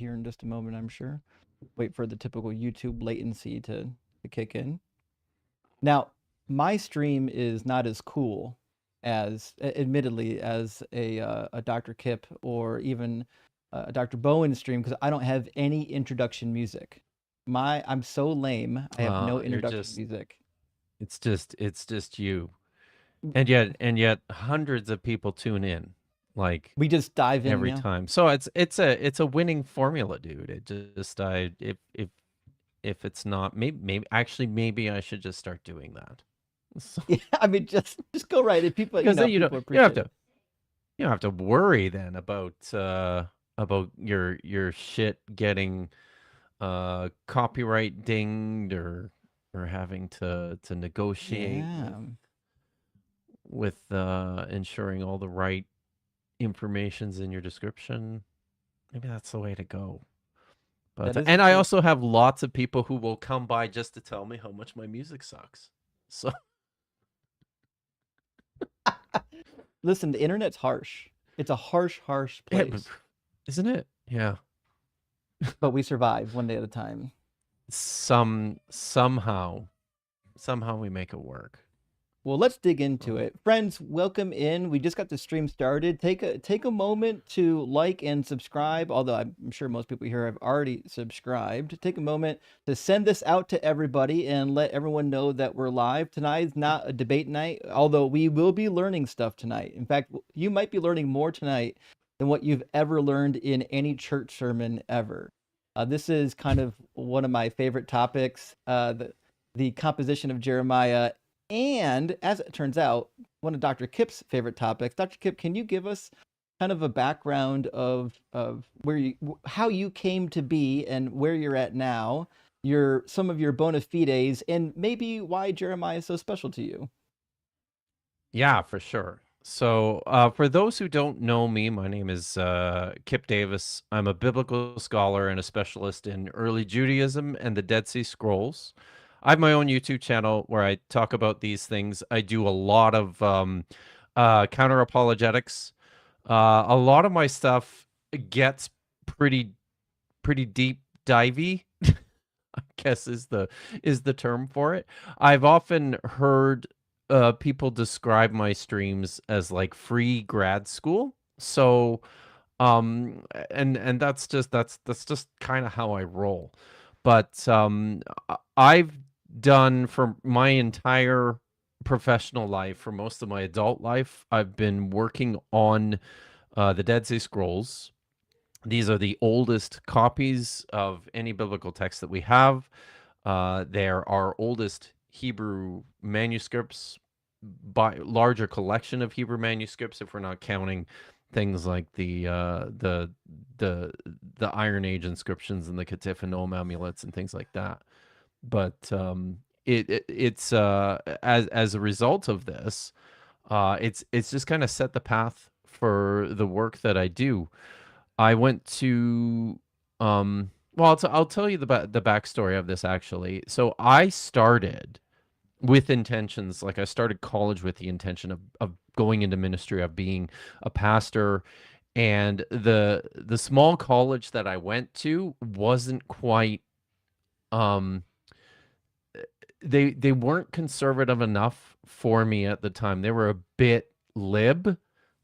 here in just a moment, I'm sure. Wait for the typical YouTube latency to kick in. Now, my stream is not as cool as, admittedly, as a Dr. Kipp or even a Dr. Bowen stream because I don't have any introduction music. I'm so lame. I have no You're introduction just music. it's just you. And yet hundreds of people tune in like We just dive in, every yeah. time. So it's a winning formula, dude. It just I if it's not, maybe actually maybe I should just start doing that. So, Yeah, I mean, just go right. If people, because then people you don't have appreciate to it. worry then about your shit getting copyright dinged, or having to negotiate Yeah, with ensuring all the right information's in your description. Maybe that's the way to go. But that is the and I truth. also have lots of people who will come by just to tell me how much my music sucks. So Listen, the internet's harsh. It's a harsh, harsh yeah, place, isn't it? Yeah. but we survive one day at a time. Somehow we make it work. Well, let's dig into So, it. Friends, welcome in. We just got the stream started. Take a moment to like and subscribe, although I'm sure most people here have already subscribed. Take a moment to send this out to everybody and let everyone know that we're live. Tonight is not a debate night, although we will be learning stuff tonight. In fact, you might be learning more tonight than what you've ever learned in any church sermon ever. This is kind of one of my favorite topics. The composition of Jeremiah, and as it turns out, one of Dr. Kipp's favorite topics. Dr. Kipp, can you give us kind of a background of how you came to be and where you're at now, your some of your bona fides, and maybe why Jeremiah is so special to you? yeah, for sure. So, for those who don't know me, my name is Kipp Davis. I'm a biblical scholar and a specialist in early Judaism and the Dead Sea Scrolls. I have my own YouTube channel where I talk about these things. I do a lot of counter apologetics. A lot of my stuff gets pretty deep divey. I guess is the term for it. I've often heard people describe my streams as like free grad school. So and that's just kind of how I roll. But I've done for my entire professional life, for most of my adult life, I've been working on the Dead Sea Scrolls. These are the oldest copies of any biblical text that we have. They're our oldest Hebrew manuscripts, by larger collection of Hebrew manuscripts, if we're not counting things like the Iron Age inscriptions and the Katif and Ogham amulets and things like that. But it's as a result of this, it's just kind of set the path for the work that I do. I went to well, I'll tell you the backstory of this actually. So I started with intentions, like I started college with the intention of going into ministry, of being a pastor, and the small college that I went to wasn't quite um they weren't conservative enough for me at the time. They were a bit lib.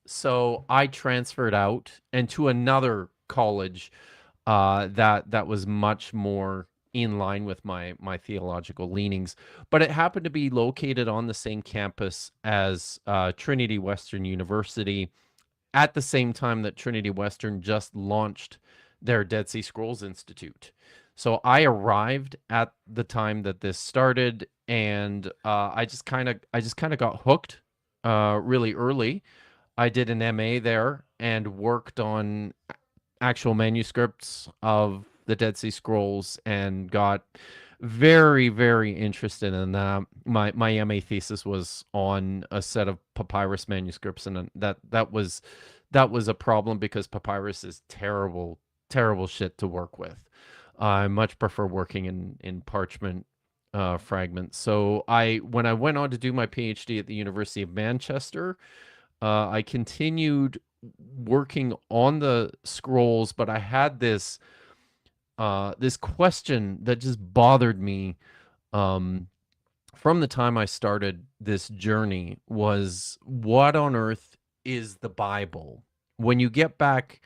So I transferred out and to another college that was much more in line with my theological leanings. But it happened to be located on the same campus as Trinity Western University at the same time that Trinity Western just launched their Dead Sea Scrolls Institute. So I arrived at the time that this started, and I just kind of got hooked really early. I did an MA there and worked on actual manuscripts of the Dead Sea Scrolls and got very, very interested in that. My MA thesis was on a set of papyrus manuscripts, and that was a problem because papyrus is terrible, terrible shit to work with. I much prefer working in parchment fragments. So when I went on to do my PhD at the University of Manchester, I continued working on the scrolls, but I had this this question that just bothered me um, from the time I started this journey was, what on earth is the Bible? When you get back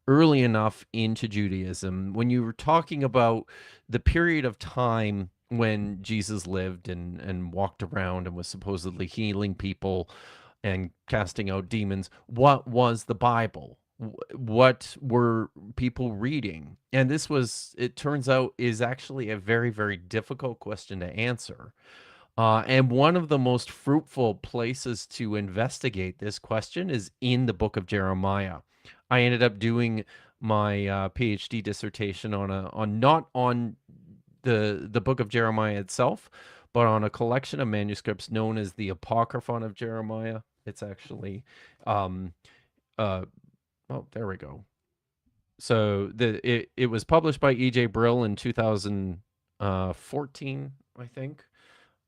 early enough into Judaism, when you were talking about the period of time when Jesus lived and walked around and was supposedly healing people and casting out demons, what was the Bible? What were people reading? And this was, it turns out, is actually a very, very difficult question to answer. And one of the most fruitful places to investigate this question is in the book of Jeremiah. I ended up doing my PhD dissertation on not on the book of Jeremiah itself, but on a collection of manuscripts known as the Apocryphon of Jeremiah. It's actually, um, uh, oh, there we go. So it was published by E.J. Brill in 2014, I think.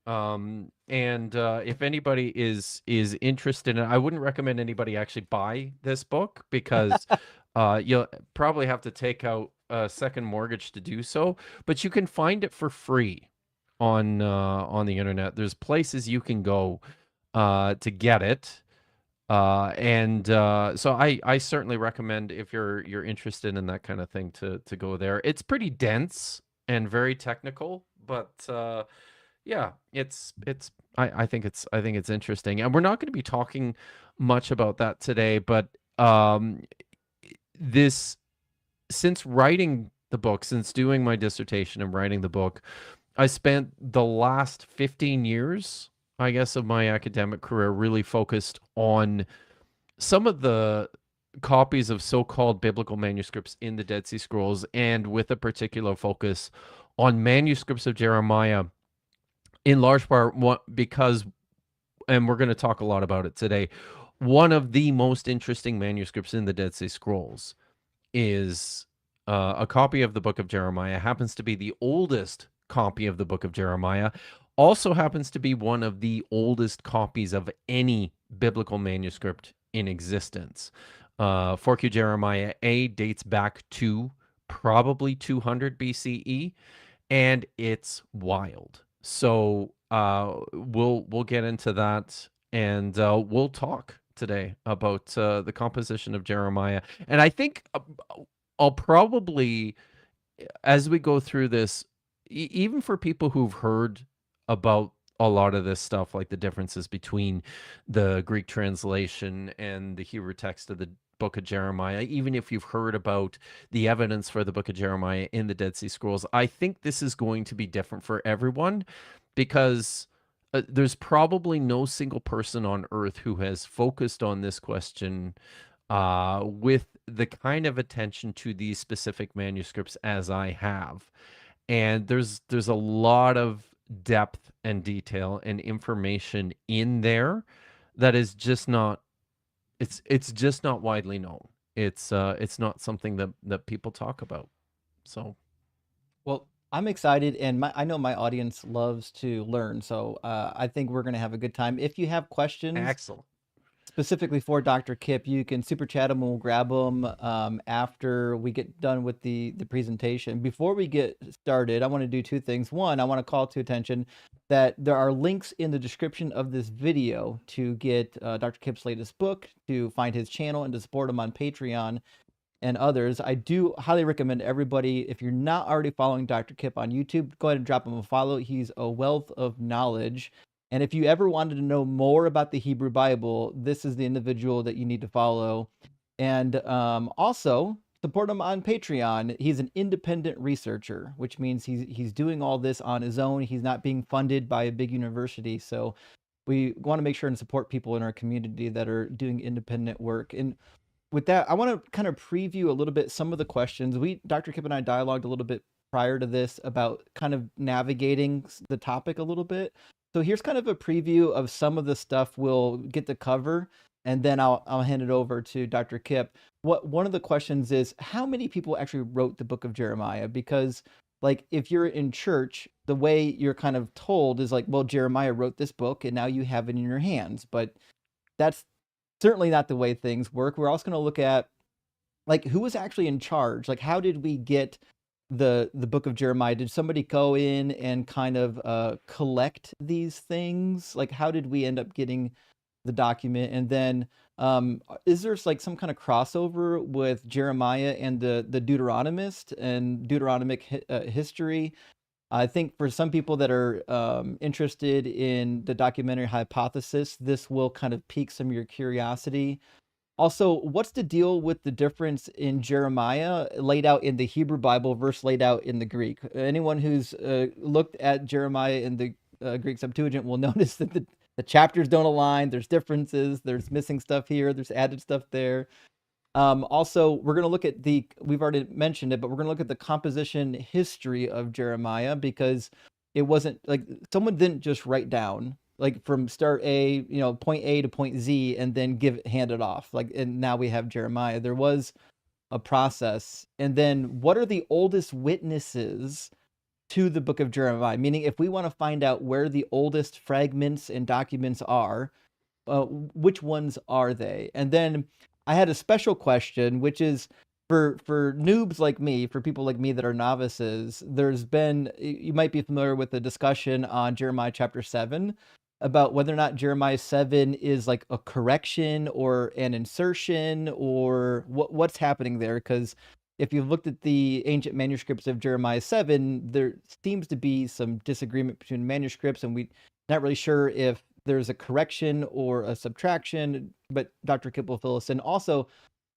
And if anybody is interested in it, I wouldn't recommend anybody actually buy this book because you'll probably have to take out a second mortgage to do so, but you can find it for free on the internet. There's places you can go to get it. And so I certainly recommend, if you're interested in that kind of thing, to go there. It's pretty dense and very technical, but yeah, I think it's interesting, and we're not going to be talking much about that today. But this since writing the book, since doing my dissertation and writing the book, I spent the last 15 years, I guess, of my academic career really focused on some of the copies of so-called biblical manuscripts in the Dead Sea Scrolls, and with a particular focus on manuscripts of Jeremiah, in large part because, and we're going to talk a lot about it today, one of the most interesting manuscripts in the Dead Sea Scrolls is a copy of the book of Jeremiah, happens to be the oldest copy of the book of Jeremiah, also happens to be one of the oldest copies of any biblical manuscript in existence. 4Q Jeremiah A dates back to probably 200 BCE, and it's wild. So we'll get into that, and we'll talk today about the composition of Jeremiah. And I think I'll probably, as we go through this, even for people who've heard about a lot of this stuff, like the differences between the Greek translation and the Hebrew text of the book of Jeremiah, even if you've heard about the evidence for the book of Jeremiah in the Dead Sea Scrolls, I think this is going to be different for everyone, because there's probably no single person on earth who has focused on this question with the kind of attention to these specific manuscripts as I have. And there's a lot of depth and detail and information in there that is just not, it's just not widely known. It's not something that people talk about. So Well, I'm excited, and I know my audience loves to learn, so I think we're going to have a good time. If you have questions excellent. specifically for Dr. Kipp, you can super chat him. We'll grab him after we get done with the presentation. Before we get started, I want to do two things. One, I want to call to attention that there are links in the description of this video to get Dr. Kipp's latest book, to find his channel, and to support him on Patreon and others. I do highly recommend everybody, if you're not already following Dr. Kipp on YouTube, go ahead and drop him a follow. He's a wealth of knowledge. And if you ever wanted to know more about the Hebrew Bible, this is the individual that you need to follow. And also support him on Patreon. He's an independent researcher, which means he's doing all this on his own. He's not being funded by a big university. So we want to make sure and support people in our community that are doing independent work. And with that, I want to kind of preview a little bit some of the questions. Dr. Kipp and I dialogued a little bit prior to this about kind of navigating the topic a little bit. So here's kind of a preview of some of the stuff we'll get to cover, and then I'll hand it over to Dr. Kipp. One of the questions is, how many people actually wrote the book of Jeremiah? Because like if you're in church, the way you're kind of told is like, well, Jeremiah wrote this book and now you have it in your hands. But that's certainly not the way things work. We're also going to look at like who was actually in charge. Like how did we get the book of Jeremiah? Did somebody go in and kind of collect these things? Like, how did we end up getting the document? And then is there like some kind of crossover with Jeremiah and the Deuteronomist and Deuteronomic history? I think for some people that are interested in the documentary hypothesis, this will kind of pique some of your curiosity. Also, what's the deal with the difference in Jeremiah laid out in the Hebrew Bible versus laid out in the Greek? Anyone who's looked at Jeremiah in the Greek Septuagint will notice that the chapters don't align. There's differences. There's missing stuff here. There's added stuff there. Also, we're going to look at we've already mentioned it, but we're going to look at the composition history of Jeremiah, because it wasn't like someone didn't just write down like from start A, point A to point Z and then hand it off. Like, and now we have Jeremiah. There was a process. And then what are the oldest witnesses to the book of Jeremiah? Meaning, if we want to find out where the oldest fragments and documents are, which ones are they? And then I had a special question, which is for noobs like me, for people like me that are novices. You might be familiar with the discussion on Jeremiah chapter 7 about whether or not Jeremiah 7 is like a correction or an insertion, or what's happening there. Because if you've looked at the ancient manuscripts of Jeremiah 7, there seems to be some disagreement between manuscripts, and we're not really sure if there's a correction or a subtraction, but Dr. Kipp will fill us in. Also,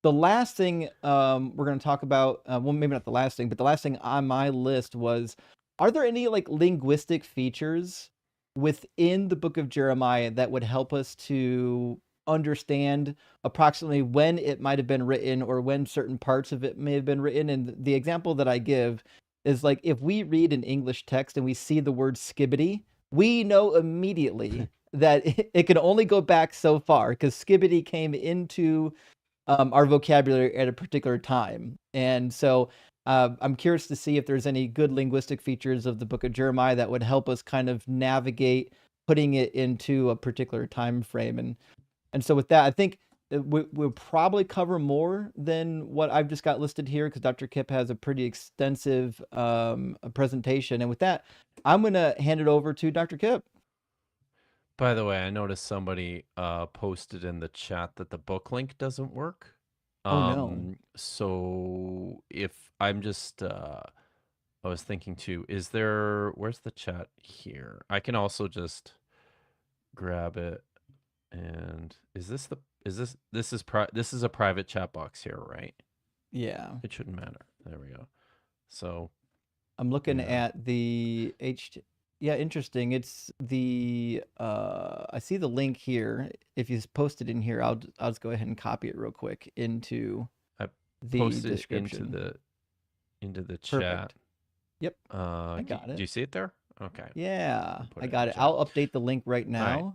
the last thing we're going to talk about, well, maybe not the last thing, but the last thing on my list was, are there any like linguistic features within the book of Jeremiah that would help us to understand approximately when it might have been written or when certain parts of it may have been written? And the example that I give is like, if we read an English text and we see the word skibbity, we know immediately that it can only go back so far, because skibbity came into our vocabulary at a particular time. And so I'm curious to see if there's any good linguistic features of the book of Jeremiah that would help us kind of navigate putting it into a particular time frame. And so with that, I think we'll probably cover more than what I've just got listed here, because Dr. Kipp has a pretty extensive presentation. And with that, I'm going to hand it over to Dr. Kipp. By the way, I noticed somebody posted in the chat that the book link doesn't work. Oh, no. So if I'm just, I was thinking too, where's the chat here? I can also just grab it. And this is a private chat box here, right? Yeah. It shouldn't matter. There we go. So I'm looking at the yeah, interesting. It's the I see the link here. If you post it in here, I'll just go ahead and copy it real quick into the description. into the chat. Perfect. Yep. I got it. Do you see it there? Okay. Yeah, I got it. I'll update the link right now. Right.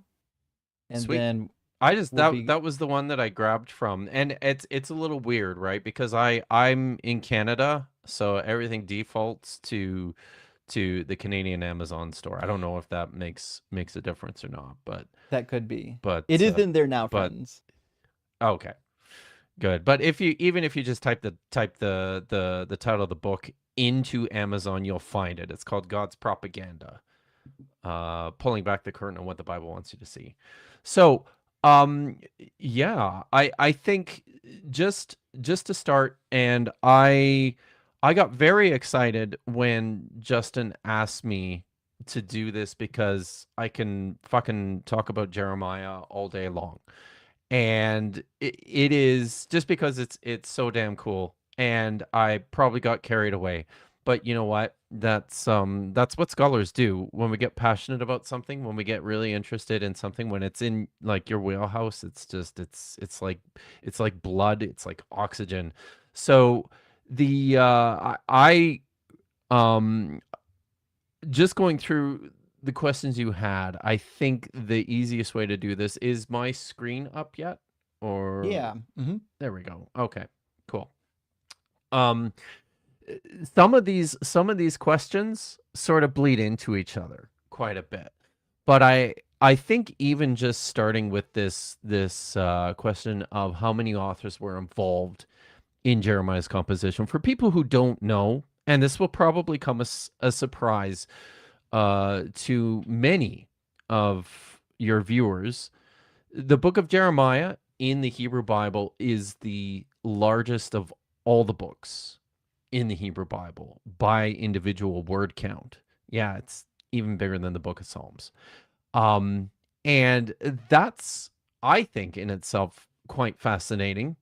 And Sweet. then that was the one that I grabbed from, and it's a little weird, right? Because I'm in Canada, so everything defaults to the Canadian Amazon store. I don't know if that makes a difference or not, but that could be. But it is in there now, friends. Okay, good. But even if you just type the title of the book into Amazon, you'll find it. It's called God's Propaganda, pulling back the curtain on what the Bible wants you to see. So yeah, I think just to start, and I got very excited when Justin asked me to do this, because I can fucking talk about Jeremiah all day long. And it is just because it's so damn cool, and I probably got carried away. But you know what? That's what scholars do when we get passionate about something, when we get really interested in something, when it's in like your wheelhouse. It's just it's like blood, it's like oxygen. So the I just going through the questions you had, I think the easiest way to do this is my screen up yet? Or yeah. Mm-hmm. There we go. Okay, cool. Some of these questions sort of bleed into each other quite a bit, but I think even just starting with this question of how many authors were involved in Jeremiah's composition, for people who don't know, and this will probably come as a surprise to many of your viewers. The book of Jeremiah in the Hebrew Bible is the largest of all the books in the Hebrew Bible by individual word count. Yeah, it's even bigger than the book of Psalms. Um, and that's, I think, in itself quite fascinating,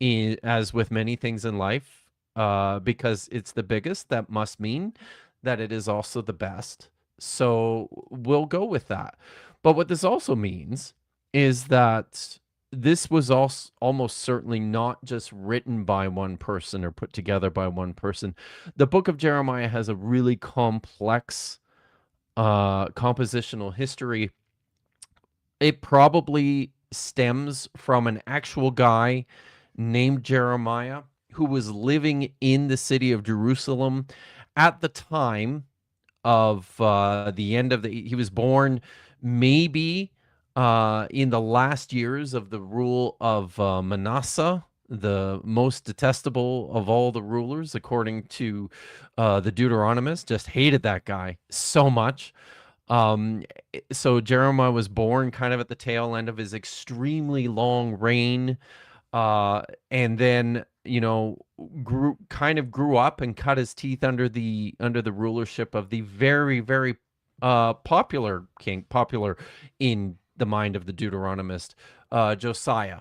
as with many things in life, because it's the biggest. That must mean that it is also the best. So we'll go with that. But what this also means is that this was also almost certainly not just written by one person or put together by one person. The book of Jeremiah has a really complex compositional history. It probably stems from an actual guy named Jeremiah who was living in the city of Jerusalem at the time of the end of he was born maybe in the last years of the rule of Manasseh, the most detestable of all the rulers, according to the Deuteronomist. Just hated that guy so much. Um, so Jeremiah was born kind of at the tail end of his extremely long reign, uh, and then grew up and cut his teeth under the rulership of the very very popular in the mind of the Deuteronomist, Josiah.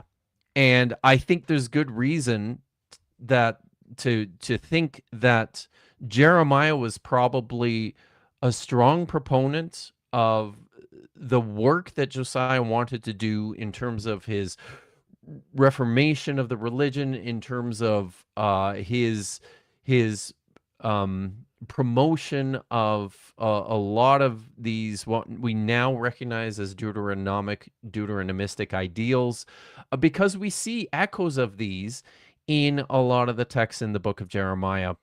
And I think there's good reason that to think that Jeremiah was probably a strong proponent of the work that Josiah wanted to do in terms of his reformation of the religion, in terms of his promotion of a lot of these what we now recognize as Deuteronomistic ideals, because we see echoes of these in a lot of the texts in the book of Jeremiah.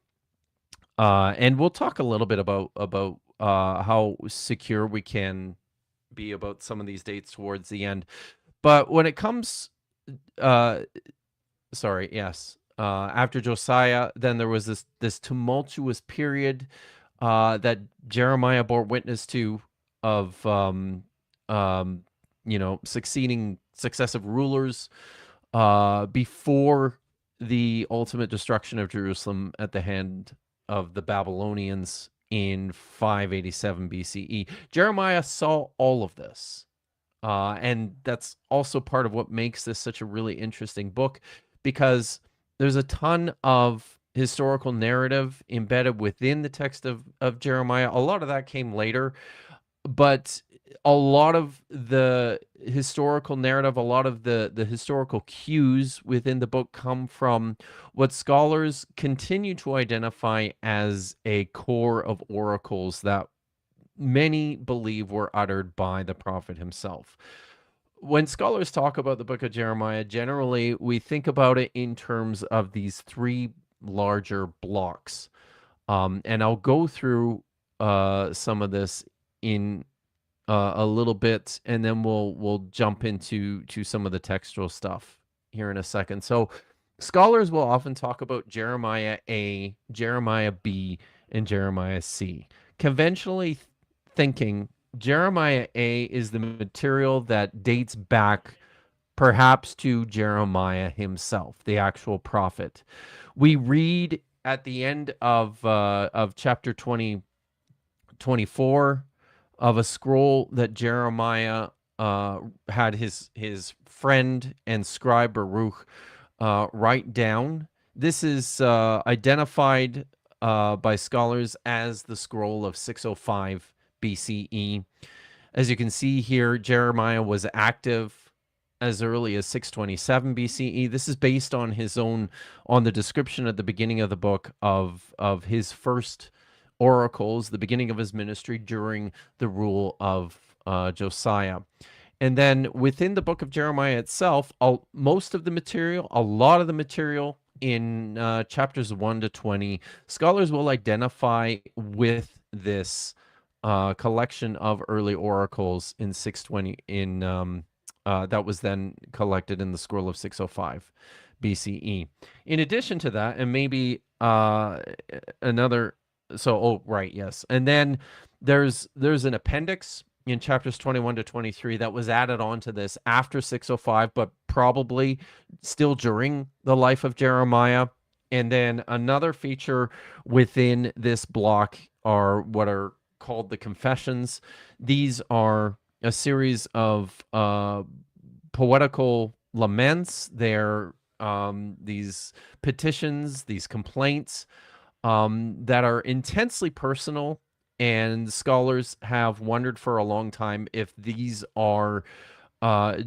And we'll talk a little bit about how secure we can be about some of these dates towards the end. But when it comes, uh, sorry, yes, after Josiah, then there was this tumultuous period that Jeremiah bore witness to of um, succeeding successive rulers before the ultimate destruction of Jerusalem at the hand of the Babylonians in 587 BCE. Jeremiah saw all of this. And that's also part of what makes this such a really interesting book, because there's a ton of historical narrative embedded within the text of Jeremiah. A lot of that came later, but a lot of the historical narrative, a lot of the historical cues within the book come from what scholars continue to identify as a core of oracles that many believe were uttered by the prophet himself. When scholars talk about the book of Jeremiah, generally we think about it in terms of these three larger blocks. And I'll go through some of this in a little bit, and then we'll jump into some of the textual stuff here in a second. So scholars will often talk about Jeremiah A, Jeremiah B, and Jeremiah C. Conventionally thinking, Jeremiah A is the material that dates back perhaps to Jeremiah himself, the actual prophet. We read at the end of chapter 24 of a scroll that Jeremiah had his friend and scribe Baruch write down. This is identified by scholars as the scroll of 605 BCE. As you can see here, Jeremiah was active as early as 627 BCE. This is based on on the description at the beginning of the book of his first oracles, the beginning of his ministry during the rule of Josiah. And then within the book of Jeremiah itself, a lot of the material in chapters 1 to 20, scholars will identify with this collection of early oracles in 620 that was then collected in the scroll of 605 BCE. In addition to that, and maybe another, right, yes. And then there's an appendix in chapters 21 to 23 that was added on to this after 605, but probably still during the life of Jeremiah. And then another feature within this block are what are called the confessions. These are a series of poetical laments. They're these petitions, these complaints that are intensely personal. And scholars have wondered for a long time if these are uh,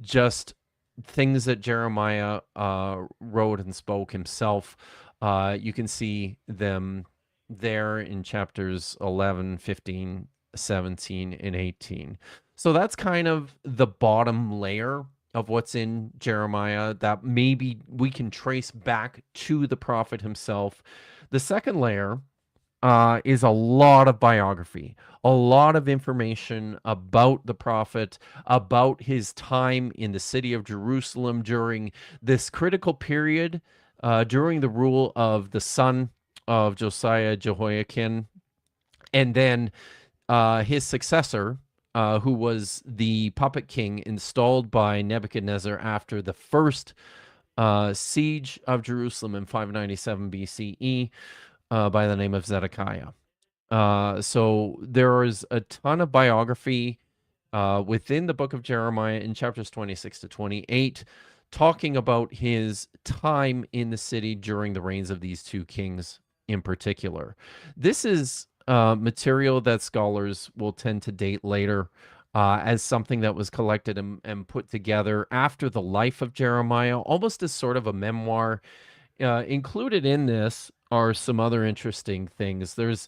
just things that Jeremiah wrote and spoke himself. You can see them there in chapters 11, 15, 17, and 18. So that's kind of the bottom layer of what's in Jeremiah that maybe we can trace back to the prophet himself. The second layer is a lot of biography, a lot of information about the prophet, about his time in the city of Jerusalem during this critical period, during the rule of the son of Josiah, Jehoiakim, and then his successor, who was the puppet king installed by Nebuchadnezzar after the first siege of Jerusalem in 597 BCE, by the name of Zedekiah. So there is a ton of biography within the book of Jeremiah in chapters 26 to 28, talking about his time in the city during the reigns of these two kings in particular. This is material that scholars will tend to date later as something that was collected and put together after the life of Jeremiah, almost as sort of a memoir. Included in this are some other interesting things. There's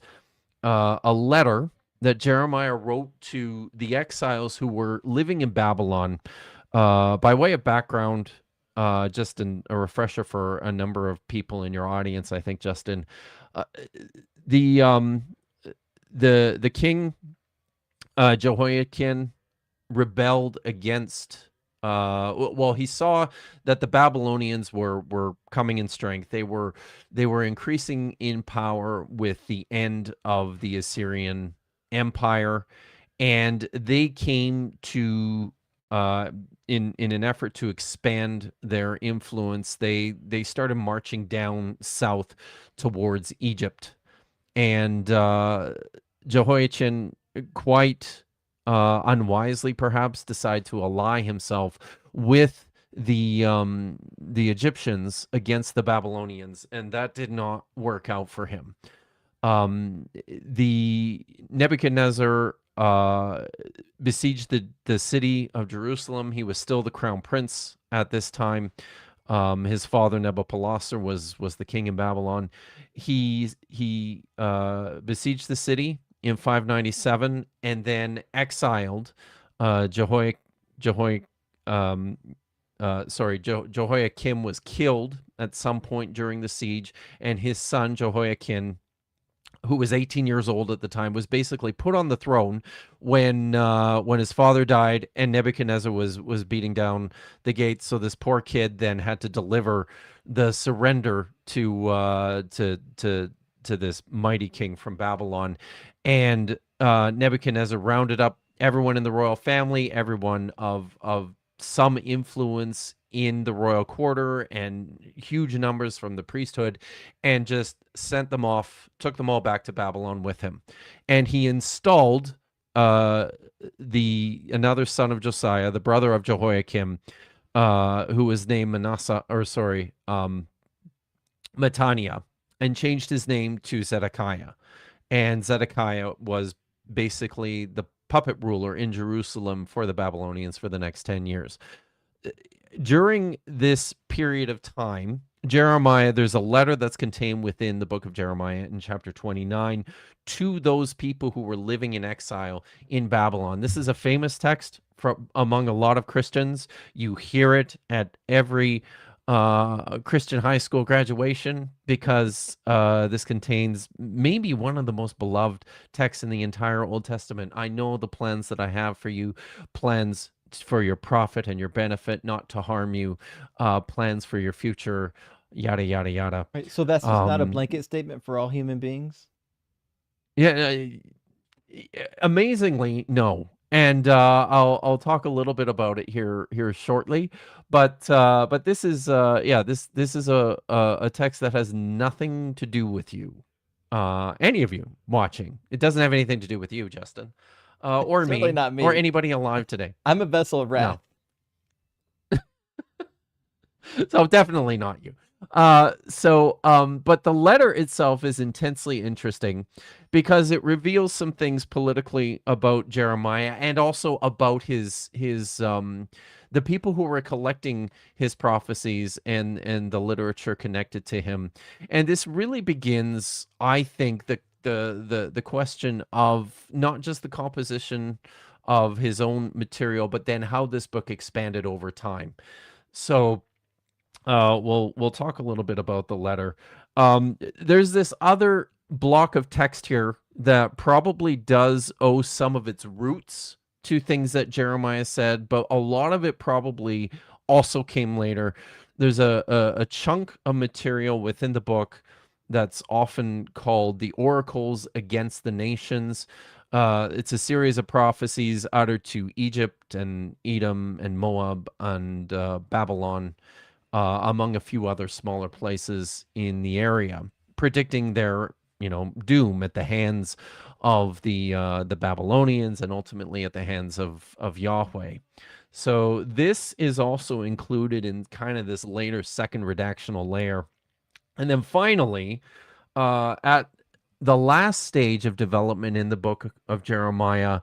a letter that Jeremiah wrote to the exiles who were living in Babylon. By way of background, just a refresher for a number of people in your audience, I think, Justin, uh, the the king Jehoiakim rebelled against. Well, he saw that the Babylonians were coming in strength. They were increasing in power with the end of the Assyrian Empire, and they came to in an effort to expand their influence. They started marching down south towards Egypt, and Jehoiachin quite unwisely, perhaps, decided to ally himself with the Egyptians against the Babylonians, and that did not work out for him. The Nebuchadnezzar besieged the city of Jerusalem. He was still the crown prince at this time. His father Nabopolassar was the king in Babylon. He besieged the city in 597 and then exiled Jehoiakim was killed at some point during the siege, and his son Jehoiakim, who was 18 years old at the time, was basically put on the throne when his father died and Nebuchadnezzar was beating down the gates. So this poor kid then had to deliver the surrender to this mighty king from Babylon, and Nebuchadnezzar rounded up everyone in the royal family, everyone of some influence in the royal quarter, and huge numbers from the priesthood, and just sent them off, took them all back to Babylon with him. And he installed another son of Josiah, the brother of Jehoiakim, who was named Mattaniah, and changed his name to Zedekiah. And Zedekiah was basically the puppet ruler in Jerusalem for the Babylonians for the next 10 years. During this period of time, Jeremiah, there's a letter that's contained within the book of Jeremiah in chapter 29 to those people who were living in exile in Babylon. This is a famous text among a lot of Christians. You hear it at every Christian high school graduation because this contains maybe one of the most beloved texts in the entire Old Testament. I know the plans that I have for you, plans for your profit and your benefit, not to harm you, plans for your future, yada yada yada. Right. So that's just not a Um, blanket statement for all human beings. yeah, amazingly, no. And I'll talk a little bit about it here shortly, but this is this is a text that has nothing to do with you, any of you watching. It doesn't have anything to do with you, Justin, or Certainly me, not or me. anybody alive today. I'm a vessel of No. wrath. So definitely not you. But the letter itself is intensely interesting because it reveals some things politically about Jeremiah and also about his the people who were collecting his prophecies and the literature connected to him. And this really begins, I think, the question of not just the composition of his own material, but then how this book expanded over time. So we'll talk a little bit about the letter. There's this other block of text here that probably does owe some of its roots to things that Jeremiah said, but a lot of it probably also came later. There's a chunk of material within the book that's often called the Oracles Against the Nations. It's a series of prophecies uttered to Egypt and Edom and Moab and Babylon, among a few other smaller places in the area, predicting their doom at the hands of the Babylonians and ultimately at the hands of Yahweh. So this is also included in kind of this later second redactional layer. And then finally, at the last stage of development in the book of Jeremiah,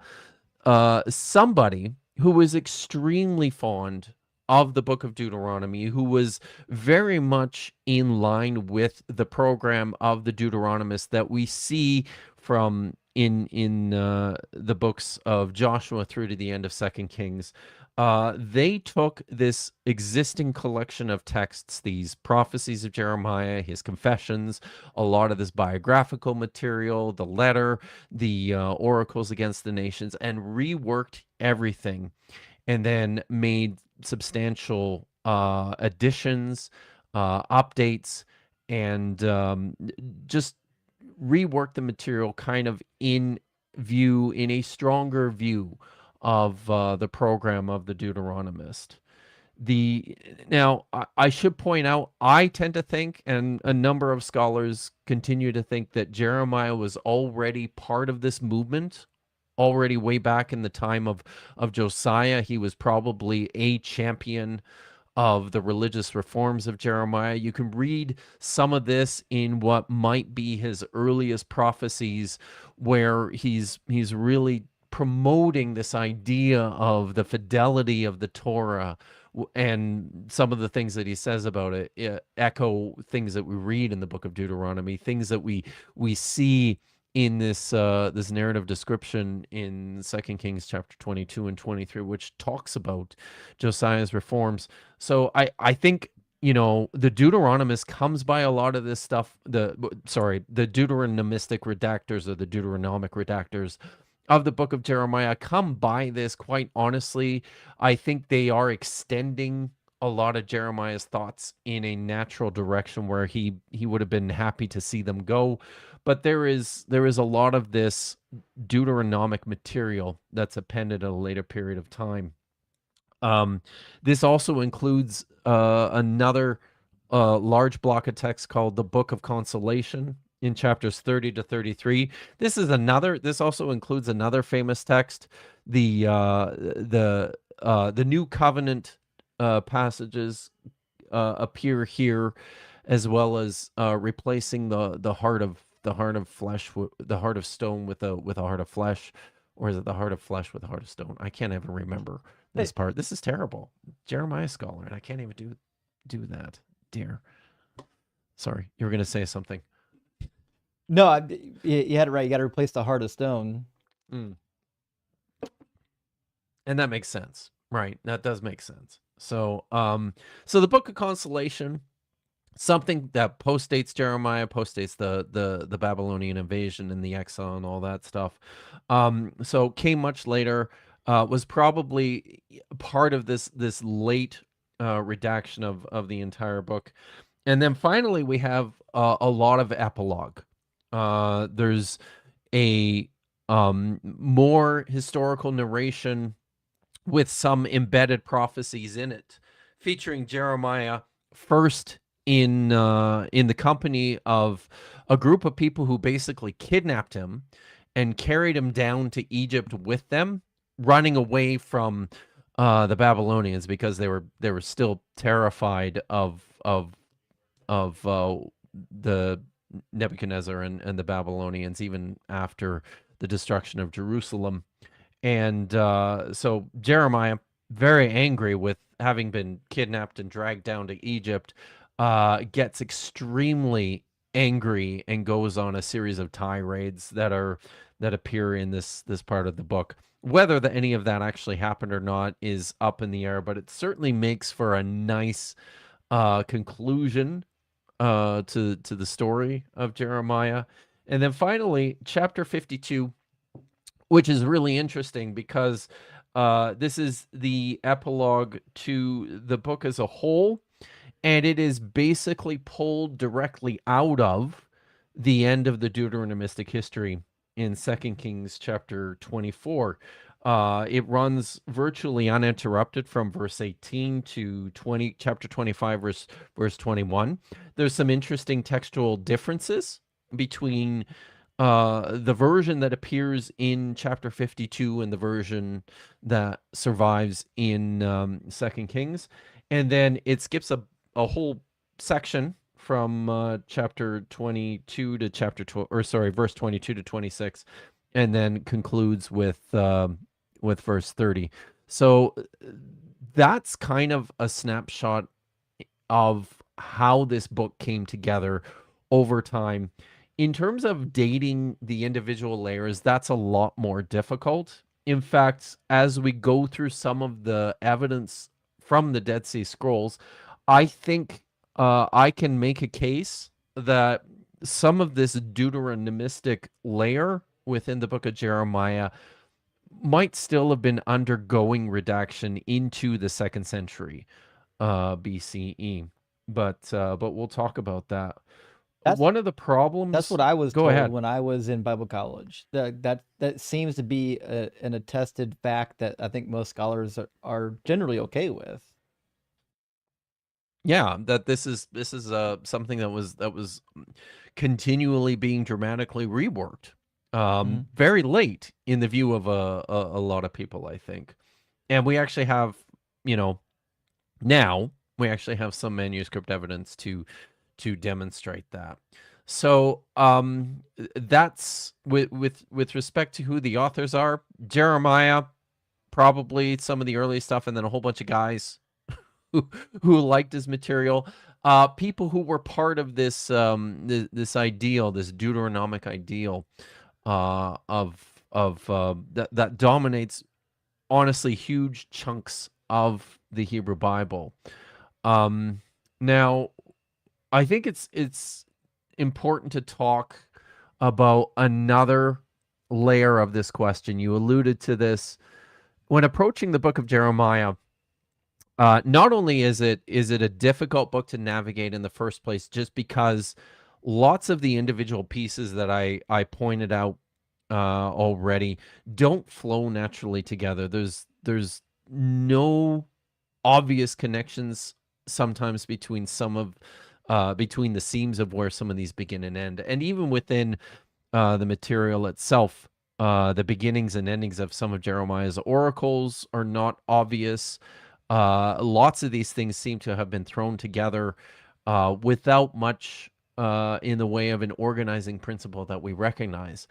somebody who was extremely fond of the book of Deuteronomy, who was very much in line with the program of the Deuteronomists that we see from in the books of Joshua through to the end of Second Kings. They took this existing collection of texts, these prophecies of Jeremiah, his confessions, a lot of this biographical material, the letter, the oracles against the nations, and reworked everything, and then made substantial additions, updates, and just reworked the material kind of in a stronger view of the program of the Deuteronomist. I should point out, I tend to think, and a number of scholars continue to think, that Jeremiah was already part of this movement already way back in the time of Josiah. He was probably a champion of the religious reforms of Jeremiah. You can read some of this in what might be his earliest prophecies, where he's really promoting this idea of the fidelity of the Torah, and some of the things that he says about it echo things that we read in the book of Deuteronomy, things that we see in this narrative description in 2 Kings chapter 22 and 23, which talks about Josiah's reforms. So I think, the Deuteronomist comes by a lot of this stuff. The Deuteronomistic redactors, or the Deuteronomic redactors of the book of Jeremiah, come by this quite honestly. I think they are extending a lot of Jeremiah's thoughts in a natural direction where he would have been happy to see them go. But there is a lot of this Deuteronomic material that's appended at a later period of time. This also includes another large block of text called the Book of Consolation in chapters 30 to 33. This also includes another famous text, the New Covenant passages appear here, as well as replacing the heart of flesh, the heart of stone with a heart of flesh, or is it the heart of flesh with a heart of stone? I can't ever remember this Hey, part. This is terrible. Jeremiah scholar, and I can't even do that. Dear, sorry, you were going to say something. no, you had it right. You got to replace the heart of stone. Mm. And that makes sense, right? That does make sense. So, so the Book of Consolation, something that postdates Jeremiah, postdates the Babylonian invasion and the exile and all that stuff. So came much later. was probably part of this late redaction of the entire book. And then finally, we have a lot of epilogue. There's a more historical narration with some embedded prophecies in it, featuring Jeremiah first in the company of a group of people who basically kidnapped him and carried him down to Egypt with them, running away from the Babylonians because they were still terrified of the Nebuchadnezzar and the Babylonians, even after the destruction of Jerusalem. And so Jeremiah, very angry with having been kidnapped and dragged down to Egypt, gets extremely angry and goes on a series of tirades that appear in this part of the book. Whether any of that actually happened or not is up in the air, but it certainly makes for a nice conclusion to the story of Jeremiah. And then finally, chapter 52, which is really interesting because this is the epilogue to the book as a whole, and it is basically pulled directly out of the end of the Deuteronomistic history in 2 Kings chapter 24. It runs virtually uninterrupted from verse 18 to chapter 25, verse 21. There's some interesting textual differences between the version that appears in chapter 52 and the version that survives in 2 Kings. And then it skips a whole section from chapter 22 to verse 22 to 26, and then concludes with verse 30. So that's kind of a snapshot of how this book came together over time. In terms of dating the individual layers, that's a lot more difficult. In fact, as we go through some of the evidence from the Dead Sea Scrolls, I think I can make a case that some of this Deuteronomistic layer within the book of Jeremiah might still have been undergoing redaction into the 2nd century BCE. But we'll talk about that. That's One of the that's problems. what I was Go told ahead. when I was in Bible college. That seems to be an attested fact that I think most scholars are generally okay with. Yeah, that this is something that was continually being dramatically reworked. Mhm. Very late in the view of a lot of people, I think. And we actually have, you know, now we actually have some manuscript evidence to demonstrate that. So that's with respect to who the authors are. Jeremiah, probably some of the early stuff, and then a whole bunch of guys who who liked his material. People who were part of this ideal, this Deuteronomic ideal of that dominates honestly huge chunks of the Hebrew Bible. Now, I think it's important to talk about another layer of this question. You alluded to this when approaching the book of Jeremiah. Not only is it a difficult book to navigate in the first place, just because lots of the individual pieces that I pointed out already don't flow naturally together. There's no obvious connections sometimes between the seams of where some of these begin and end, and even within the material itself. The beginnings and endings of some of Jeremiah's oracles are not obvious. Lots of these things seem to have been thrown together without much in the way of an organizing principle that we recognize.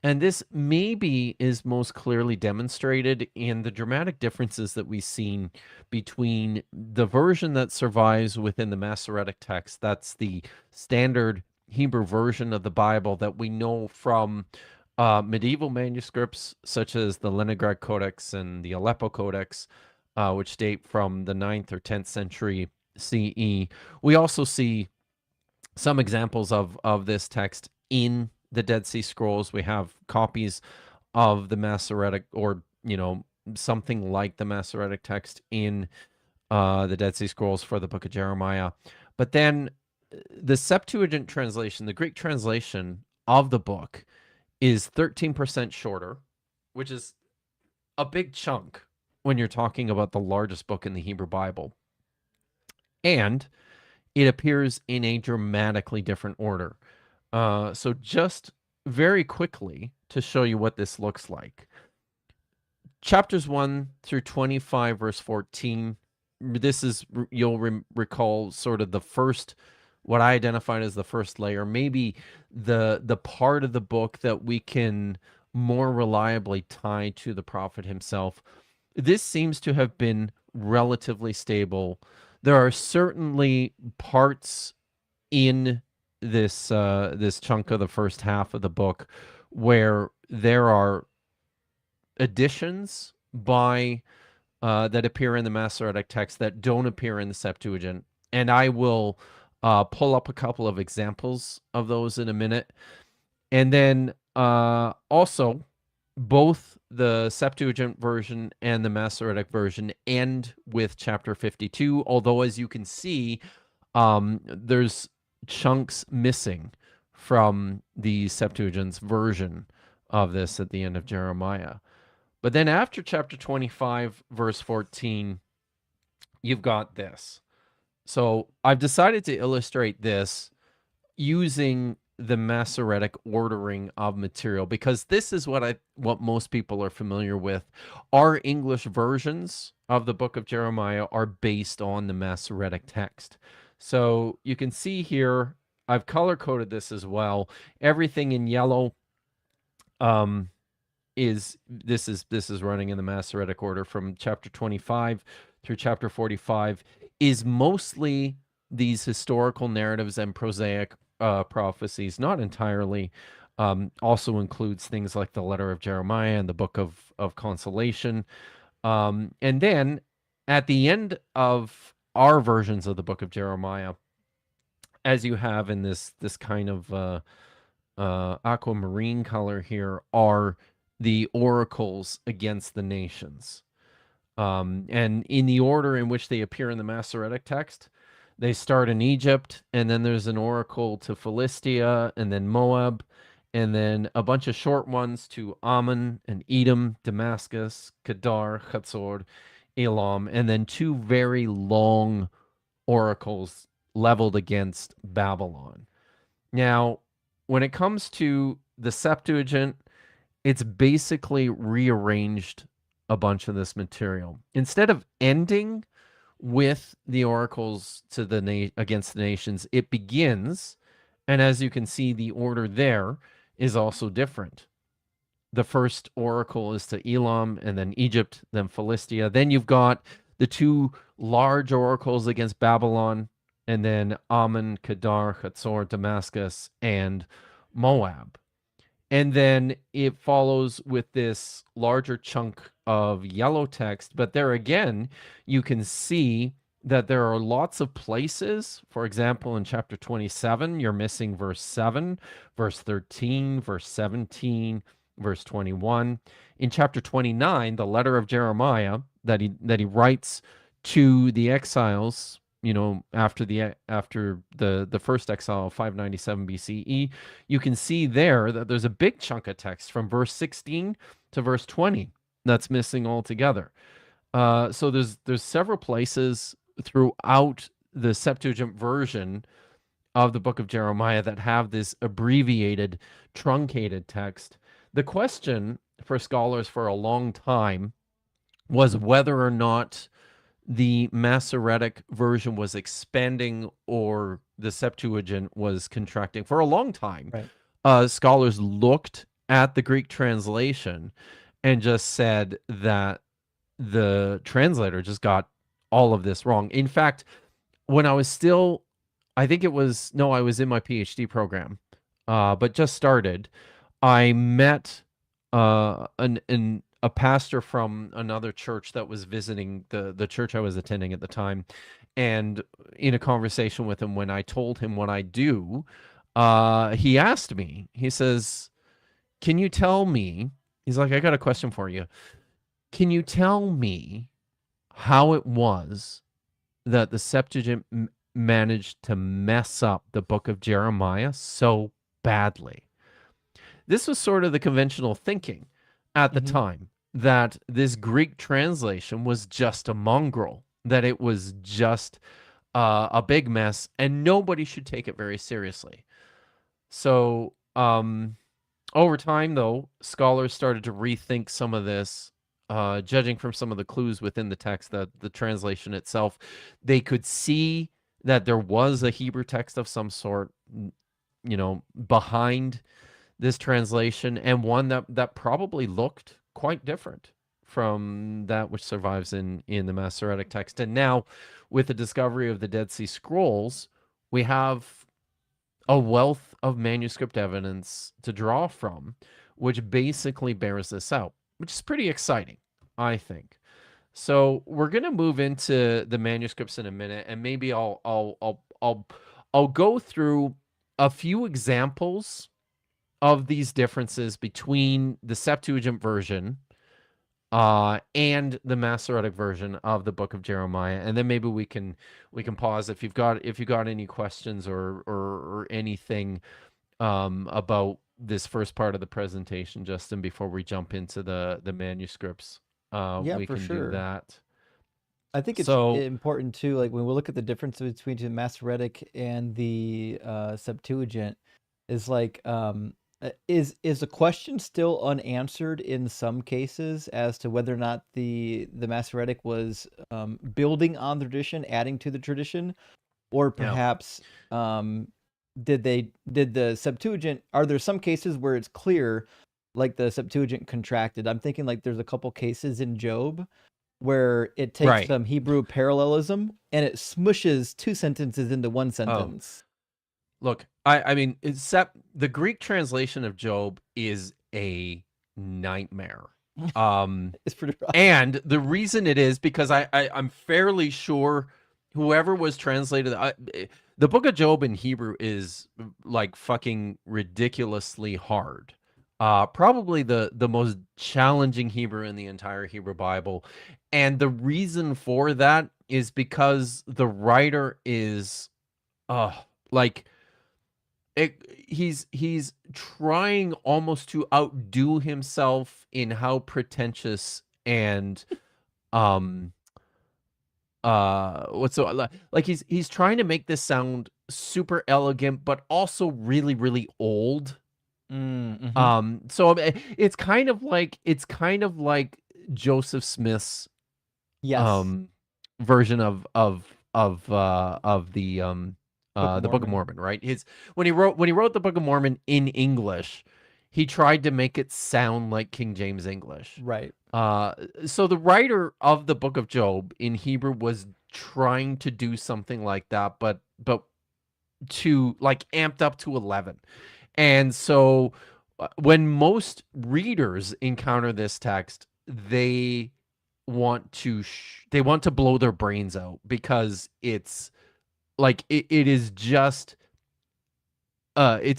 And this maybe is most clearly demonstrated in the dramatic differences that we've seen between the version that survives within the Masoretic text. That's the standard Hebrew version of the Bible that we know from medieval manuscripts, such as the Leningrad Codex and the Aleppo Codex, which date from the 9th or 10th century CE. We also see some examples of this text in the Dead Sea Scrolls. We have copies of the Masoretic, or something like the Masoretic text in the Dead Sea Scrolls for the book of Jeremiah. But then the Septuagint translation, the Greek translation of the book, is 13% shorter, which is a big chunk when you're talking about the largest book in the Hebrew Bible. And it appears in a dramatically different order. So just very quickly to show you what this looks like. Chapters 1 through 25, verse 14. This is, you'll recall, sort of the first, what I identified as the first layer, maybe the part of the book that we can more reliably tie to the prophet himself. This seems to have been relatively stable. There are certainly parts in this this chunk of the first half of the book where there are additions by that appear in the Masoretic text that don't appear in the Septuagint, and I will pull up a couple of examples of those in a minute. And then also, both the Septuagint version and the Masoretic version end with chapter 52, although as you can see, there's chunks missing from the Septuagint's version of this at the end of Jeremiah. But then after chapter 25, verse 14, you've got this. So I've decided to illustrate this using the Masoretic ordering of material, because this is what most people are familiar with. Our English versions of the book of Jeremiah are based on the Masoretic text. So you can see here, I've color-coded this as well. Everything in yellow is running in the Masoretic order from chapter 25 through chapter 45, is mostly these historical narratives and prosaic prophecies, not entirely. Also includes things like the letter of Jeremiah and the book of consolation. And then at the end of our versions of the book of Jeremiah, as you have in this kind of aquamarine color here, are the oracles against the nations. And in the order in which they appear in the Masoretic text, they start in Egypt, and then there's an oracle to Philistia, and then Moab, and then a bunch of short ones to Ammon and Edom, Damascus, Kedar, Hatzor, Elam, and then two very long oracles leveled against Babylon. Now, when it comes to the Septuagint, it's basically rearranged a bunch of this material. Instead of ending with the oracles to against the nations, it begins, and as you can see, the order there is also different. The first oracle is to Elam, and then Egypt, then Philistia. Then you've got the two large oracles against Babylon, and then Ammon, Kedar, Hatzor, Damascus, and Moab. And then it follows with this larger chunk of yellow text. But there again, you can see that there are lots of places. For example, in chapter 27, you're missing verse 7, verse 13, verse 17, verse 21. In chapter 29, the letter of Jeremiah that he writes to the exiles, you know, after the first exile of 597 BCE, you can see there that there's a big chunk of text from verse 16 to verse 20 that's missing altogether. So there's several places throughout the Septuagint version of the book of Jeremiah that have this abbreviated, truncated text. The question for scholars for a long time was whether or not the Masoretic version was expanding or the Septuagint was contracting. For a long time, right, scholars looked at the Greek translation and just said that the translator just got all of this wrong. In fact, when I was still, I was in my PhD program, but just started, I met a pastor from another church that was visiting the church I was attending at the time. And in a conversation with him, when I told him what I do, he asked me, he says, can you tell me, he's like, I got a question for you. Can you tell me how it was that the Septuagint managed to mess up the book of Jeremiah so badly? This was sort of the conventional thinking at the Hmm. time, that this Greek translation was just a mongrel, that it was just a big mess, and nobody should take it very seriously. So, over time, though, scholars started to rethink some of this, judging from some of the clues within the text, that the translation itself, they could see that there was a Hebrew text of some sort, behind this translation, and one that probably looked quite different from that which survives in the Masoretic text. And now, with the discovery of the Dead Sea Scrolls, we have a wealth of manuscript evidence to draw from, which basically bears this out, which is pretty exciting, I think. So we're gonna move into the manuscripts in a minute, and maybe I'll go through a few examples of these differences between the Septuagint version and the Masoretic version of the Book of Jeremiah, and then maybe we can pause if you've got any questions or anything about this first part of the presentation, Justin, before we jump into the manuscripts. Yeah, We for can do sure. that. I think it's So important too, like when we look at the difference between the Masoretic and the Septuagint, is like is the question still unanswered in some cases as to whether or not the Masoretic was building on the tradition, adding to the tradition, or yeah, perhaps um, did the Septuagint? Are there some cases where it's clear, like the Septuagint contracted? I'm thinking like there's a couple cases in Job where it takes right. some Hebrew parallelism and it smushes two sentences into one Oh, sentence. look, I mean, except the Greek translation of Job is a nightmare. Um, It's pretty rough. And the reason it is because I'm fairly sure whoever was translated, the book of Job in Hebrew is like fucking ridiculously hard. Probably the most challenging Hebrew in the entire Hebrew Bible. And the reason for that is because the writer is uh like he's trying almost to outdo himself in how pretentious and um what's so like he's trying to make this sound super elegant but also really really old. Mm-hmm. So it's kind of like Joseph Smith's Yes. um version of Book of the Book of Mormon. Mormon, right? His when he wrote the Book of Mormon in English, he tried to make it sound like King James English. Right. Uh so the writer of the Book of Job in Hebrew was trying to do something like that, but to like amped up to 11. And so when most readers encounter this text, they want to blow their brains out because it's like it's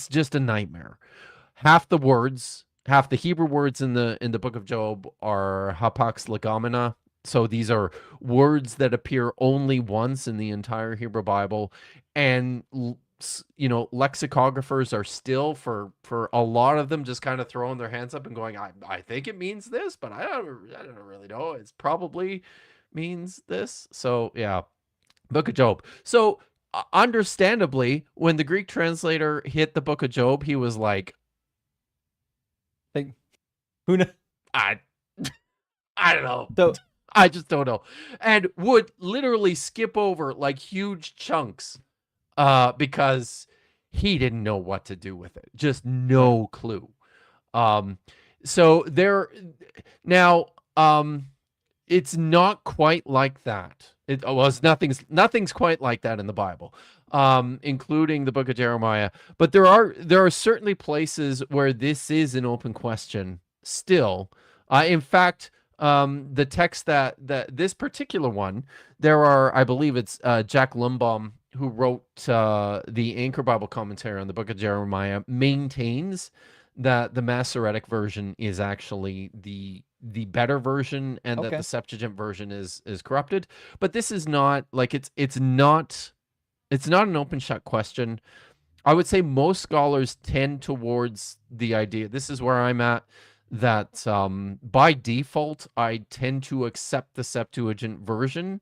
just a nightmare. Half the Hebrew words in the book of Job are hapax legomena. So these are words that appear only once in the entire Hebrew Bible, and lexicographers are still for a lot of them just kind of throwing their hands up and going, I think it means this, but I don't really know. It's probably means this. So yeah, Book of Job. So understandably, when the Greek translator hit the Book of Job, he was like, Like who knows? I I don't know. So I just don't know. And would literally skip over like huge chunks because he didn't know what to do with it. Just right. no clue. Um so there now it's not quite like that. It was nothing's quite like that in the Bible, including the book of Jeremiah. But there are certainly places where this is an open question still. In fact, the text that this particular one, there are, I believe it's Jack Lumbaum who wrote the Anchor Bible commentary on the book of Jeremiah, maintains that the Masoretic version is actually the better version and that the Okay. Septuagint version is corrupted. But this is not like it's not an open shut question. I would say most scholars tend towards the idea. This is where I'm at. That by default, I tend to accept the Septuagint version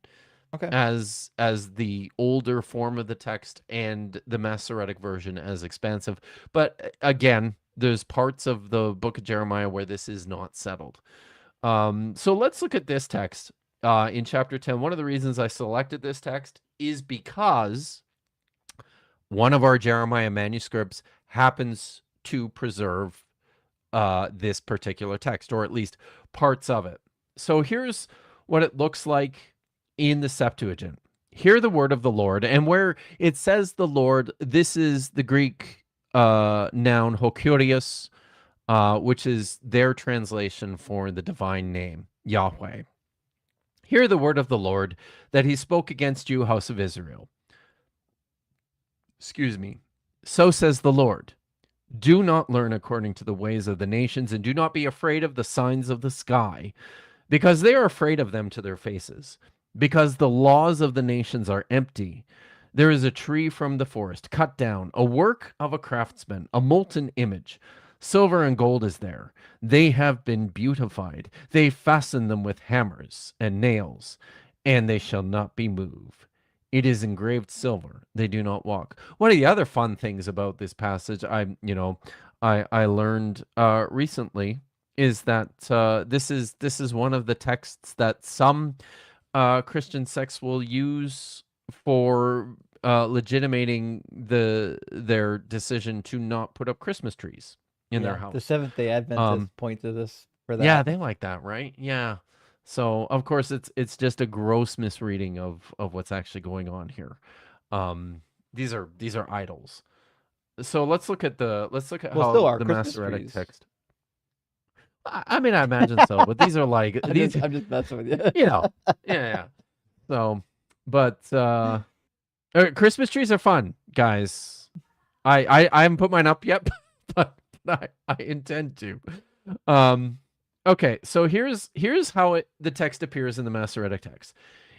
Okay. as the older form of the text and the Masoretic version as expansive. But again, there's parts of the book of Jeremiah where this is not settled. So let's look at this text in chapter 10. One of the reasons I selected this text is because one of our Jeremiah manuscripts happens to preserve this particular text, or at least parts of it. So here's what it looks like in the Septuagint. Hear the word of the Lord. And where it says the Lord, this is the Greek noun Hokurios, which is their translation for the divine name, Yahweh. Hear the word of the Lord that he spoke against you, house of Israel. Excuse me. So says the Lord. Do not learn according to the ways of the nations, and do not be afraid of the signs of the sky, because they are afraid of them to their faces. Because the laws of the nations are empty. There is a tree from the forest, cut down, a work of a craftsman, a molten image. Silver and gold is there. They have been beautified. They fasten them with hammers and nails, and they shall not be moved. It is engraved silver. They do not walk. One of the other fun things about this passage, I learned recently, is that this is one of the texts that some Christian sects will use for legitimating their decision to not put up Christmas trees in their Yeah. house. The Seventh-day Adventists point to this for that. Yeah, they like that, right? Yeah. So of course it's just a gross misreading of what's actually going on here. These are idols. So let's look at Well, still how are the Christmas Masoretic trees. text. I mean, I imagine so, but these are like these, I'm just messing with you. yeah, yeah. So, but Christmas trees are fun, guys. I haven't put mine up yet, but I intend to. Okay, so here's how the text appears in the Masoretic text.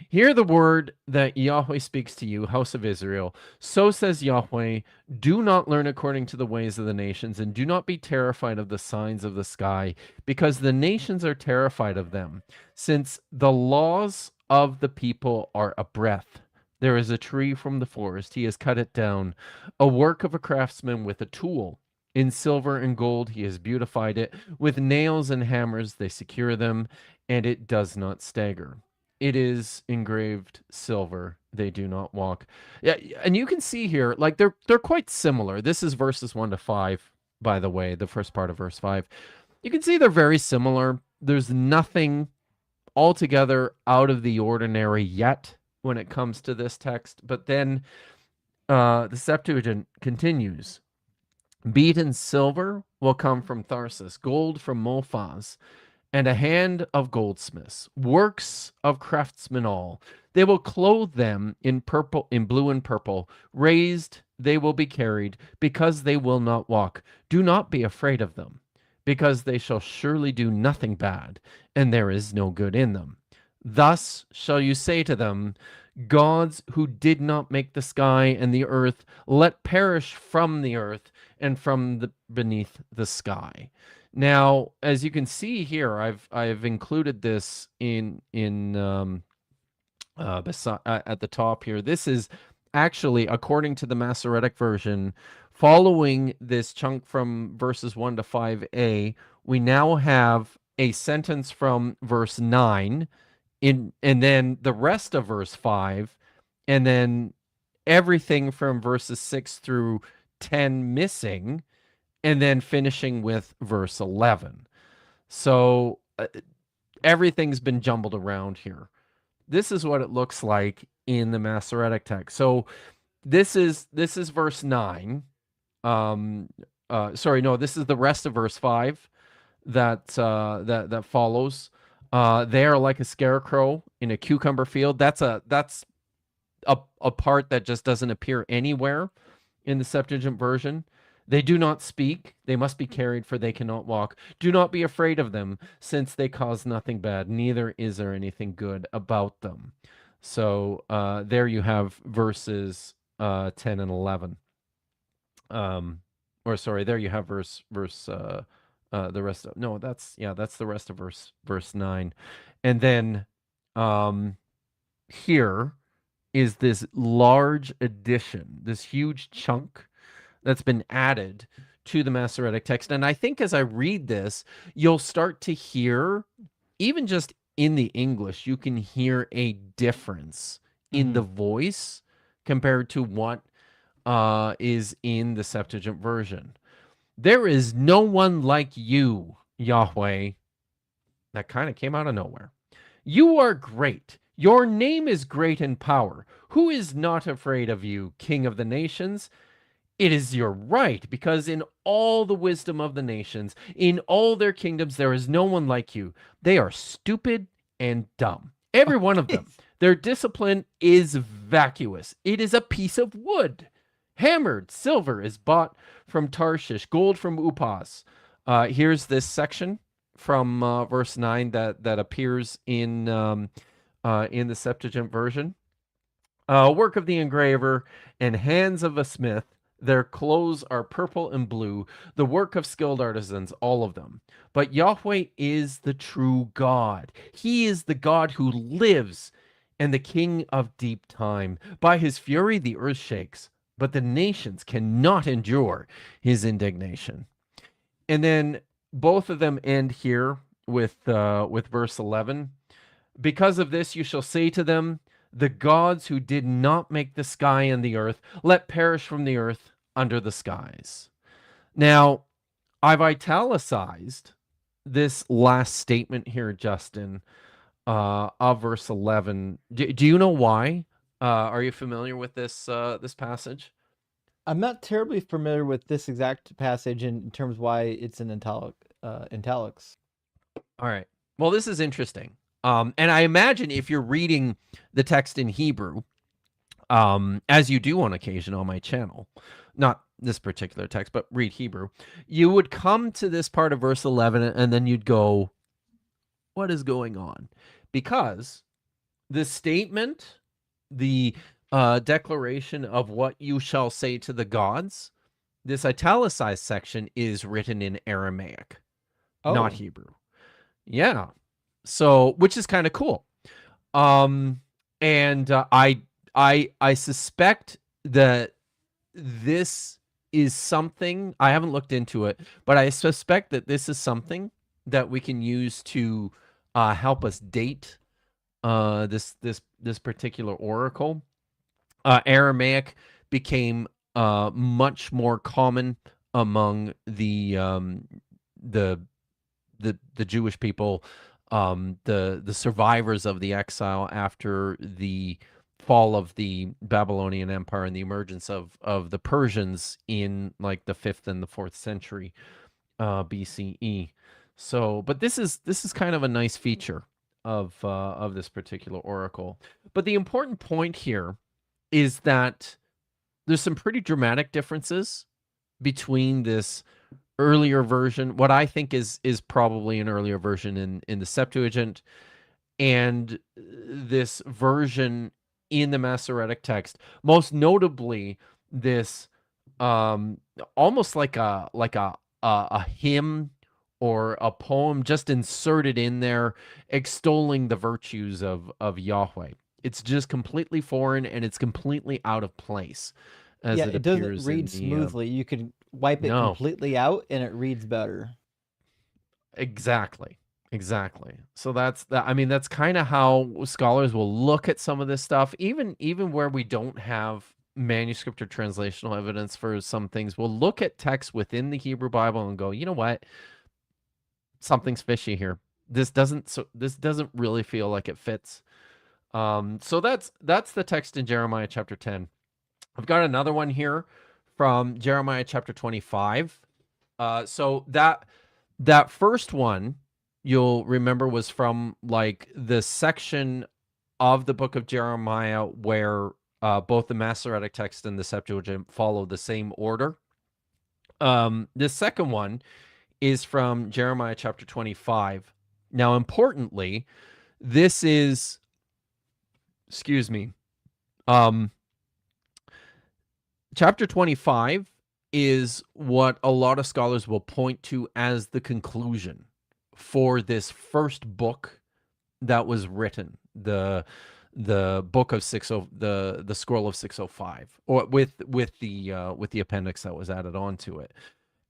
Hear the word that Yahweh speaks to you, house of Israel. So says Yahweh, do not learn according to the ways of the nations, and do not be terrified of the signs of the sky, because the nations are terrified of them, since the laws of the people are a breath. There is a tree from the forest, he has cut it down, a work of a craftsman with a tool. In silver and gold he has beautified it. With nails and hammers they secure them, and it does not stagger. It is engraved silver. They do not walk. Yeah, and you can see here, like they're quite similar. This is verses 1 to 5, by the way, the first part of verse 5. You can see they're very similar. There's nothing altogether out of the ordinary yet when it comes to this text. But then the Septuagint continues. Beaten silver will come from Tharsis, gold from Mophaz, and a hand of goldsmiths, works of craftsmen all. They will clothe them in purple, in blue and purple. Raised they will be carried, because they will not walk. Do not be afraid of them, because they shall surely do nothing bad, and there is no good in them. Thus shall you say to them, gods who did not make the sky and the earth, let perish from the earth and from the beneath the sky. Now, as you can see here, I've included this at the top here. This is actually, according to the Masoretic version, following this chunk from verses 1 to 5a, we now have a sentence from verse 9 and then the rest of verse 5, and then everything from verses 6 through 10 missing, and then finishing with verse 11. So everything's been jumbled around here. This is what it looks like in the Masoretic text. So this is verse 9. This is the rest of verse 5 that follows. They are like a scarecrow in a cucumber field. That's a part that just doesn't appear anywhere in the Septuagint version. They do not speak, they must be carried, for they cannot walk. Do not be afraid of them, since they cause nothing bad, neither is there anything good about them. So there you have verses 10 and 11. Or sorry, there you have verse the rest of, no, that's the rest of verse 9. And then here is this large addition, this huge chunk that's been added to the Masoretic text. And I think as I read this, you'll start to hear, even just in the English, you can hear a difference in the voice compared to what is in the Septuagint version. There is no one like you, Yahweh. That kind of came out of nowhere. You are great. Your name is great in power. Who is not afraid of you, King of the nations? It is your right, because in all the wisdom of the nations, in all their kingdoms, there is no one like you. They are stupid and dumb. Every one of them. Their discipline is vacuous. It is a piece of wood. Hammered silver is bought from Tarshish, gold from Upas. Here's this section from verse 9 that appears in the Septuagint version. Work of the engraver and hands of a smith. Their clothes are purple and blue, the work of skilled artisans, all of them. But Yahweh is the true God. He is the God who lives and the King of deep time. By his fury, the earth shakes, but the nations cannot endure his indignation. And then both of them end here with verse 11. Because of this, you shall say to them, the gods who did not make the sky and the earth, let perish from the earth under the skies. Now, I've italicized this last statement here, Justin, of verse 11. Do you know why? Are you familiar with this passage? I'm not terribly familiar with this exact passage in terms of why it's in italics. All right. Well, this is interesting. And I imagine if you're reading the text in Hebrew, as you do on occasion on my channel, not this particular text, but read Hebrew, you would come to this part of verse 11 and then you'd go, what is going on? Because the statement, the declaration of what you shall say to the gods, this italicized section is written in Aramaic, not Hebrew. Yeah. So, which is kind of cool. And I suspect that this is something, I haven't looked into it, but I suspect that this is something that we can use to help us date this particular oracle. Aramaic became much more common among the Jewish people, the survivors of the exile after the fall of the Babylonian Empire and the emergence of the Persians in like the 5th and the 4th century BCE. So, but this is kind of a nice feature of this particular oracle. But the important point here is that there's some pretty dramatic differences between this earlier version, what I think is probably an earlier version in the Septuagint, and this version in the Masoretic text. Most notably, this almost like a hymn or a poem just inserted in there, extolling the virtues of Yahweh. It's just completely foreign and it's completely out of place. As Yeah, it it doesn't appears read in the smoothly. You can wipe it no. completely out and it reads better. Exactly. So that's that. I mean, that's kind of how scholars will look at some of this stuff, even where we don't have manuscript or translational evidence for some things. We'll look at texts within the Hebrew Bible and go, you know what? Something's fishy here. This doesn't really feel like it fits. So that's the text in Jeremiah chapter 10. I've got another one here from Jeremiah chapter 25. So that first one, you'll remember, was from like the section of the book of Jeremiah where both the Masoretic text and the Septuagint follow the same order. The second one is from Jeremiah chapter 25. Now, importantly, this is, excuse me, um, chapter 25 is what a lot of scholars will point to as the conclusion for this first book that was written, the book of the scroll of 605, or with the appendix that was added onto it.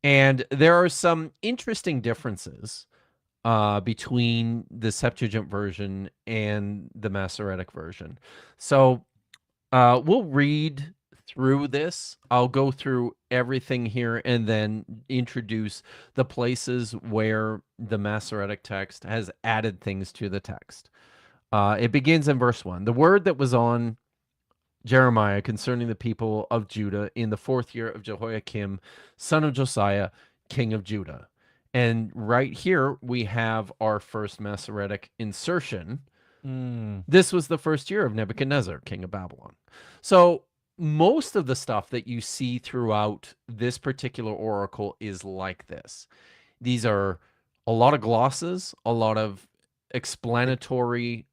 And there are some interesting differences between the Septuagint version and the Masoretic version. So we'll read through this. I'll go through everything here and then introduce the places where the Masoretic text has added things to the text. It begins in verse 1. The word that was on Jeremiah concerning the people of Judah in the 4th year of Jehoiakim, son of Josiah, king of Judah. And right here we have our first Masoretic insertion. This was the 1st year of Nebuchadnezzar, king of Babylon. So most of the stuff that you see throughout this particular oracle is like this. These are a lot of glosses, a lot of explanatory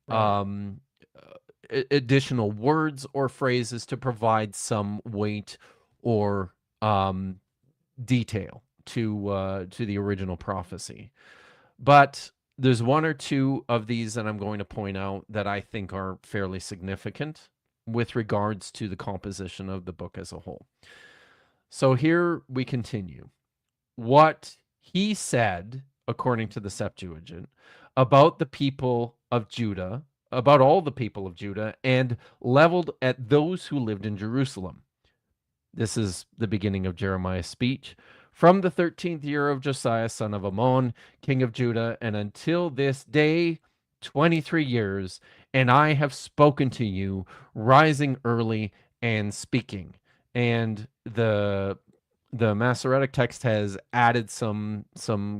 additional words or phrases to provide some weight or detail to the original prophecy. But there's one or two of these that I'm going to point out that I think are fairly significant with regards to the composition of the book as a whole. So here we continue. What he said, according to the Septuagint, about the people of Judah, about all the people of Judah, and leveled at those who lived in Jerusalem. This is the beginning of Jeremiah's speech. From the 13th year of Josiah, son of Ammon, king of Judah, and until this day, 23 years, and I have spoken to you, rising early and speaking. And the Masoretic text has added some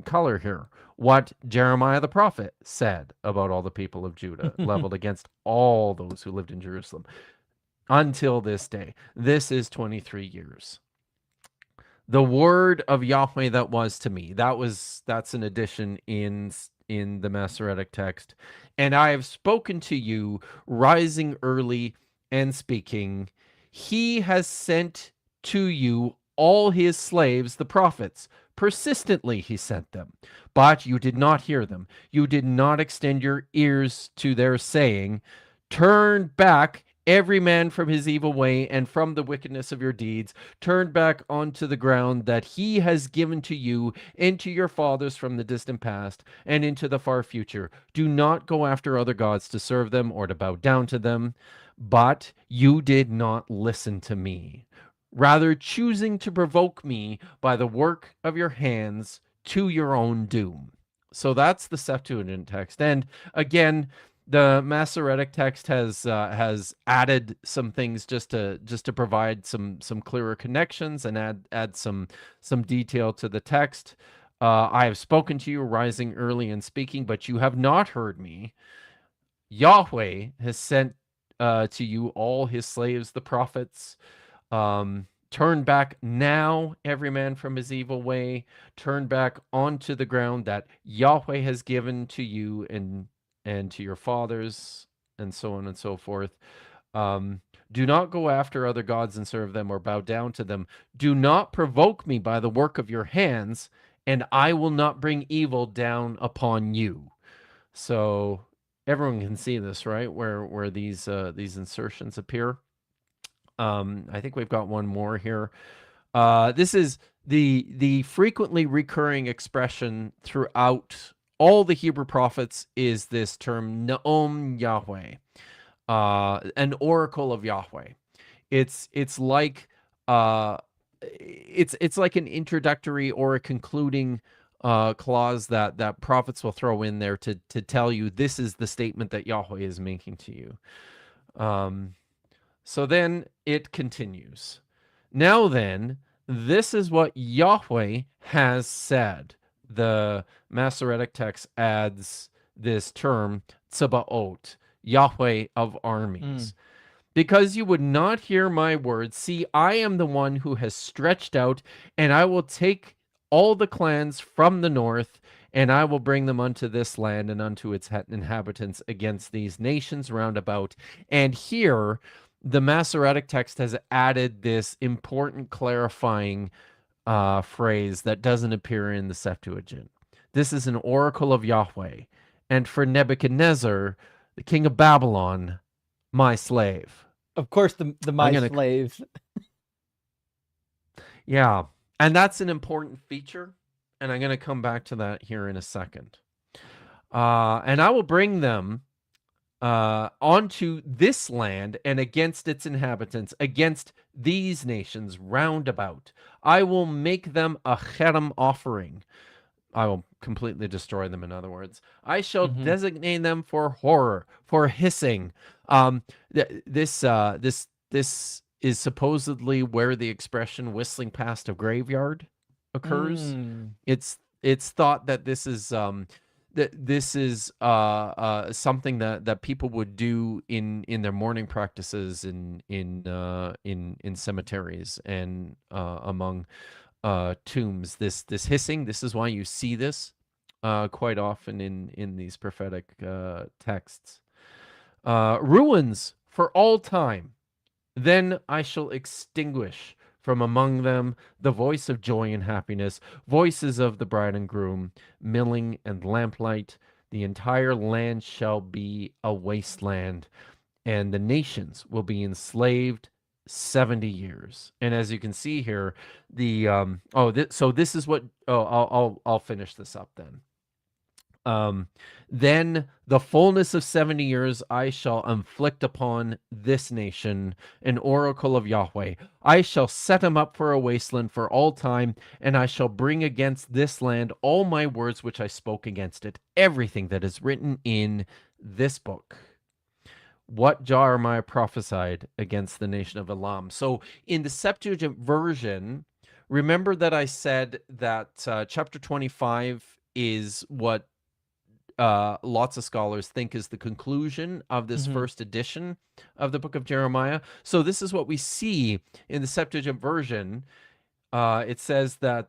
color here. What Jeremiah the prophet said about all the people of Judah, leveled against all those who lived in Jerusalem. Until this day. This is 23 years. The word of Yahweh that was to me. That's an addition in the Masoretic text. And I have spoken to you, rising early and speaking. He has sent to you all his slaves, the prophets. Persistently he sent them, but you did not hear them. You did not extend your ears to their saying, turn back every man from his evil way and from the wickedness of your deeds. Turn back onto the ground that he has given to you and to your fathers from the distant past and into the far future. Do not go after other gods to serve them or to bow down to them. But you did not listen to me, rather choosing to provoke me by the work of your hands to your own doom. So that's the Septuagint text. And again, the Masoretic text has added some things just to provide some clearer connections and add some detail to the text. I have spoken to you, rising early and speaking, but you have not heard me. Yahweh has sent to you all his slaves, the prophets. Turn back now, every man from his evil way. Turn back onto the ground that Yahweh has given to you and to your fathers, and so on and so forth. Do not go after other gods and serve them or bow down to them. Do not provoke me by the work of your hands, and I will not bring evil down upon you. So everyone can see this, right? Where these insertions appear. I think we've got one more here. This is the frequently recurring expression throughout all the Hebrew prophets is this term Naom Yahweh, an oracle of Yahweh. It's like it's like an introductory or a concluding clause that prophets will throw in there to tell you this is the statement that Yahweh is making to you. So then it continues. Now then, this is what Yahweh has said. The Masoretic text adds this term, Tsebaot, Yahweh of armies. because you would not hear my words. See, I am the one who has stretched out, and I will take all the clans from the north, and I will bring them unto this land and unto its inhabitants against these nations round about. And here, the Masoretic text has added this important clarifying phrase that doesn't appear in the Septuagint. This is an oracle of Yahweh, and for Nebuchadnezzar, the king of Babylon, my slave. Of course, the I'm my gonna, slave. yeah, and that's an important feature, and I'm gonna come back to that here in a second. And I will bring them onto this land and against its inhabitants, against these nations round about. I will make them a cherem offering. I will completely destroy them, in other words. I shall Hmm. designate them for horror, for hissing. This is supposedly where the expression whistling past a graveyard occurs. Mm. It's thought that this is something that people would do in their mourning practices in cemeteries and among tombs. This hissing. This is why you see this quite often in these prophetic texts. Ruins for all time. Then I shall extinguish from among them the voice of joy and happiness, voices of the bride and groom, milling and lamplight. The entire land shall be a wasteland, and the nations will be enslaved 70 years. And as you can see here, the so this is what I'll finish this up then. Then the fullness of 70 years I shall inflict upon this nation an oracle of Yahweh. I shall set him up for a wasteland for all time, and I shall bring against this land all my words which I spoke against it, everything that is written in this book. What Jeremiah prophesied against the nation of Elam. So in the Septuagint version, remember that I said that chapter 25 is what lots of scholars think is the conclusion of this Hmm. first edition of the book of Jeremiah. So this is what we see in the Septuagint version. It says that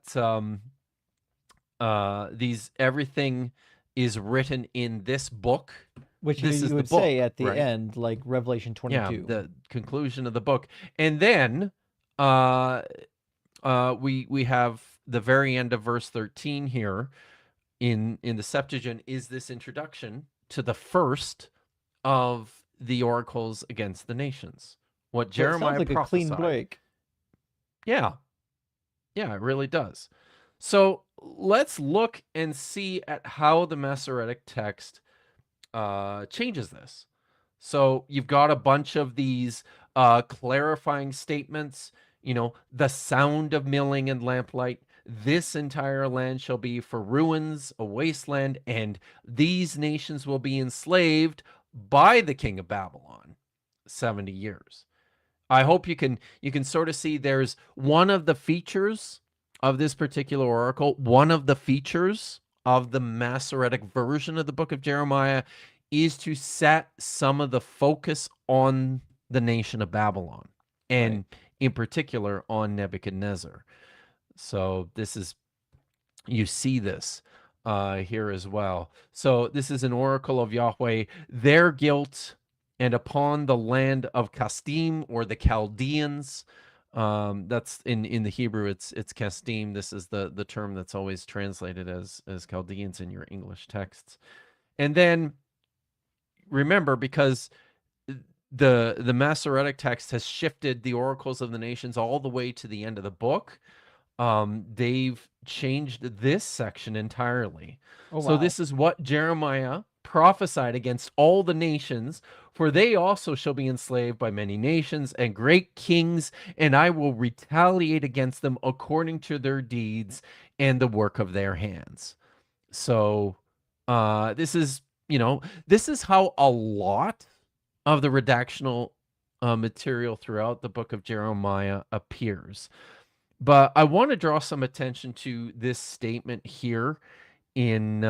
everything is written in this book. Which This is you the would say book, at the right? end, like Revelation Yeah, 22. the conclusion of the book. And then uh, we have the very end of verse 13 here in the Septuagint is this introduction to the first of the oracles against the nations. What So it sounds Jeremiah like a clean prophesied. break. Yeah, yeah, it really does. So let's look and see at how the Masoretic text changes this. So you've got a bunch of these clarifying statements, the sound of milling and lamplight. This entire land shall be for ruins, a wasteland, and these nations will be enslaved by the king of Babylon 70 years. I hope you can sort of see there's one of the features of this particular oracle, one of the features of the Masoretic version of the book of Jeremiah is to set some of the focus on the nation of Babylon Right. and in particular on Nebuchadnezzar. So you see this here as well. So this is an oracle of Yahweh, their guilt, and upon the land of Kasdim or the Chaldeans. That's in the Hebrew. It's Kasdim. This is the term that's always translated as Chaldeans in your English texts. And then remember, because the Masoretic text has shifted the oracles of the nations all the way to the end of the book, they've changed this section entirely. Oh, So wow. this is what Jeremiah prophesied against all the nations, for they also shall be enslaved by many nations and great kings, and I will retaliate against them according to their deeds and the work of their hands. So this is, this is how a lot of the redactional material throughout the book of Jeremiah appears. But I want to draw some attention to this statement here in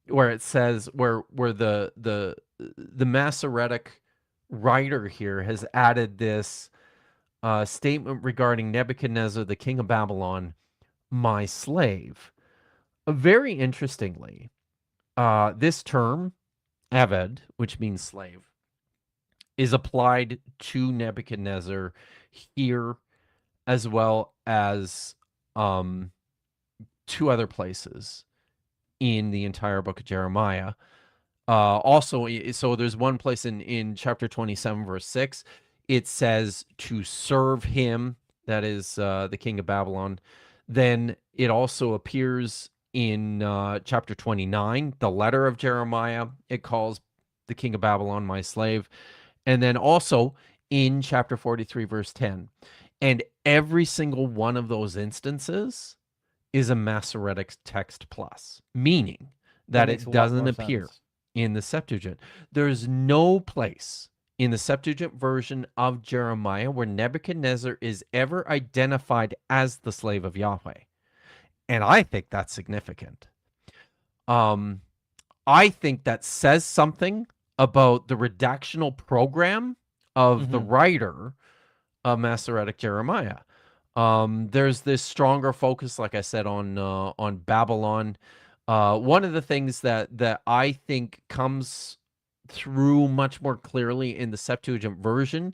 where it says where the Masoretic writer here has added this statement regarding Nebuchadnezzar, the king of Babylon, my slave. Very interestingly, this term, Aved, which means slave, is applied to Nebuchadnezzar here as well as two other places in the entire book of Jeremiah. Also, so there's one place in chapter 27, verse 6, it says to serve him, that is the king of Babylon. Then it also appears in chapter 29, the letter of Jeremiah. It calls the king of Babylon my slave. And then also in chapter 43, verse 10. And every single one of those instances is a Masoretic text plus, meaning That that makes a it lot doesn't more appear sense. in the Septuagint. There's no place in the Septuagint version of Jeremiah where Nebuchadnezzar is ever identified as the slave of Yahweh. And I think that's significant. I think that says something about the redactional program of the writer of Masoretic Jeremiah. There's this stronger focus, like I said, on Babylon. One of the things that I think comes through much more clearly in the Septuagint version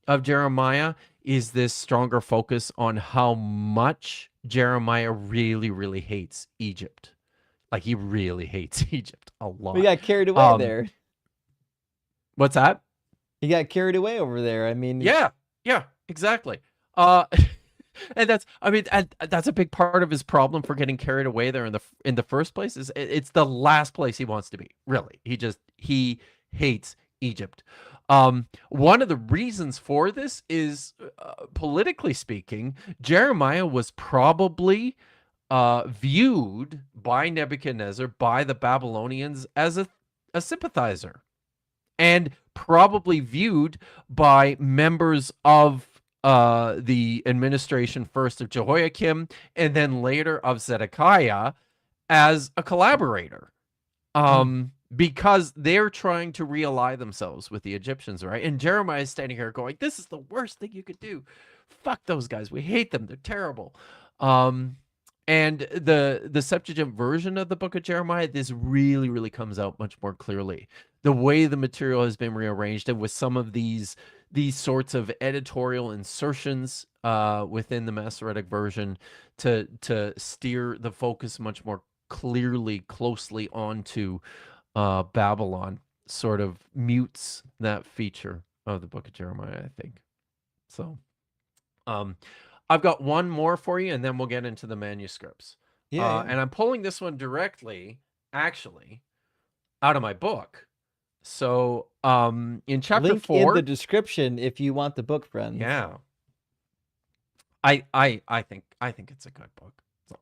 of Jeremiah is this stronger focus on how much Jeremiah really, really hates Egypt. Like he really hates Egypt a We lot. got carried away there. What's that? He got carried away over there. I mean, Yeah, exactly. And that's, I mean, and that's a big part of his problem for getting carried away there in the first place. Is it's the last place he wants to be. Really, he hates Egypt. One of the reasons for this is, politically speaking, Jeremiah was probably viewed by Nebuchadnezzar, by the Babylonians, as a sympathizer, and probably viewed by members of the administration, first of Jehoiakim and then later of Zedekiah, as a collaborator, because they're trying to realign themselves with the Egyptians, right? And Jeremiah is standing here going, this is the worst thing you could do. Fuck those guys. We hate them. They're terrible. And the Septuagint version of the book of Jeremiah, this really, really comes out much more clearly. The way the material has been rearranged, and with some of these sorts of editorial insertions within the Masoretic version to steer the focus much more clearly, closely onto Babylon, sort of mutes that feature of the book of Jeremiah, I think. So, I've got one more for you, and then we'll get into the manuscripts. yeah. And I'm pulling this one directly, actually, out of my book. So, in chapter Link 4, in the description if you want the book, friends. yeah, I think it's a good book. So,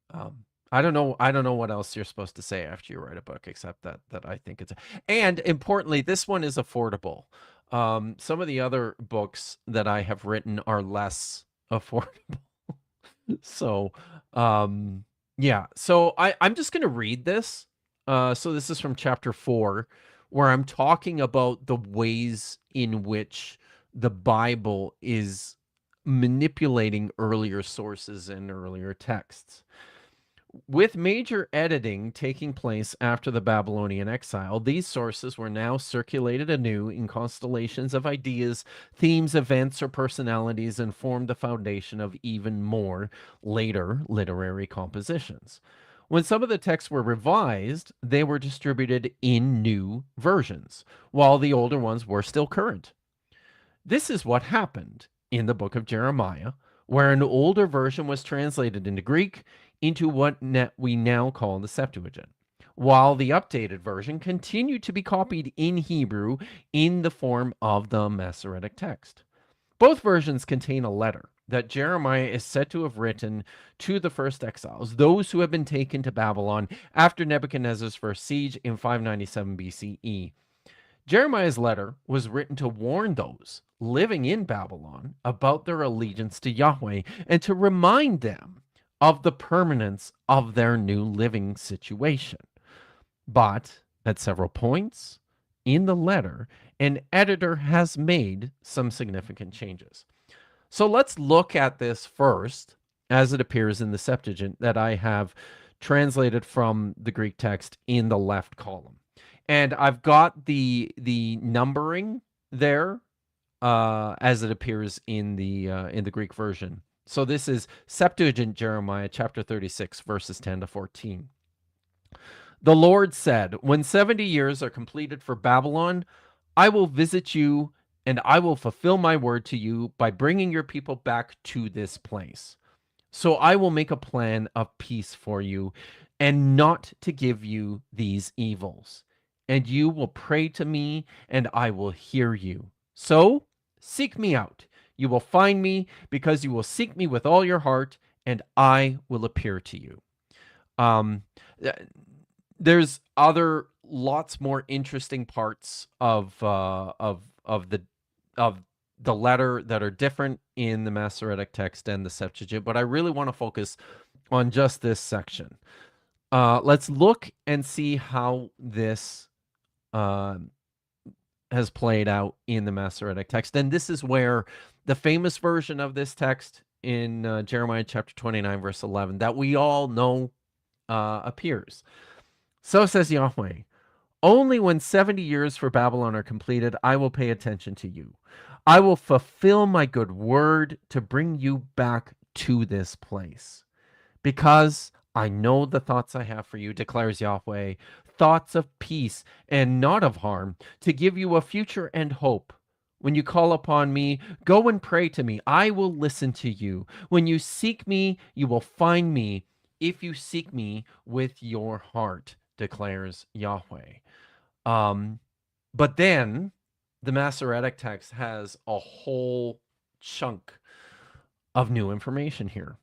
but, I don't know what else you're supposed to say after you write a book, except that I think it's and importantly, this one is affordable. Some of the other books that I have written are less affordable. So, yeah. So I'm just going to read this. So this is from chapter 4, where I'm talking about the ways in which the Bible is manipulating earlier sources and earlier texts. With major editing taking place after the Babylonian exile, these sources were now circulated anew in constellations of ideas, themes, events, or personalities, and formed the foundation of even more later literary compositions. When some of the texts were revised, they were distributed in new versions, while the older ones were still current. This is what happened in the book of Jeremiah, where an older version was translated into Greek into what we now call the Septuagint, while the updated version continued to be copied in Hebrew in the form of the Masoretic text. Both versions contain a letter that Jeremiah is said to have written to the first exiles, those who have been taken to Babylon after Nebuchadnezzar's first siege in 597 BCE. Jeremiah's letter was written to warn those living in Babylon about their allegiance to Yahweh and to remind them of the permanence of their new living situation. But at several points in the letter, an editor has made some significant changes. So let's look at this first as it appears in the Septuagint that I have translated from the Greek text in the left column. And I've got the numbering there as it appears in the Greek version. So this is Septuagint Jeremiah chapter 36 verses 10 to 14. The Lord said, "When 70 years are completed for Babylon, I will visit you and I will fulfill my word to you by bringing your people back to this place. So I will make a plan of peace for you and not to give you these evils. And you will pray to me and I will hear you. So seek me out. You will find me because you will seek me with all your heart and I will appear to you." Um, there's other lots more interesting parts of the letter that are different in the Masoretic text and the Septuagint, but I really want to focus on just this section. Let's look and see how this uh, has played out in the Masoretic text, and this is where the famous version of this text in Jeremiah chapter 29, verse 11, that we all know appears. So says Yahweh, "Only when 70 years for Babylon are completed, I will pay attention to you. I will fulfill my good word to bring you back to this place. Because I know the thoughts I have for you, declares Yahweh, thoughts of peace and not of harm, to give you a future and hope. When you call upon me, go and pray to me. I will listen to you. When you seek me, you will find me, if you seek me with your heart, declares Yahweh." Um, but then the Masoretic text has a whole chunk of new information here.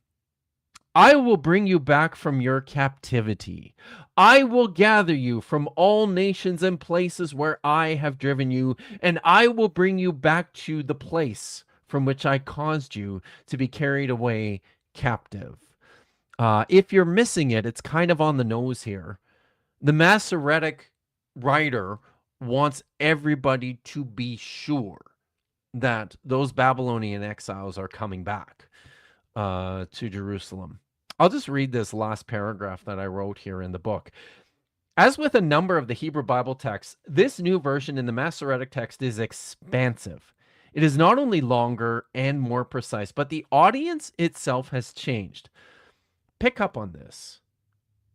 "I will bring you back from your captivity. I will gather you from all nations and places where I have driven you, and I will bring you back to the place from which I caused you to be carried away captive." If you're missing it, it's kind of on the nose here. The Masoretic writer wants everybody to be sure that those Babylonian exiles are coming back to Jerusalem. I'll just read this last paragraph that I wrote here in the book. "As with a number of the Hebrew Bible texts, this new version in the Masoretic text is expansive. It is not only longer and more precise, but the audience itself has changed. Pick up on this.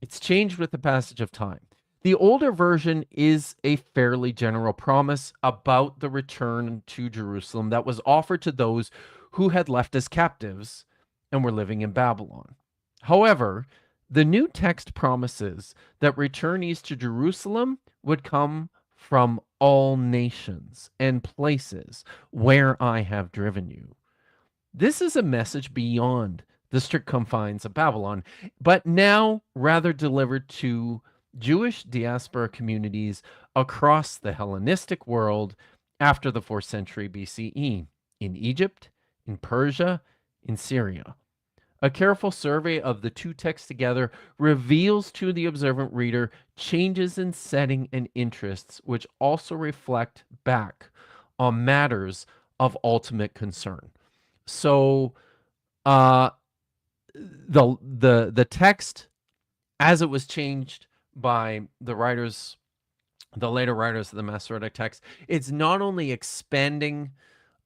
It's changed with the passage of time. The older version is a fairly general promise about the return to Jerusalem that was offered to those who had left as captives and were living in Babylon. However, the new text promises that returnees to Jerusalem would come from all nations and places where I have driven you. This is a message beyond the strict confines of Babylon, but now rather delivered to Jewish diaspora communities across the Hellenistic world after the 4th century BCE, in Egypt, in Persia, in Syria. A careful survey of the two texts together reveals to the observant reader changes in setting and interests, which also reflect back on matters of ultimate concern. So, uh, the text as it was changed by the writers, the later writers of the Masoretic text, it's not only expanding,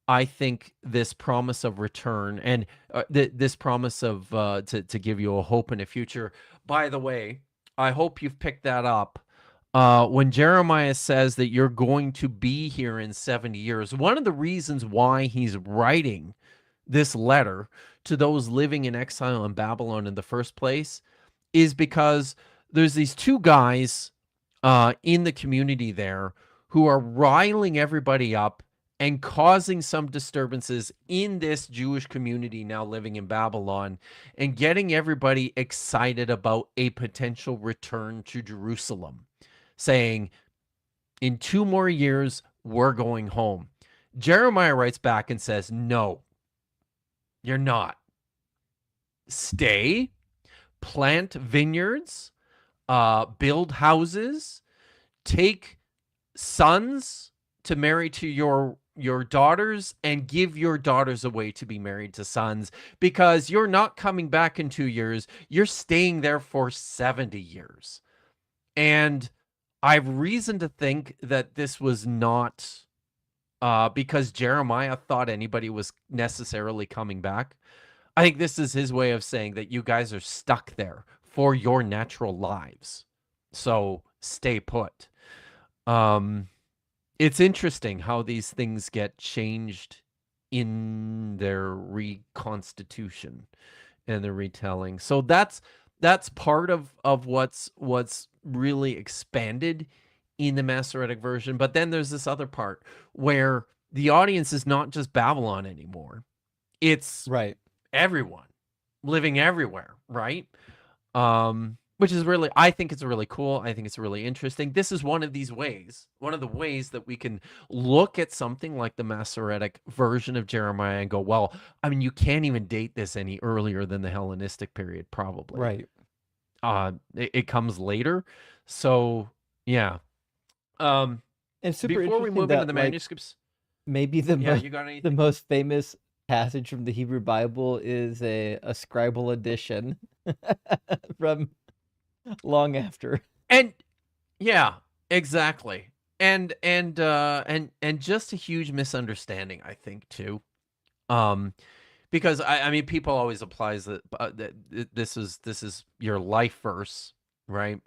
I think, this promise of return and this promise of to give you a hope in a future. By the way, I hope you've picked that up. When Jeremiah says that you're going to be here in 70 years, one of the reasons why he's writing this letter to those living in exile in Babylon in the first place is because there's these two guys in the community there who are riling everybody up and causing some disturbances in this Jewish community now living in Babylon and getting everybody excited about a potential return to Jerusalem, saying, in 2 more years, we're going home. Jeremiah writes back and says, no, you're not. Stay, plant vineyards, build houses, take sons to marry to your daughters and give your daughters away to be married to sons, because you're not coming back in 2 years, you're staying there for 70 years. And I've reason to think that this was not because Jeremiah thought anybody was necessarily coming back. I think this is his way of saying that you guys are stuck there for your natural lives. So stay put. It's interesting how these things get changed in their reconstitution and the retelling. So that's part of what's really expanded in the Masoretic version. But then there's this other part where the audience is not just Babylon anymore. It's Right. everyone living everywhere, right? Which is really, I think it's really cool. I think it's really interesting. This is one of these ways, one of the ways that we can look at something like the Masoretic version of Jeremiah and go, well, I mean, you can't even date this any earlier than the Hellenistic period, probably. Right. It comes later. So, yeah. And super Before we interesting move into that, the like, manuscripts, maybe the yeah, most you got the anything? most famous passage from the Hebrew Bible is a scribal edition from long after. And yeah, exactly. And just a huge misunderstanding, I think, too. Because I mean, people always applies that this is your life verse, right?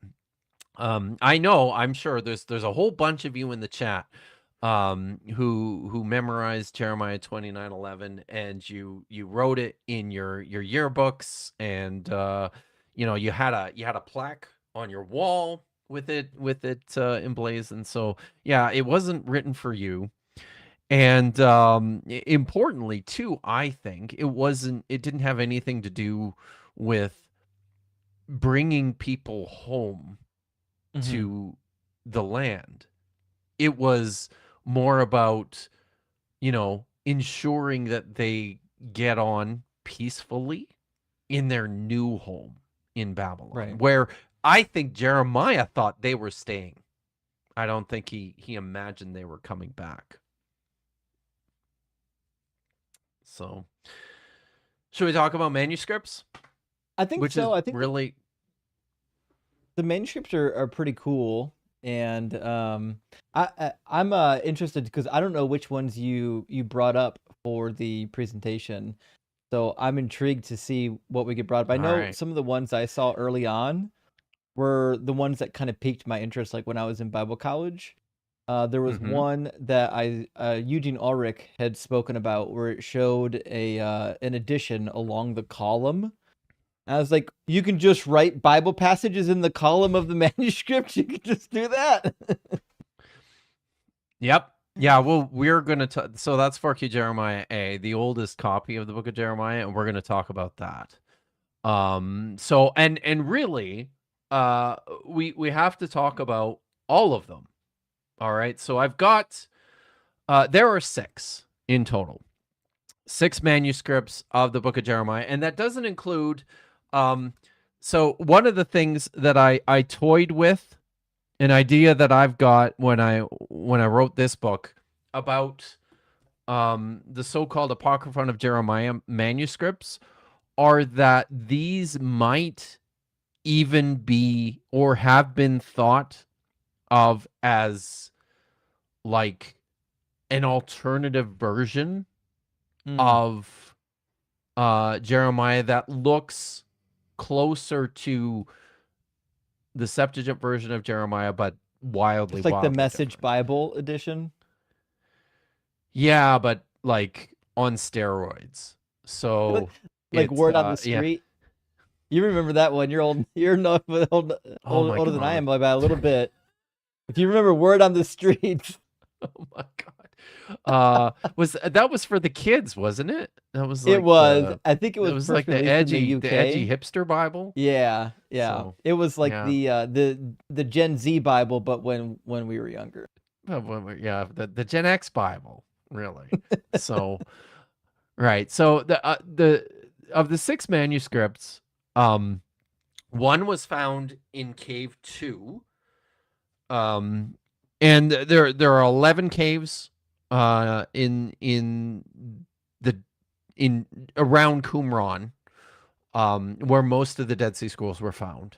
I know, I'm sure there's a whole bunch of you in the chat who memorized Jeremiah 29:11, and you wrote it in your yearbooks, and you know, you had a plaque on your wall with it emblazoned. So yeah, it wasn't written for you. And importantly too, I think it didn't have anything to do with bringing people home Mhm. to the land. It was more about, you know, ensuring that they get on peacefully in their new home in Babylon, Right. where I think Jeremiah thought they were staying. I don't think he imagined they were coming back. So, should we talk about manuscripts? I think Which is so. I think really the manuscripts are pretty cool, and I'm interested because I don't know which ones you brought up for the presentation, so I'm intrigued to see what we get brought up. I all know right. some of the ones I saw early on were the ones that kind of piqued my interest, like when I was in Bible college. There was Mm-hmm. one that Eugene Ulrich had spoken about where it showed an addition along the column. I was like, you can just write Bible passages in the column of the manuscript. You can just do that. Yep. Yeah, well, we're going to so that's 4Q Jeremiah A, the oldest copy of the book of Jeremiah, and we're going to talk about that. So and really uh we have to talk about all of them. All right? So I've got there are 6 in total. 6 manuscripts of the book of Jeremiah, and that doesn't include so one of the things that I toyed with, an idea that I've got when I wrote this book about the so-called Apocryphon of Jeremiah manuscripts, are that these might even be or have been thought of as like an alternative version Mm, of Jeremiah that looks closer to the Septuagint version of Jeremiah, but just like the wildly Message different. Bible edition. Yeah, but like on steroids. Like, So like it's Word on the yeah. Street. You remember that one? You're old. You're not Oh my older than I am god. by a little bit. If you remember Word on the Street, Oh my god. Was that was for the kids, wasn't it? That was it like was. I think it it was was first like released in the the edgy UK. hipster Bible. Yeah, yeah. So It was like yeah. the Gen Z Bible, but when we were younger. Yeah, the Gen X Bible, really. So right. So the of the 6 manuscripts, one was found in cave 2. Um And there are 11 caves in the in around Qumran, where most of the Dead Sea Scrolls were found.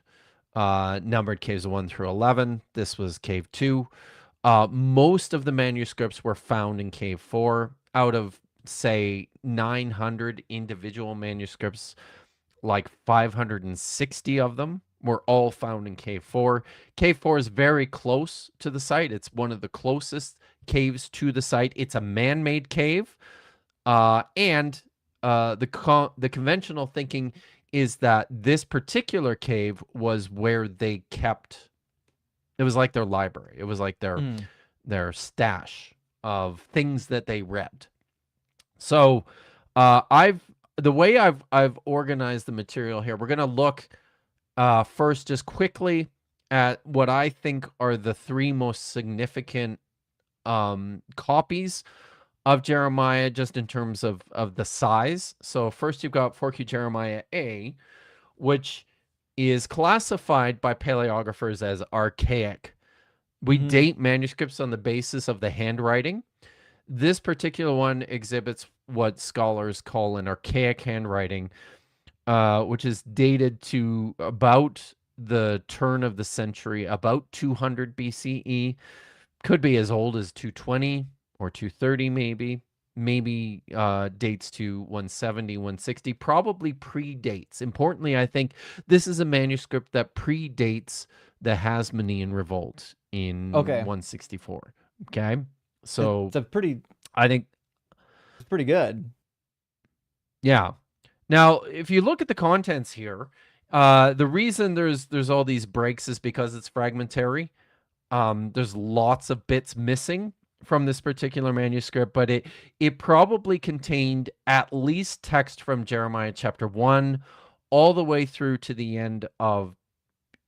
Numbered caves 1 through 11. This was cave 2. Most of the manuscripts were found in cave 4 out of, say, 900 individual manuscripts. Like 560 of them were all found in cave 4. Cave 4 is very close to the site. It's one of the closest caves to the site. It's a man-made cave. And the conventional thinking is that this particular cave was where they kept, it was like their library. It was like their stash of things that they read. So the way I've organized the material here, we're going to look first just quickly at what I think are the 3 most significant copies of Jeremiah, just in terms of the size. So first you've got 4Q Jeremiah A, which is classified by paleographers as archaic. We date manuscripts on the basis of the handwriting. This particular one exhibits what scholars call an archaic handwriting, which is dated to about the turn of the century, about 200 BCE. Could be as old as 220 or 230 maybe dates to 170, 160, probably predates. Importantly, I think this is a manuscript that predates the Hasmonean revolt in 164. Okay, so I think it's pretty good. Yeah. Now, if you look at the contents here, the reason there's all these breaks is because it's fragmentary. There's lots of bits missing from this particular manuscript, but it probably contained at least text from Jeremiah chapter 1 all the way through to the end of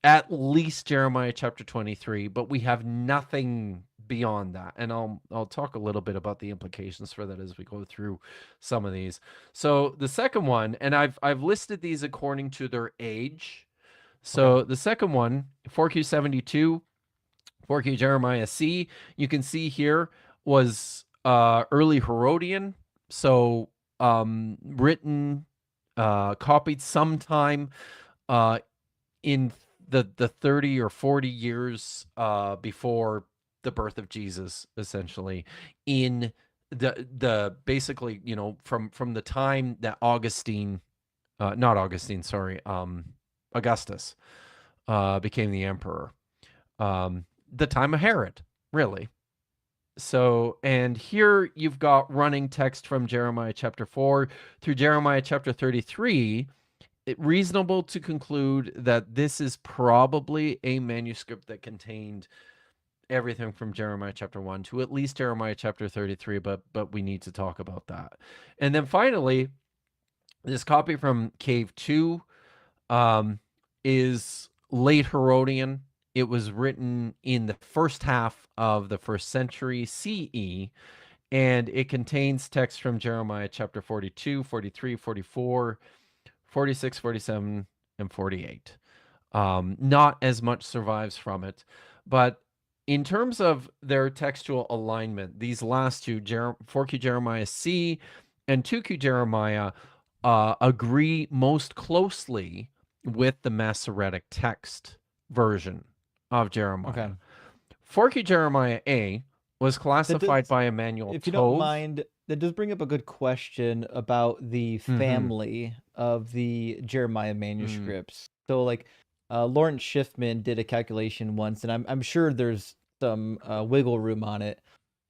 at least Jeremiah chapter 23, but we have nothing beyond that. And I'll talk a little bit about the implications for that as we go through some of these. So the second one, and I've listed these according to their age. So the second one, 4Q72, 4Q Jeremiah C, you can see here was early Herodian. So written, copied sometime in the 30 or 40 years before the birth of Jesus, essentially, in the basically, from the time that Augustus became the emperor, the time of Herod, really. So, and here you've got running text from Jeremiah chapter 4 through Jeremiah chapter 33. Reasonable to conclude that this is probably a manuscript that contained everything from Jeremiah chapter 1 to at least Jeremiah chapter 33, but we need to talk about that. And then finally, this copy from Cave 2 is late Herodian. It was written in the first half of the 1st century CE, and it contains text from Jeremiah chapter 42, 43, 44, 46, 47, and 48. Not as much survives from it. But in terms of their textual alignment, these last two, 4Q Jeremiah C and 2Q Jeremiah, agree most closely with the Masoretic text version of Jeremiah. Okay. 4Q Jeremiah A was classified by Emmanuel Tove. If you don't mind, that does bring up a good question about the family of the Jeremiah manuscripts. So, like, Lawrence Schiffman did a calculation once, and I'm sure there's some wiggle room on it,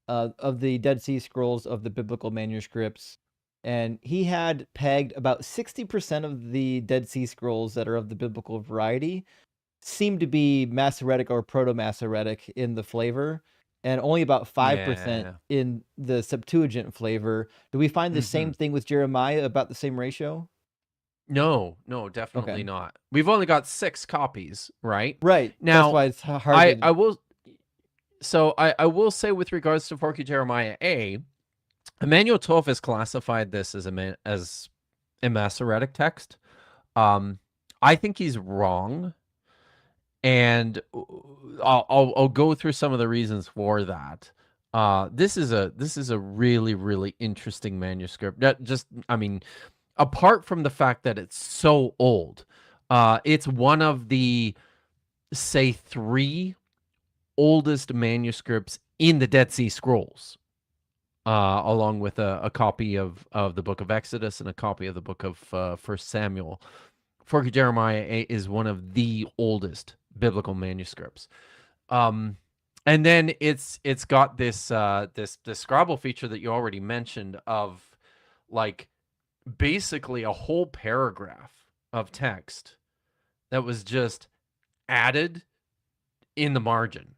of the Dead Sea Scrolls of the biblical manuscripts. And he had pegged about 60% of the Dead Sea Scrolls that are of the biblical variety seem to be Masoretic or Proto-Masoretic in the flavor, and only about 5% in the Septuagint flavor. Do we find the same thing with Jeremiah, about the same ratio? No, definitely not. We've only got 6 copies, right? Right. Now, that's why it's hard. I will. So I will say, with regards to 4Q Jeremiah A, Emmanuel Tove has classified this as a Masoretic text. I think he's wrong, And I'll go through some of the reasons for that. This is a really really interesting manuscript. That just I mean, apart from the fact that it's so old, it's one of the, say, three oldest manuscripts in the Dead Sea Scrolls, along with a copy of the Book of Exodus and a copy of the Book of First Samuel. Forky Jeremiah is one of the oldest biblical manuscripts. Um, and then it's got this Scrabble feature that you already mentioned of, like, basically a whole paragraph of text that was just added in the margin.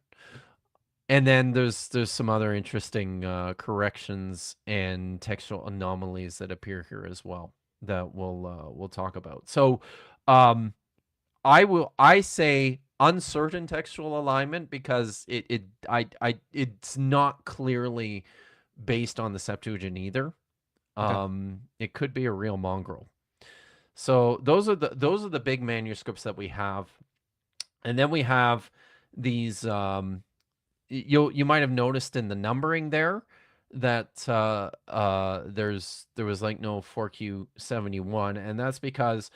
And then there's some other interesting corrections and textual anomalies that appear here as well that we'll talk about. So um, I say uncertain textual alignment because it's not clearly based on the Septuagint either. Okay. It could be a real mongrel. So those are the big manuscripts that we have, and then we have these. You might have noticed in the numbering there that there was like no 4Q71, and that's because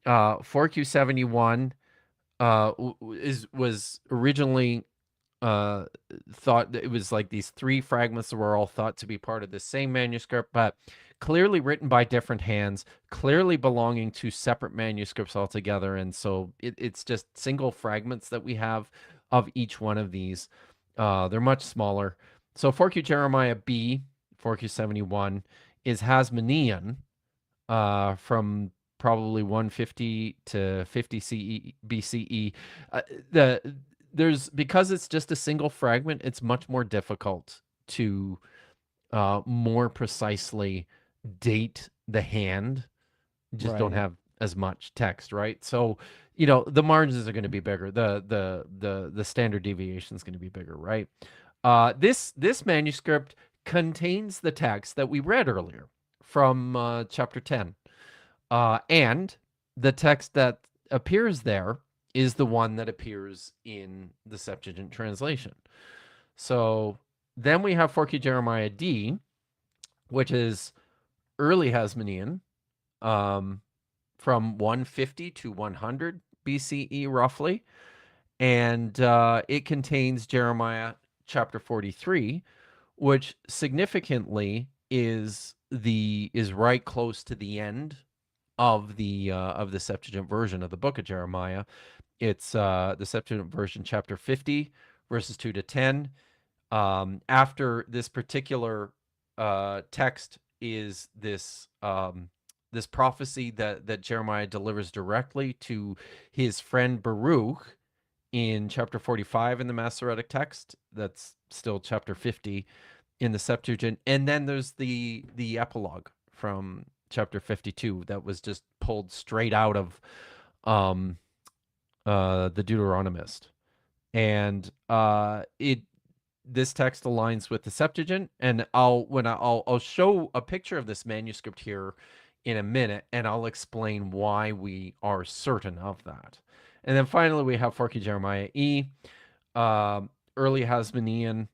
4Q71 was originally uh thought that it was like these three fragments that were all thought to be part of the same manuscript, but clearly written by different hands, clearly belonging to separate manuscripts altogether. And so it's just single fragments that we have of each one of these. They're much smaller. So 4Q Jeremiah B, 4Q71, is Hasmonean, from probably 150 to 50 BCE. Because it's just a single fragment, it's much more difficult to more precisely date the hand. You just don't Right. have as much text, right? So, the margins are going to be bigger. The standard deviation is going to be bigger, right? This manuscript contains the text that we read earlier from chapter 10. And the text that appears there is the one that appears in the Septuagint translation. So then we have 4Q Jeremiah D, which is early Hasmonean, um, from 150 to 100 BCE, roughly. And it contains Jeremiah chapter 43, which significantly is right close to the end of the Septuagint version of the book of Jeremiah. It's the Septuagint version, chapter 50, verses 2 to 10. After this particular text is this prophecy that Jeremiah delivers directly to his friend Baruch in chapter 45 in the Masoretic text. That's still chapter 50 in the Septuagint. And then there's the epilogue from chapter 52 that was just pulled straight out of um, the Deuteronomist. And this text aligns with the Septuagint, and I'll show a picture of this manuscript here in a minute, and I'll explain why we are certain of that. And then finally, we have 4Q Jeremiah E, early Hasmonean,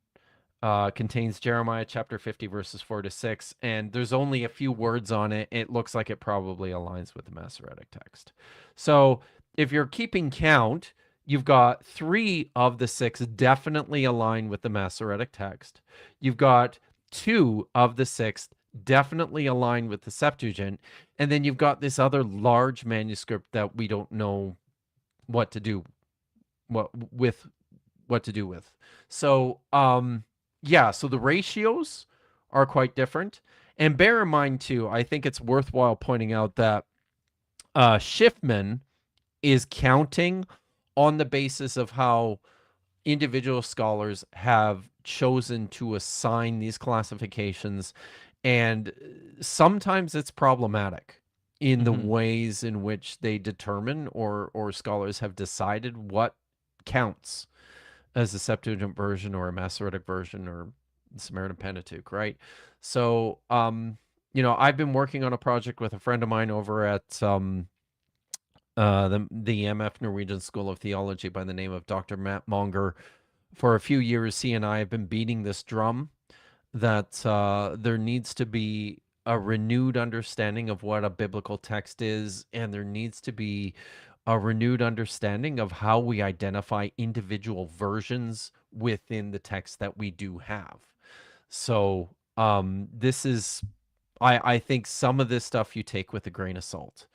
contains Jeremiah chapter 50, verses 4 to 6, and there's only a few words on it. It looks like it probably aligns with the Masoretic text. So if you're keeping count, you've got 3 of the 6 definitely align with the Masoretic text. You've got 2 of the 6 definitely align with the Septuagint, and then you've got this other large manuscript that we don't know what to do what to do with. So yeah, so the ratios are quite different. And bear in mind too, I think it's worthwhile pointing out that Schiffman is counting on the basis of how individual scholars have chosen to assign these classifications, and sometimes it's problematic in the Mm-hmm. ways in which they determine or scholars have decided what counts as a Septuagint version or a Masoretic version or Samaritan Pentateuch, right? So, I've been working on a project with a friend of mine over at the MF Norwegian School of Theology by the name of Dr. Matt Monger. For a few years, he and I have been beating this drum that there needs to be a renewed understanding of what a biblical text is, and there needs to be a renewed understanding of how we identify individual versions within the text that we do have. So this is, I think some of this stuff you take with a grain of salt.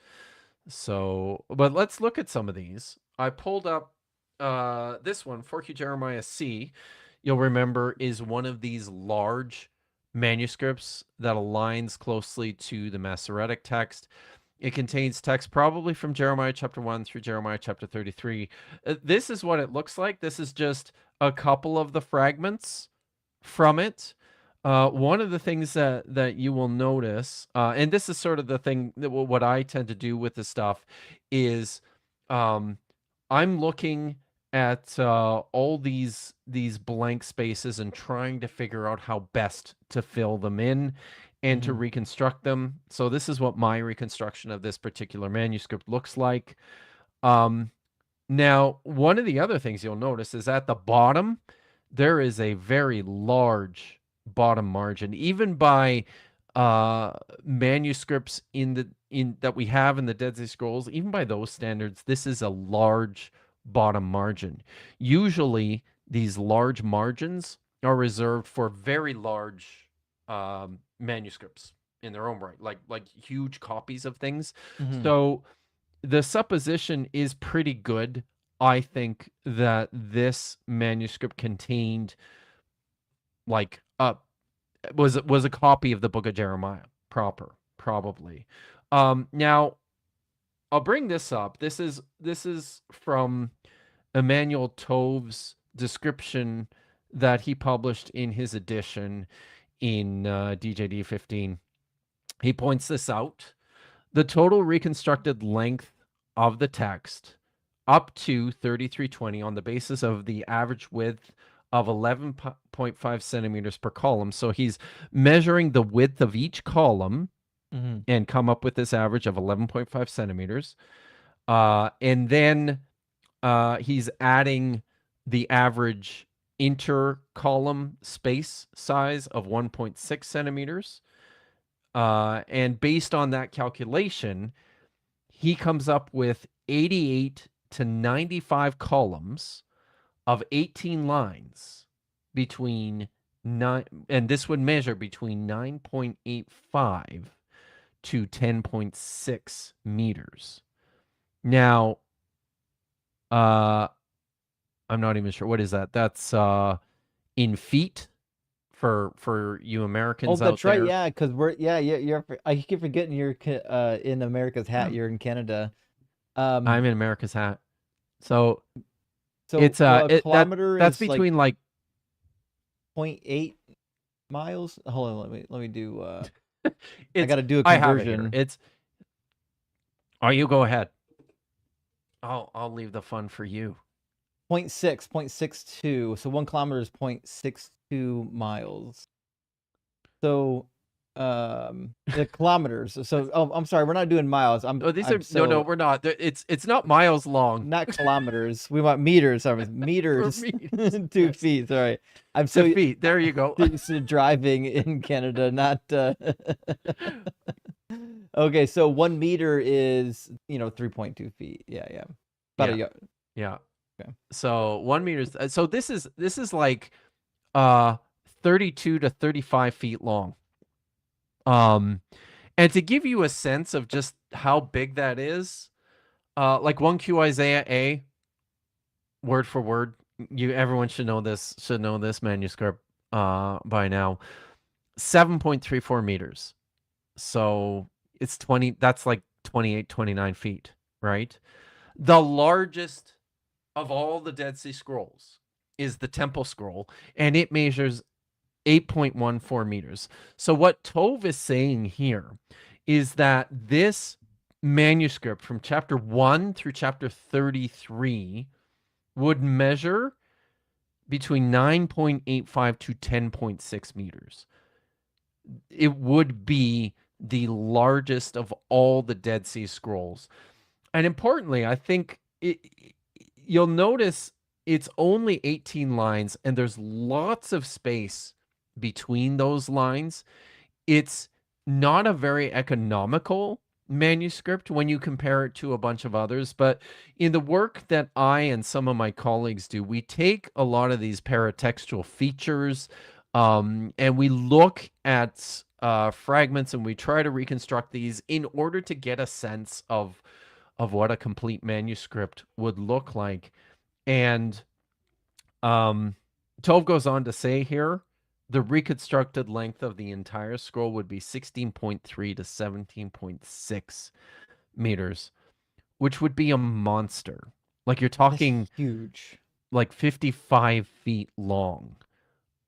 So, but let's look at some of these. I pulled up this one, 4Q Jeremiah C. You'll remember is one of these large manuscripts that aligns closely to the Masoretic text. It contains text probably from Jeremiah chapter 1 through Jeremiah chapter 33. This is what it looks like. This is just a couple of the fragments from it. One of the things that you will notice, and this is sort of the thing that what I tend to do with this stuff is, I'm looking at all these blank spaces and trying to figure out how best to fill them in and to reconstruct them. So this is what my reconstruction of this particular manuscript looks like. Now, one of the other things you'll notice is at the bottom, there is a very large bottom margin, even by manuscripts in that we have in the Dead Sea Scrolls. Even by those standards, this is a large bottom margin. Usually, these large margins are reserved for very large manuscripts in their own right, like huge copies of things. So the supposition is pretty good. I think that this manuscript contained like was a copy of the book of Jeremiah proper, probably. Now I'll bring this up. This is from Emmanuel Tove's description that he published in his edition in DJD 15. He points this out. The total reconstructed length of the text up to 3320 on the basis of the average width of 11.5 centimeters per column. So he's measuring the width of each column and come up with this average of 11.5 centimeters. And then he's adding the average inter-column space size of 1.6 centimeters. And based on that calculation, he comes up with 88 to 95 columns of 18 lines between 9, and this would measure between 9.85 to 10.6 meters. Now, I'm not even sure. What is that? That's in feet for you Americans out there. Right. Yeah, because I keep forgetting you're in America's hat. You're in Canada. I'm in America's hat. So it's a kilometer that's is between like 0.8 miles. Hold on, let me do. I got to do a conversion. You go ahead. I'll leave the fun for you. 0.62. So 1 kilometer is 0.62 miles. So the kilometers. So I'm sorry, we're not doing miles. No, we're not. It's not miles long. Not kilometers. We want meters. Sorry, meters. 2 feet. Sorry, I'm so feet. There you go. Used to driving in Canada, not. Okay, so 1 meter is 3.2 feet. Yeah. Yeah. Okay. So 1 meter. So this is like 32 to 35 feet long. And to give you a sense of just how big that is, like 1Q Isaiah A, word for word, everyone should know this manuscript by now. 7.34 meters. So it's 20, that's like 28, 29 feet, right? The largest of all the Dead Sea Scrolls is the Temple Scroll, and it measures 8.14 meters. So what Tove is saying here is that this manuscript from chapter 1 through chapter 33 would measure between 9.85 to 10.6 meters. It would be the largest of all the Dead Sea Scrolls. And importantly, I think you'll notice it's only 18 lines and there's lots of space between those lines. It's not a very economical manuscript when you compare it to a bunch of others, but in the work that I and some of my colleagues do, we take a lot of these paratextual features, and we look at fragments and we try to reconstruct these in order to get a sense of what a complete manuscript would look like. And Tove goes on to say here, the reconstructed length of the entire scroll would be 16.3 to 17.6 meters, which would be a monster. Like you're That's talking huge. like 55 feet long.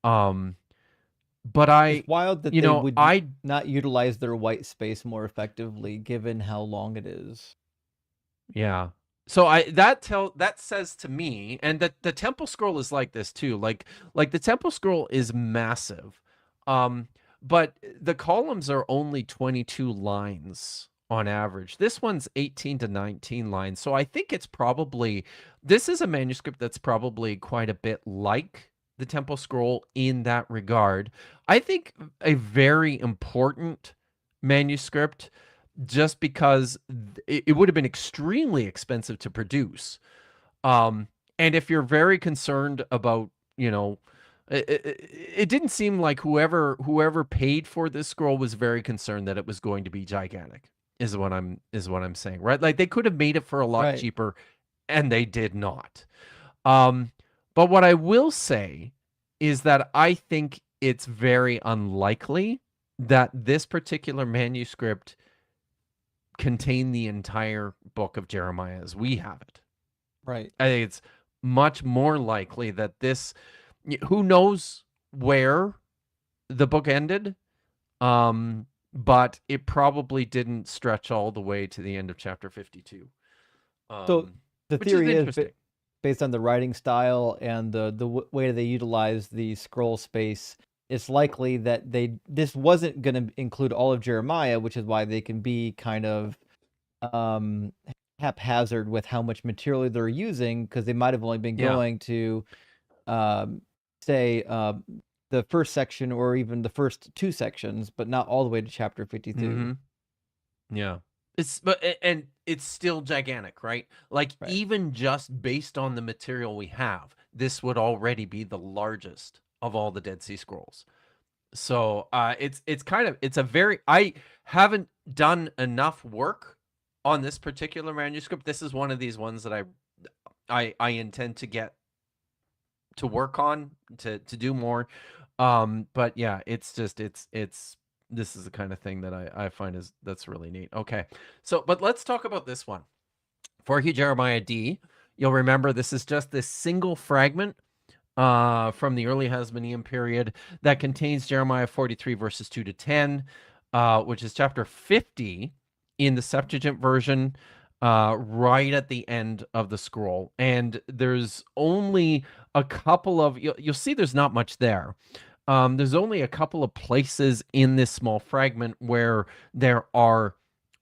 But It's wild that you they know, would I not utilize their white space more effectively, given how long it is. Yeah. So that says to me, and that the temple scroll is like this too. Like the temple scroll is massive. But the columns are only 22 lines on average. This one's 18 to 19 lines. So I think it's probably this is a manuscript that's probably quite a bit like the temple scroll in that regard. I think a very important manuscript just because it would have been extremely expensive to produce. And if you're very concerned about, it didn't seem like whoever paid for this scroll was very concerned that it was going to be gigantic. Is what I'm saying, right? Like they could have made it for a lot Right. cheaper, and they did not. Um, but what I will say is that I think it's very unlikely that this particular manuscript contain the entire book of Jeremiah as we have it. Right. I think it's much more likely that who knows where the book ended, but it probably didn't stretch all the way to the end of chapter 52, So the which is theory is interesting. based on the writing style and the way they utilize the scroll space. It's likely that this wasn't going to include all of Jeremiah, which is why they can be kind of um, haphazard with how much material they're using, because they might have only been Yeah. going to um, say the first section or even the first two sections, but not all the way to chapter 52. Yeah. And it's still gigantic, right? Like Right. even just based on the material we have, this would already be the largest of all the Dead Sea Scrolls. So it's a very I haven't done enough work on this particular manuscript. This is one of these ones that I intend to get to work on to do more. But yeah, it's just it's this is the kind of thing that I find that's really neat. Okay. So but let's talk about this one. For Jeremiah D, you'll remember this is just this single fragment from the early Hasmonean period that contains Jeremiah 43 verses 2 to 10, which is chapter 50 in the Septuagint version, right at the end of the scroll. And there's only a couple of, you'll see there's not much there. There's only a couple of places in this small fragment where there are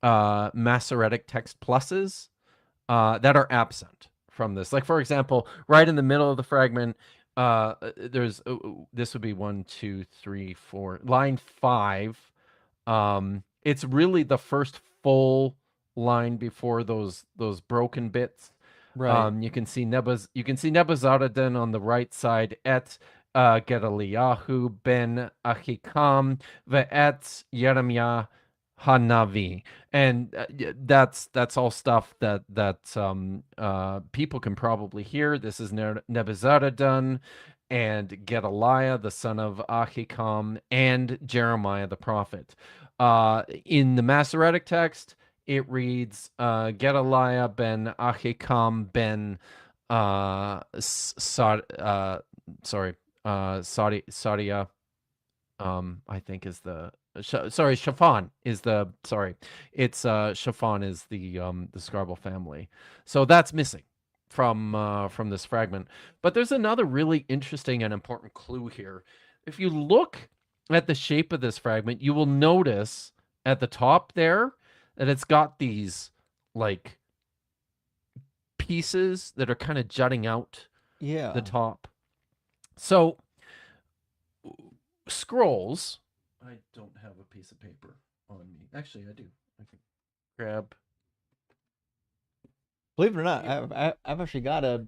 Masoretic text pluses that are absent from this. Like, for example, right in the middle of the fragment, there's this would be 1, 2, 3, 4, line 5. It's really the first full line before those broken bits. Right. You can see Nebuzaradan on the right side at Gedaliahu ben Ahikam ve'et Yeremiah Hanavi, and that's all stuff that people can probably hear. This is Nebuzaradan and Gedaliah, the son of Ahikam, and Jeremiah the prophet. In the Masoretic text, it reads Gedaliah ben Ahikam ben Sadia. I think is the Shaphan is the it's Shaphan is the Scribal family. So that's missing from this fragment. But there's another really interesting and important clue here. If you look at the shape of this fragment, you will notice at the top there that it's got these like pieces that are kind of jutting out the Yeah. top. So scrolls. I don't have a piece of paper on me. Actually, I do. I can grab. Believe it or not, Here. I've actually got a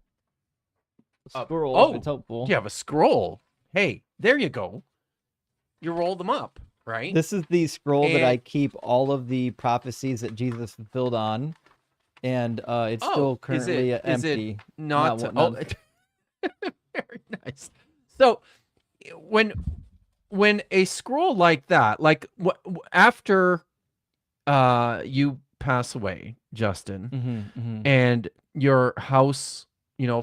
scroll if it's Oh, helpful. you have a scroll. Hey, there you go. You roll them up, right? This is the scroll that I And keep all of the prophecies that Jesus fulfilled on, and it's oh, still currently is it empty. Not not? one, Oh, not. very nice. So when a scroll like that, like after you pass away, Justin, Mm-hmm. and your house,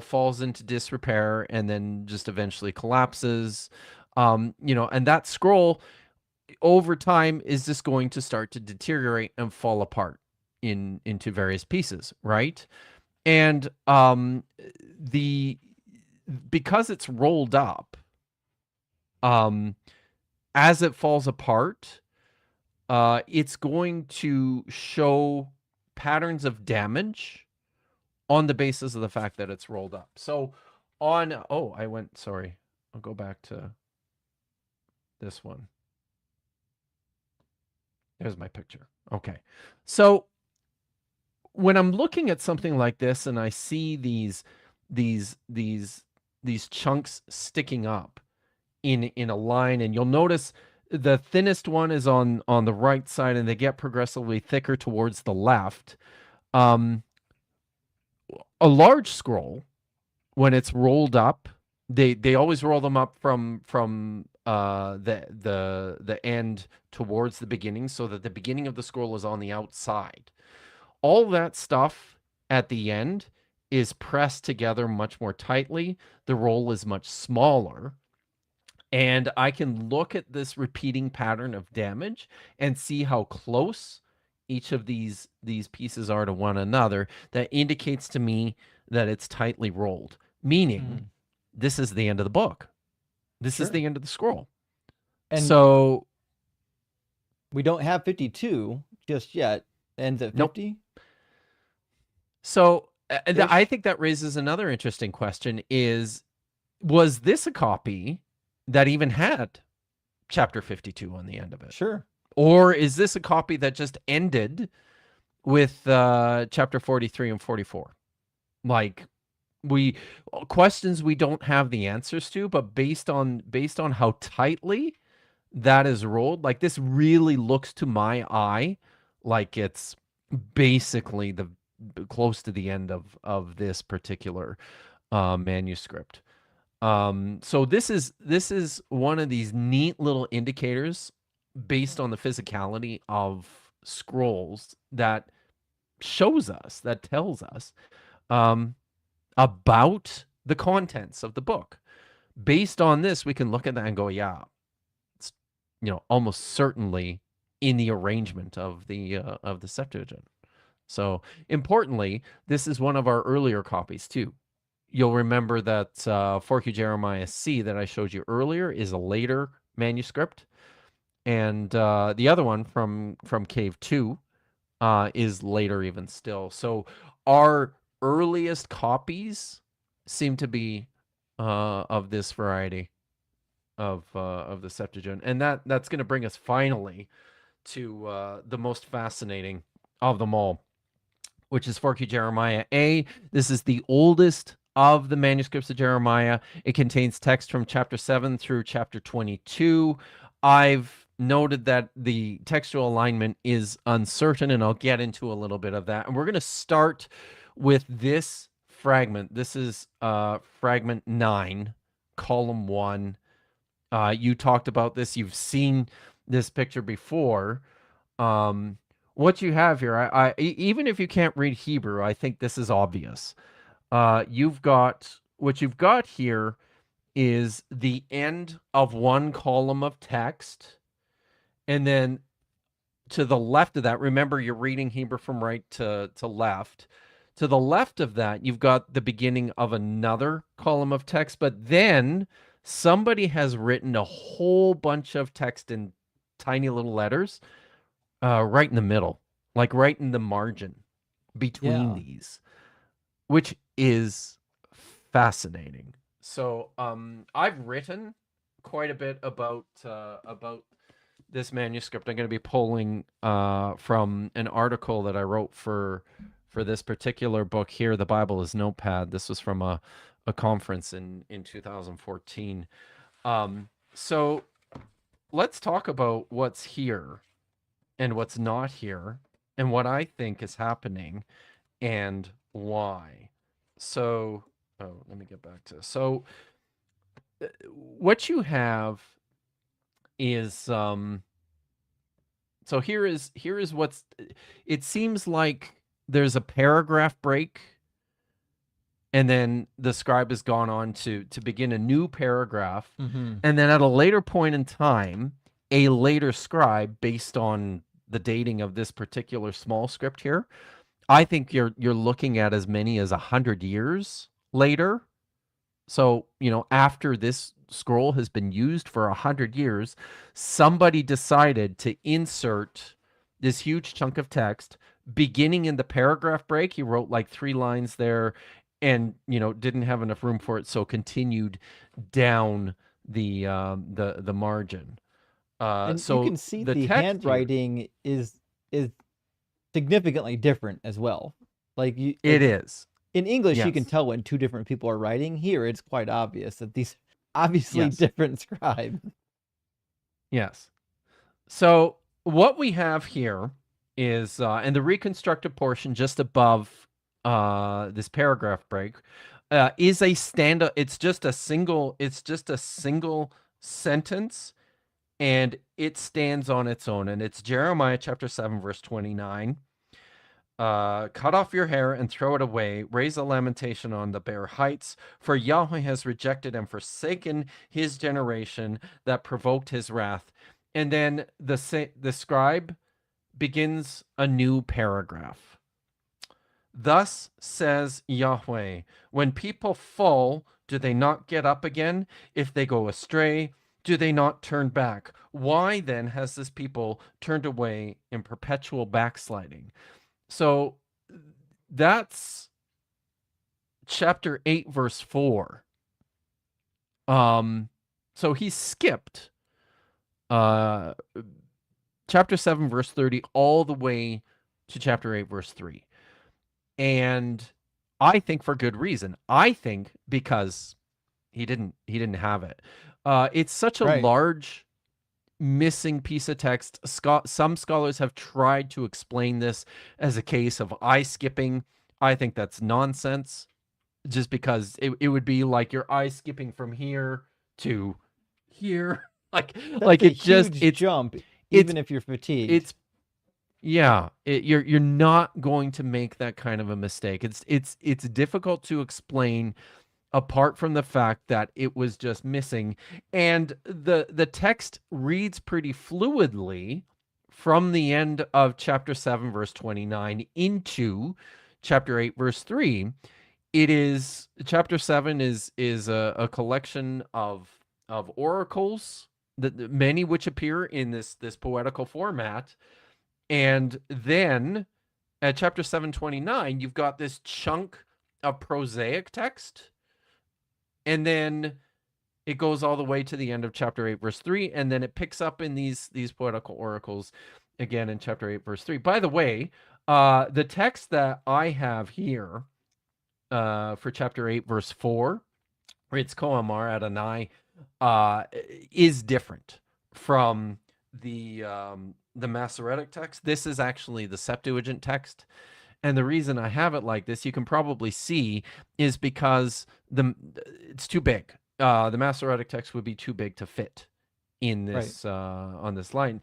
falls into disrepair and then just eventually collapses, and that scroll over time is just going to start to deteriorate and fall apart into various pieces, right? And the because it's rolled up, um as it falls apart, it's going to show patterns of damage on the basis of the fact that it's rolled up. So sorry. I'll go back to this one. There's my picture. Okay. So when I'm looking at something like this and I see these these chunks sticking up in a line, and you'll notice the thinnest one is on the right side and they get progressively thicker towards the left. Um a large scroll, when it's rolled up, they always roll them up from the end towards the beginning, so that the beginning of the scroll is on the outside. All that stuff at the end is pressed together much more tightly. The roll is much smaller. And I can look at this repeating pattern of damage and see how close each of these pieces are to one another. That indicates to me that it's tightly rolled, meaning Mm, this is the end of the book. This is sure. the end of the scroll. And So, we don't have 52 just yet. Ends at nope. 50. So, I Ish. think that raises another interesting question: was this a copy that even had chapter 52 on the end of it? Sure. Or is this a copy that just ended with chapter 43 and 44? Like, we questions we don't have the answers to, but based on how tightly that is rolled, like, this really looks to my eye like it's basically the close to the end of this particular manuscript. So this is one of these neat little indicators based on the physicality of scrolls that tells us um, about the contents of the book. Based on this, we can look at that and go, yeah, it's almost certainly in the arrangement of the Septuagint. So importantly, this is one of our earlier copies too. You'll remember that 4Q Jeremiah C that I showed you earlier is a later manuscript, and the other one from Cave 2 is later even still. So our earliest copies seem to be of this variety of the Septuagint, and that's going to bring us finally to the most fascinating of them all, which is 4Q Jeremiah A. This is the oldest of the manuscripts of Jeremiah. It contains text from chapter 7 through chapter 22. I've noted that the textual alignment is uncertain, and I'll get into a little bit of that. And we're going to start with this fragment. This is fragment 9, column 1. You talked about this. You've seen this picture before. What you have here, even if you can't read Hebrew, I think this is obvious. What you've got here is the end of one column of text, and then to the left of that, remember you're reading Hebrew from right to left. To the left of that, you've got the beginning of another column of text, but then somebody has written a whole bunch of text in tiny little letters right in the middle, like right in the margin between Yeah. these. which is fascinating. So I've written quite a bit about this manuscript. I'm going to be pulling from an article that I wrote for this particular book here. The Bible is Notepad. This was from a conference in 2014. So let's talk about what's here and what's not here and what I think is happening and why. So, oh, let me get back to so what you have is so here is what's it seems like there's a paragraph break and then the scribe has gone on to begin a new paragraph, Mm-hmm. and then at a later point in time a later scribe, based on the dating of this particular small script here, I think you're looking at as many as 100 years later. So, after this scroll has been used for 100 years, somebody decided to insert this huge chunk of text beginning in the paragraph break. He wrote like 3 lines there and, didn't have enough room for it, so continued down the margin. And you So can see the the text here, handwriting is significantly different as well. it is. In English, you can Yes. tell when two different people are writing. Here, it's quite obvious that these obviously Yes. different scribes. Yes. So what we have here is, in the reconstructed portion just above this paragraph break, is a stand. It's just a single. It's just a single sentence, and it stands on its own. And it's Jeremiah chapter 7, verse 29. Cut off your hair and throw it away. Raise a lamentation on the bare heights, for Yahweh has rejected and forsaken his generation that provoked his wrath. And then the scribe begins a new paragraph. Thus says Yahweh, when people fall, do they not get up again? If they go astray, do they not turn back? Why then has this people turned away in perpetual backsliding? So that's chapter 8, verse 4. So he skipped uh chapter 7, verse 30, all the way to chapter 8, verse 3. And I think for good reason. I think because he didn't have it. It's such a Right. large missing piece of text. Some scholars have tried to explain this as a case of eye skipping. I think that's nonsense, just because it would be like your eye skipping from here to here. like That's like a it just huge jump, it's even if you're fatigued. it's yeah, you're not going to make that kind of a mistake. It's difficult to explain apart from the fact that it was just missing, and the text reads pretty fluidly from the end of chapter 7, verse 29 into chapter 8, verse 3. It is chapter 7 is a collection of oracles, that many which appear in this poetical format. And then at chapter 729, you've got this chunk of prosaic text, and then it goes all the way to the end of chapter 8, verse 3, and then it picks up in these poetical oracles again in chapter 8, verse 3. By the way, the text that I have here for chapter 8, verse 4, it's Koamar Adonai, is different from the Masoretic text. This is actually the Septuagint text. And the reason I have it like this, you can probably see, is because it's too big. The Masoretic text would be too big to fit in Right. this on this line.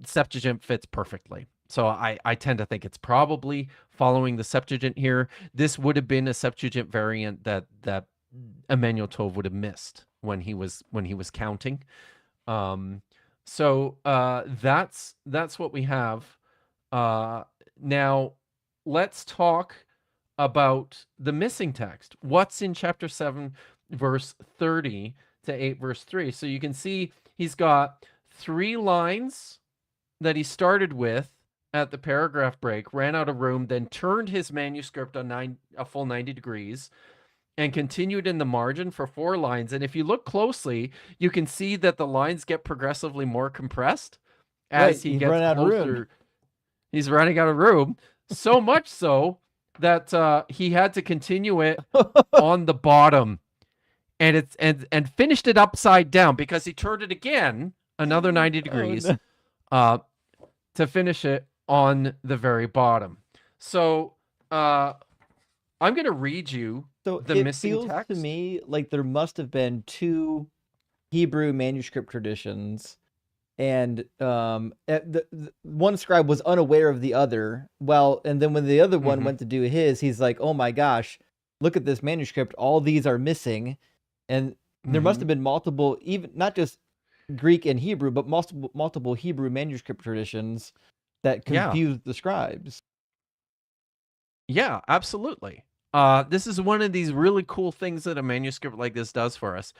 Septuagint fits perfectly. So I tend to think it's probably following the Septuagint here. This would have been a Septuagint variant that Emmanuel Tov would have missed when he was counting. So that's what we have. Now let's talk about the missing text. What's in chapter 7, verse 30 to 8, verse 3? So you can see he's got 3 lines that he started with at the paragraph break, ran out of room, then turned his manuscript on a full 90 degrees and continued in the margin for 4 lines. And if you look closely, you can see that the lines get progressively more compressed Right. as he He's gets running out of room. closer. He's running out of room, so much so that he had to continue it on the bottom, and finished it upside down because he turned it again another 90 Oh degrees no. uh, to finish it on the very bottom. So I'm going to read you So the it missing feels to text. me like there must have been two Hebrew manuscript traditions, and the one scribe was unaware of the other. Well, and then when the other one went to do his, he's like, "Oh my gosh, look at this manuscript! All these are missing." And there must have been multiple, even not just Greek and Hebrew, but multiple Hebrew manuscript traditions that Yeah. confused the scribes. Yeah, absolutely. This is one of these really cool things that a manuscript like this does for us.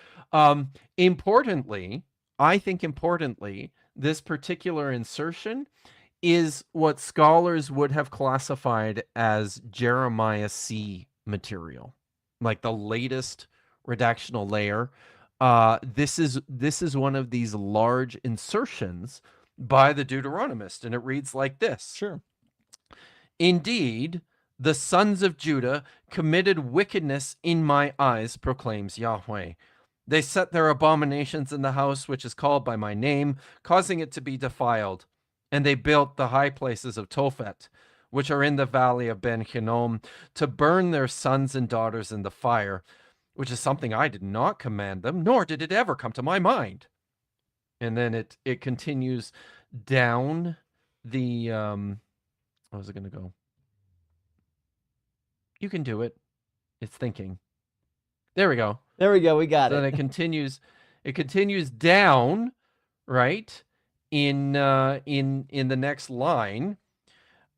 Importantly, I think importantly, this particular insertion is what scholars would have classified as Jeremiah C material, like the latest redactional layer. This is one of these large insertions by the Deuteronomist, and it reads like this. Sure. Indeed, the sons of Judah committed wickedness in my eyes, proclaims Yahweh. They set their abominations in the house which is called by my name, causing it to be defiled. And they built the high places of Tophet, which are in the valley of Ben Hinnom, to burn their sons and daughters in the fire, which is something I did not command them, nor did it ever come to my mind. And then it continues down the how's it going to go? You can do it. It's thinking. There we go. There we go. We got So then it. it continues down, right? In the next line.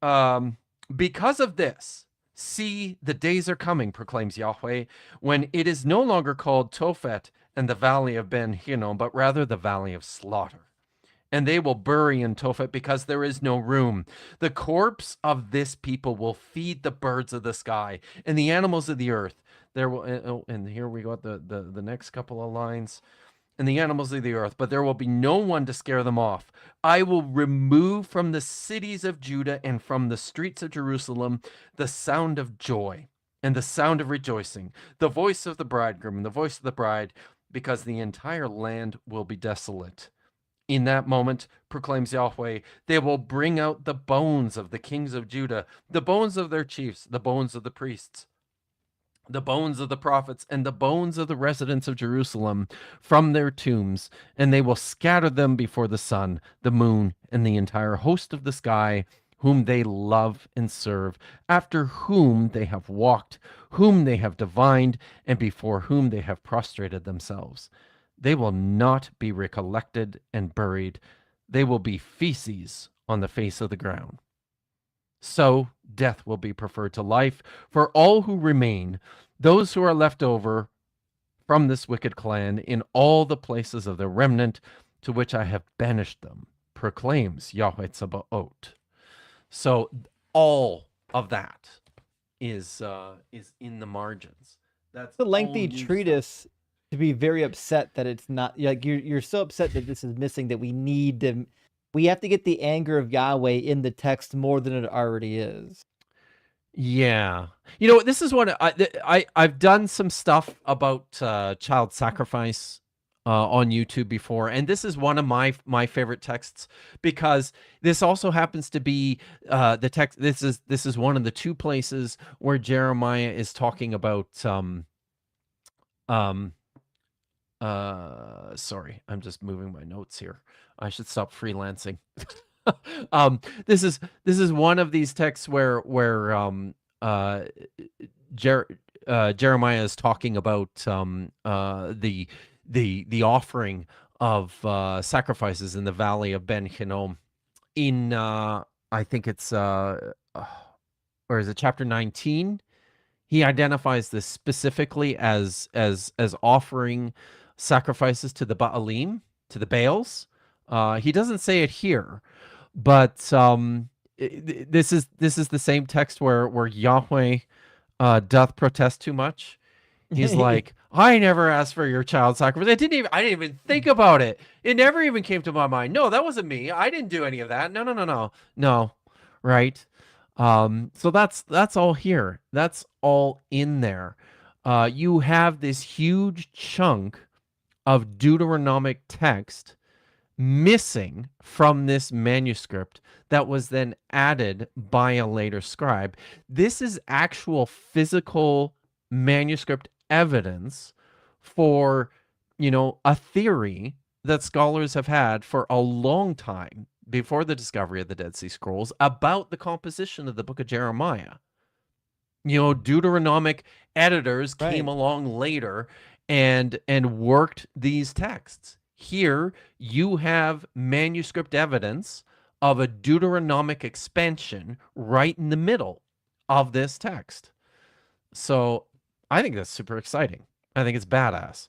Because of this, see, the days are coming, proclaims Yahweh, when it is no longer called Tophet and the valley of Ben Hinnom, but rather the valley of slaughter. And they will bury in Tophet because there is no room. The corpse of this people will feed the birds of the sky and the animals of the earth. There will, and here we got the next couple of lines. And the animals of the earth, but there will be no one to scare them off. I will remove from the cities of Judah and from the streets of Jerusalem the sound of joy and the sound of rejoicing, the voice of the bridegroom and the voice of the bride, because the entire land will be desolate. In that moment, proclaims Yahweh, they will bring out the bones of the kings of Judah, the bones of their chiefs, the bones of the priests, the bones of the prophets, and the bones of the residents of Jerusalem from their tombs, and they will scatter them before the sun, the moon, and the entire host of the sky, whom they love and serve, after whom they have walked, whom they have divined, and before whom they have prostrated themselves. They will not be recollected and buried. They will be feces on the face of the ground. So death will be preferred to life for all who remain, those who are left over from this wicked clan in all the places of the remnant to which I have banished them, proclaims Yahweh Tsabaoth. So all of that is in the margins. That's It's a all lengthy new stuff. treatise to be very upset that it's not, like, you're so upset that this is missing, that we have to get the anger of Yahweh in the text more than it already is. Yeah. This is what I've done some stuff about child sacrifice on YouTube before, and this is one of my favorite texts because this also happens to be the text. This is one of the two places where Jeremiah is talking about sorry, I'm just moving my notes here. I should stop freelancing. This is one of these texts where Jeremiah is talking about the offering of sacrifices in the valley of Ben Hinnom. In I think it's or is it chapter 19? He identifies this specifically as offering sacrifices to the Baalim, to the Baals. He doesn't say it here, but this is the same text where Yahweh doth protest too much. He's like, I never asked for your child sacrifice. I didn't even think about it. It never even came to my mind. No, that wasn't me. I didn't do any of that. No, no, no, no. No. Right. So that's all here. That's all in there. You have this huge chunk of Deuteronomic text missing from this manuscript that was then added by a later scribe. This is actual physical manuscript evidence for, a theory that scholars have had for a long time before the discovery of the Dead Sea Scrolls about the composition of the book of Jeremiah. Deuteronomic editors came Right. along later and worked these texts. Here you have manuscript evidence of a Deuteronomic expansion right in the middle of this text. So I think that's super exciting. I think it's badass.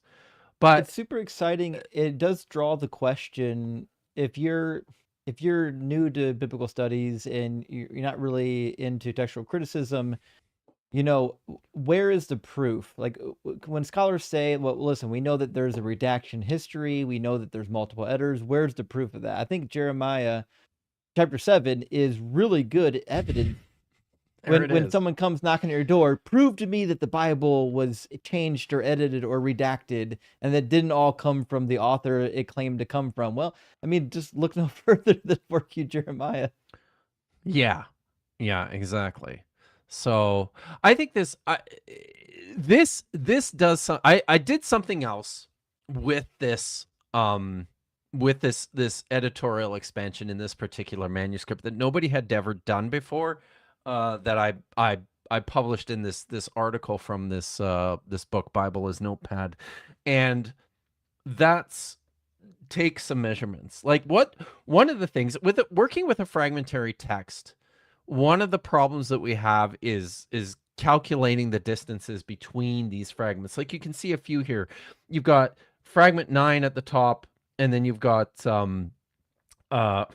But It's super exciting. It does draw the question, if you're new to biblical studies and you're not really into textual criticism, where is the proof? Like, when scholars say, well, listen, we know that there's a redaction history, we know that there's multiple editors, where's the proof of that? I think Jeremiah chapter 7 is really good evidence. there it When is. someone comes knocking at your door, prove to me that the Bible was changed or edited or redacted, and that didn't all come from the author it claimed to come from. Well, I mean, just look no further than work you Jeremiah. Yeah. Yeah, exactly. So I think this does some. I did something else with this editorial expansion in this particular manuscript that nobody had ever done before. That I published in this article from this book, Bible as Notepad, and that's take some measurements. Like, one of the things with working with a fragmentary text, one of the problems that we have is calculating the distances between these fragments. Like, you can see a few here. You've got fragment 9 at the top, and then you've got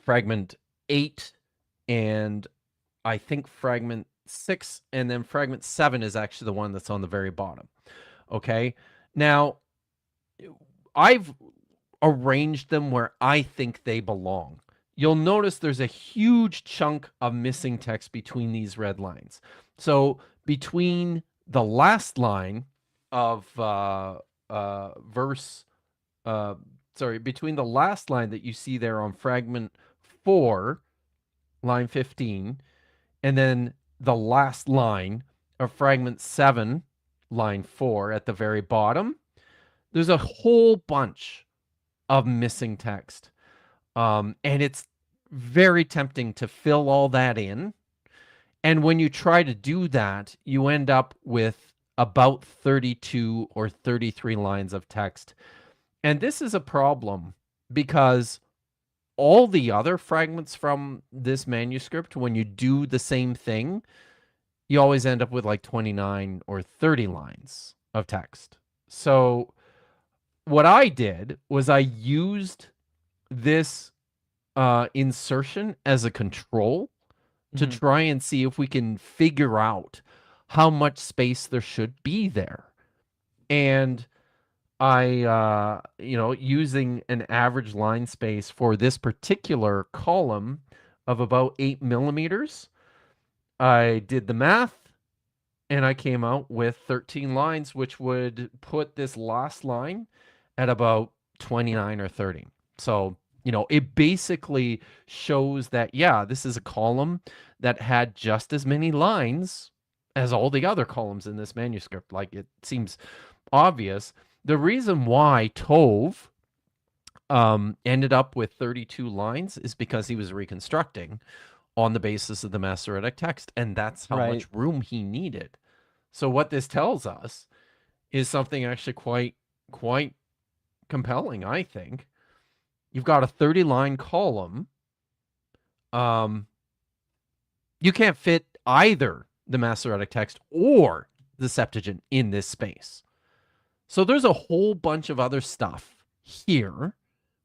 fragment 8, and I think fragment 6, and then fragment 7 is actually the one that's on the very bottom. Okay. Now, I've arranged them where I think they belong. You'll notice there's a huge chunk of missing text between these red lines. So between the last line of between the last line that you see there on fragment 4, line 15, and then the last line of fragment 7, line 4 at the very bottom, there's a whole bunch of missing text. And it's very tempting to fill all that in. And when you try to do that, you end up with about 32 or 33 lines of text. And this is a problem because all the other fragments from this manuscript, when you do the same thing, you always end up with like 29 or 30 lines of text. So what I did was I used this insertion as a control to try and see if we can figure out how much space there should be there. And I, using an average line space for this particular column of about 8 millimeters, I did the math and I came out with 13 lines, which would put this last line at about 29 or 30. So, it basically shows that, yeah, this is a column that had just as many lines as all the other columns in this manuscript. Like, it seems obvious. The reason why Tove ended up with 32 lines is because he was reconstructing on the basis of the Masoretic text, and that's how Right. much room he needed. So what this tells us is something actually quite compelling, I think. You've got a 30-line column. You can't fit either the Masoretic text or the Septuagint in this space. So there's a whole bunch of other stuff here.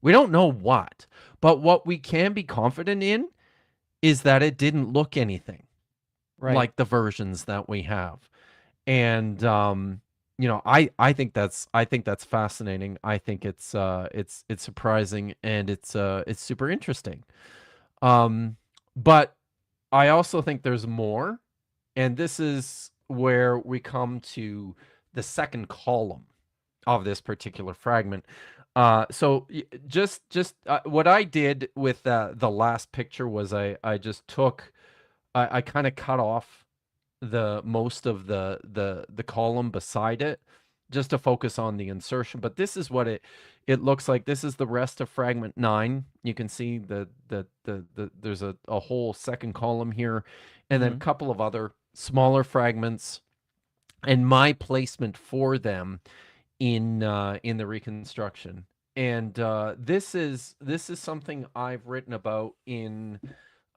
We don't know what, but what we can be confident in is that it didn't look anything Right. like the versions that we have. And I think that's fascinating. I think it's surprising, and it's super interesting. Um but I also think there's more, and this is where we come to the second column of this particular fragment. So what I did with the last picture was I just took I kind of cut off the most of the column beside it, just to focus on the insertion. But this is what it looks like. This is the rest of fragment 9. You can see the there's a whole second column here, and then a Hmm. couple of other smaller fragments, and my placement for them in the reconstruction. And this is something I've written about in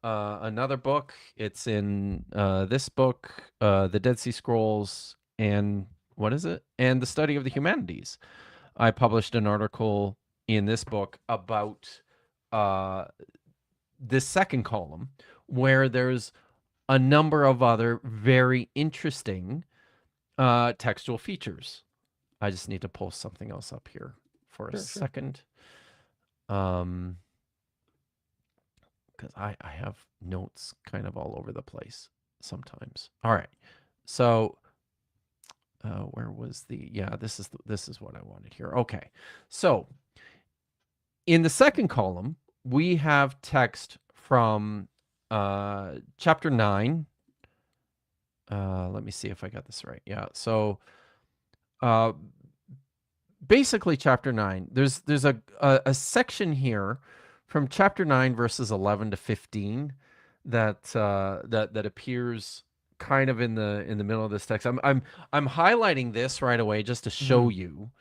another book. It's in this book, The Dead Sea Scrolls, and what is it? And the Study of the Humanities. I published an article in this book about uh, this second column, where there's a number of other very interesting textual features. I just need to pull something else up here for a Sure, sure. second. Um, because I have notes kind of all over the place sometimes. All right. So where was this is what I wanted here. Okay. So in the second column, we have text from chapter 9. Let me see if I got this right. Yeah. So uh, basically chapter 9, there's a section here from chapter 9 verses 11 to 15 that appears kind of in the middle of this text. I'm highlighting this right away just to show Hmm. you.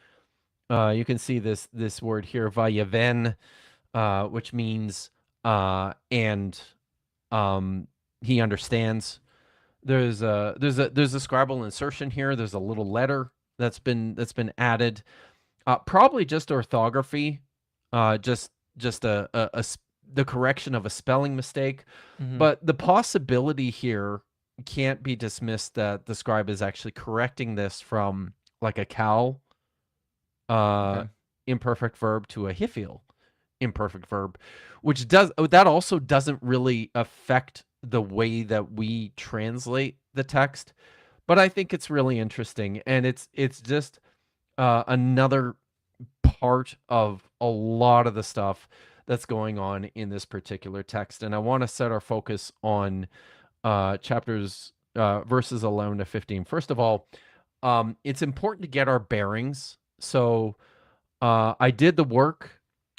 You can see this word here, vayaven, which means and he understands. There's a scribal insertion here. There's a little letter that's been added. Probably just orthography, just the correction of a spelling mistake. Hmm. But the possibility here can't be dismissed that the scribe is actually correcting this from like a cal uh, Okay. imperfect verb to a hiphil imperfect verb, which that also doesn't really affect the way that we translate the text. But I think it's really interesting, and it's just another part of a lot of the stuff that's going on in this particular text. And I want to set our focus on chapters verses 11 to 15. First of all, it's important to get our bearings. So I did the work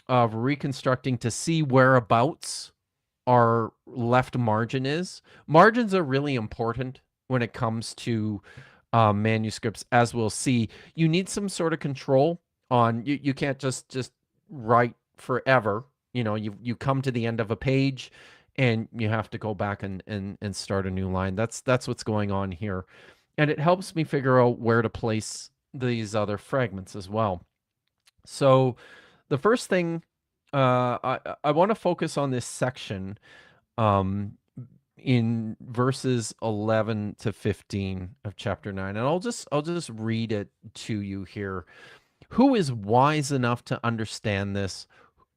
of reconstructing to see whereabouts our left margin is. Margins are really important when it comes to manuscripts, as we'll see. You need some sort of control on you can't just write forever. You come to the end of a page and you have to go back and start a new line. That's what's going on here. And it helps me figure out where to place these other fragments as well. So the first thing I want to focus on this section um, in verses 11 to 15 of chapter 9, and I'll just read it to you here. Who is wise enough to understand this?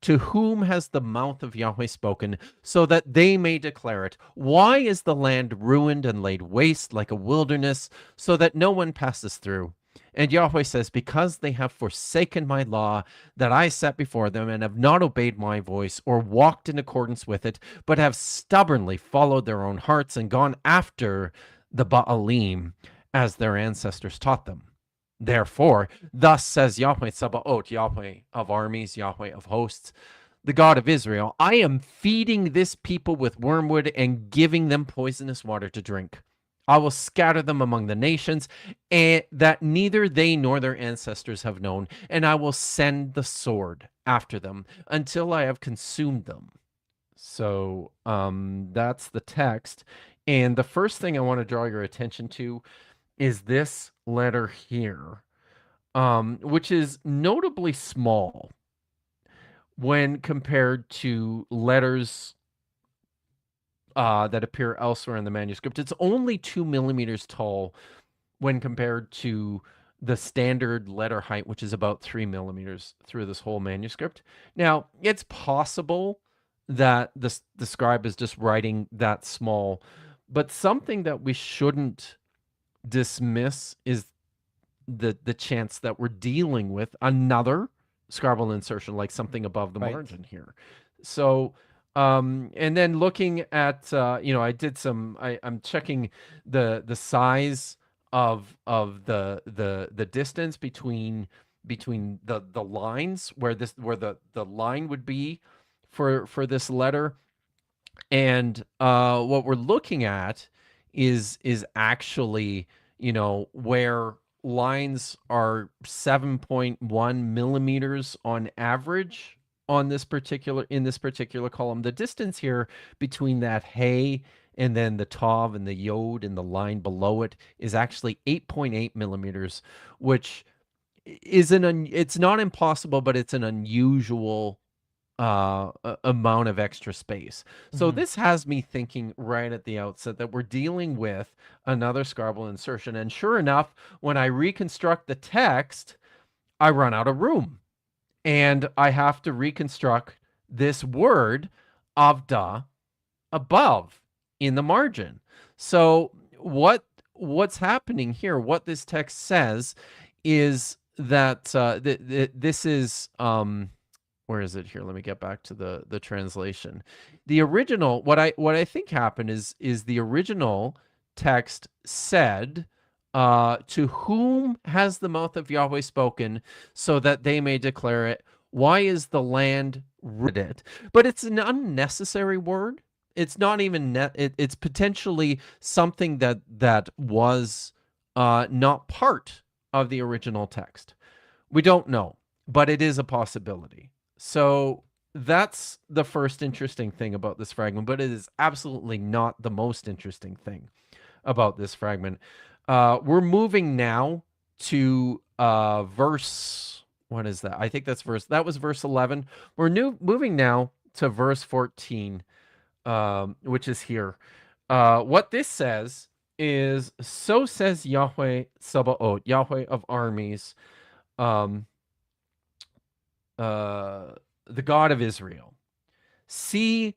To whom has the mouth of Yahweh spoken, so that they may declare it? Why is the land ruined and laid waste like a wilderness, so that no one passes through? And Yahweh says, because they have forsaken my law that I set before them, and have not obeyed my voice, or walked in accordance with it, but have stubbornly followed their own hearts, and gone after the Baalim, as their ancestors taught them. Therefore, thus says Yahweh Sabaoth, Yahweh of armies, Yahweh of hosts, the God of Israel, I am feeding this people with wormwood and giving them poisonous water to drink. I will scatter them among the nations, and that neither they nor their ancestors have known, and I will send the sword after them until I have consumed them. So that's the text. And the first thing I want to draw your attention to is this letter here, which is notably small when compared to letters that appear elsewhere in the manuscript. It's only 2 millimeters tall when compared to the standard letter height, which is about 3 millimeters through this whole manuscript. Now, it's possible that the scribe is just writing that small, but something that we shouldn't dismiss is the chance that we're dealing with another scribal insertion, like something above the Right. margin here. So, and then looking at, I did some, I'm checking the size of the distance between the lines where the line would be for this letter, and what we're looking at is actually, where lines are 7.1 millimeters on average on this particular column. The distance here between that hay and then the tav and the yod and the line below it is actually 8.8 millimeters, which it's not impossible, but it's an unusual amount of extra space. So Mhm. this has me thinking right at the outset that we're dealing with another scribal insertion. And sure enough, when I reconstruct the text, I run out of room and I have to reconstruct this word avda above in the margin. So what's happening here, what this text says is that this is where is it here? Let me get back to the translation. The original, what I think happened is the original text said, to whom has the mouth of Yahweh spoken, so that they may declare it? Why is the land rooted? But it's an unnecessary word. It's not even it's potentially something that was not part of the original text. We don't know, but it is a possibility. So that's the first interesting thing about this fragment, but it is absolutely not the most interesting thing about this fragment. We're moving now to verse. What is that? I think that was verse 11. We're moving now to verse 14, which is here. What this says is, so says Yahweh Sabaoth, Yahweh of armies, um, the God of Israel. See,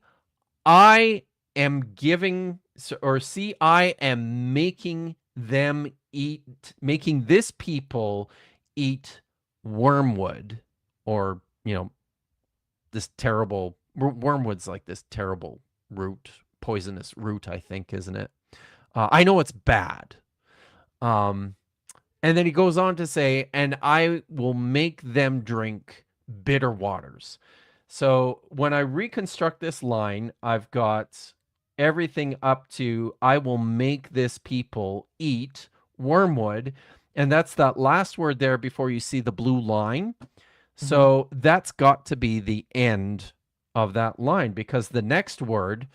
I am giving, or see, I am making them eat, making this people eat wormwood, or, this terrible, wormwood's like this terrible root, poisonous root, I think, isn't it? I know it's bad. And then he goes on to say, and I will make them drink bitter waters. So when I reconstruct this line, I've got everything up to, I will make this people eat wormwood. And that's that last word there before you see the blue line. Mhm. So that's got to be the end of that line, because the next word,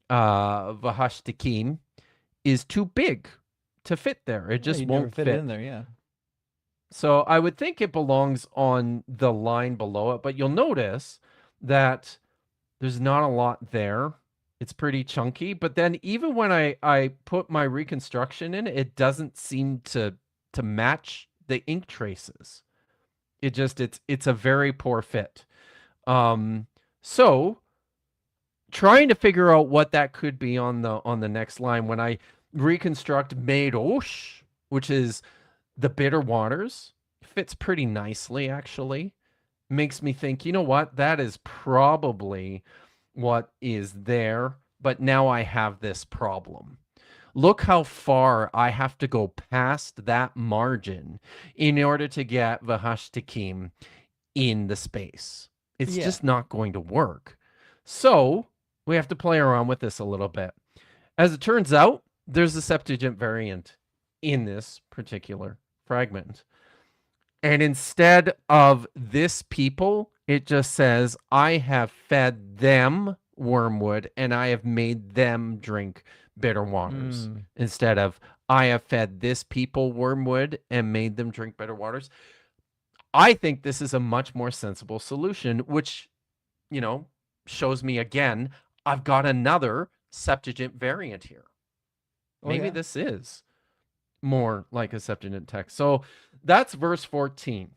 vahashtikim, is too big to fit there. It Yeah, just you never won't fit it fit. in there, yeah. So I would think it belongs on the line below it, but you'll notice that there's not a lot there. It's pretty chunky, but then even when I put my reconstruction in, it doesn't seem to match the ink traces. It's a very poor fit. So trying to figure out what that could be on the next line, when I reconstruct Meidosh, which is the bitter waters, fits pretty nicely, actually. Makes me think, you know what? That is probably what is there, but now I have this problem. Look how far I have to go past that margin in order to get Vahashtikim in the space. It's Yeah. just not going to work. So we have to play around with this a little bit. As it turns out, there's a Septuagint variant in this particular fragment. And instead of this people, it just says, I have fed them wormwood and I have made them drink bitter waters. Mm. Instead of, I have fed this people wormwood and made them drink bitter waters. I think this is a much more sensible solution, which, shows me again, I've got another Septuagint variant here. Oh Maybe yeah. this is more like a Septuagint text. So that's verse 14.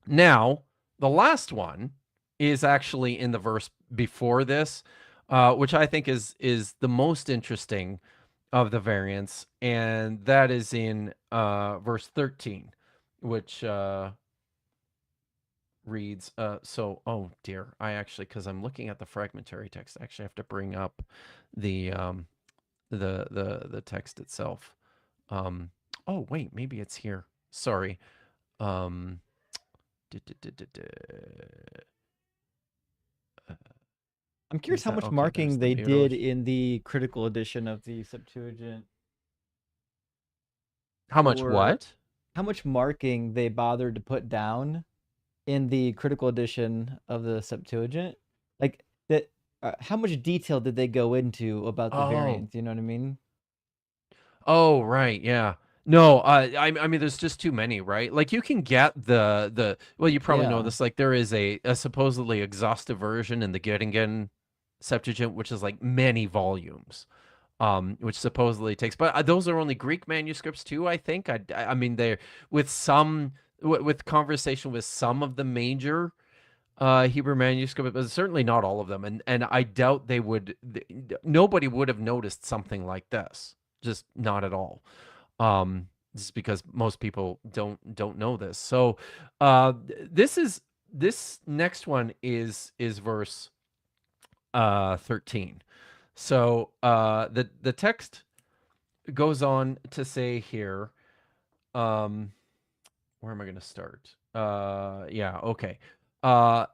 Now, the last one is actually in the verse before this, which I think is the most interesting of the variants, and that is in verse 13, which reads, oh dear, I actually, because I'm looking at the fragmentary text, I actually have to bring up the the text itself. Um, oh wait, maybe it's here. Sorry. Um, duh, duh, duh, duh, duh. I'm curious Is how that much okay? There's marking the they did Merosh. in the critical edition of the Septuagint How much for what? how much marking they bothered to put down in the critical edition of the Septuagint. Like that, how much detail did they go into about the Oh, variants? You know what I mean? oh, right, yeah. No, I mean, there's just too many, right? Like, you can get the well, you probably know Yeah. this. Like, there is a supposedly exhaustive version in the Göttingen Septuagint, which is like many volumes, which supposedly takes. But those are only Greek manuscripts too. I think. I mean, they're with some with conversation with some of the major Hebrew manuscript, but certainly not all of them. And I doubt they would. Nobody would have noticed something like this. Just not at all. Just because most people don't know this. So, this next one is verse 13. So the text goes on to say here, um, where am I going to start? Yeah, okay. Uh,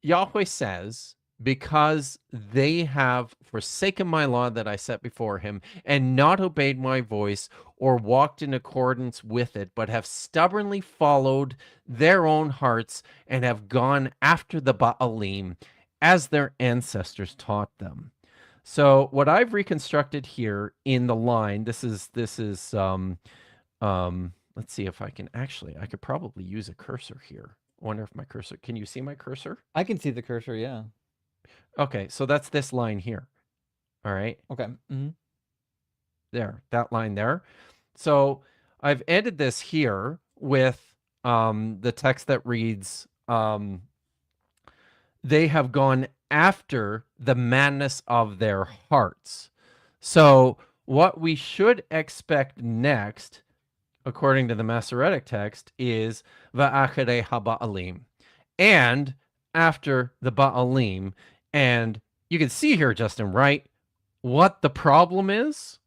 Yahweh says, because they have forsaken my law that I set before him, and not obeyed my voice or walked in accordance with it, but have stubbornly followed their own hearts and have gone after the Baalim as their ancestors taught them. So what I've reconstructed here in the line, let's see if I can actually, I could probably use a cursor here. I wonder if my cursor, can you see my cursor? I can see the cursor. Yeah. Okay, so that's this line here. All right, Okay. there, that line there. So I've ended this here with the text that reads, they have gone after the madness of their hearts. So what we should expect next, according to the Masoretic text, is va'achere haba'alim, and after the Baalim. And you can see here, Justin, right, what the problem is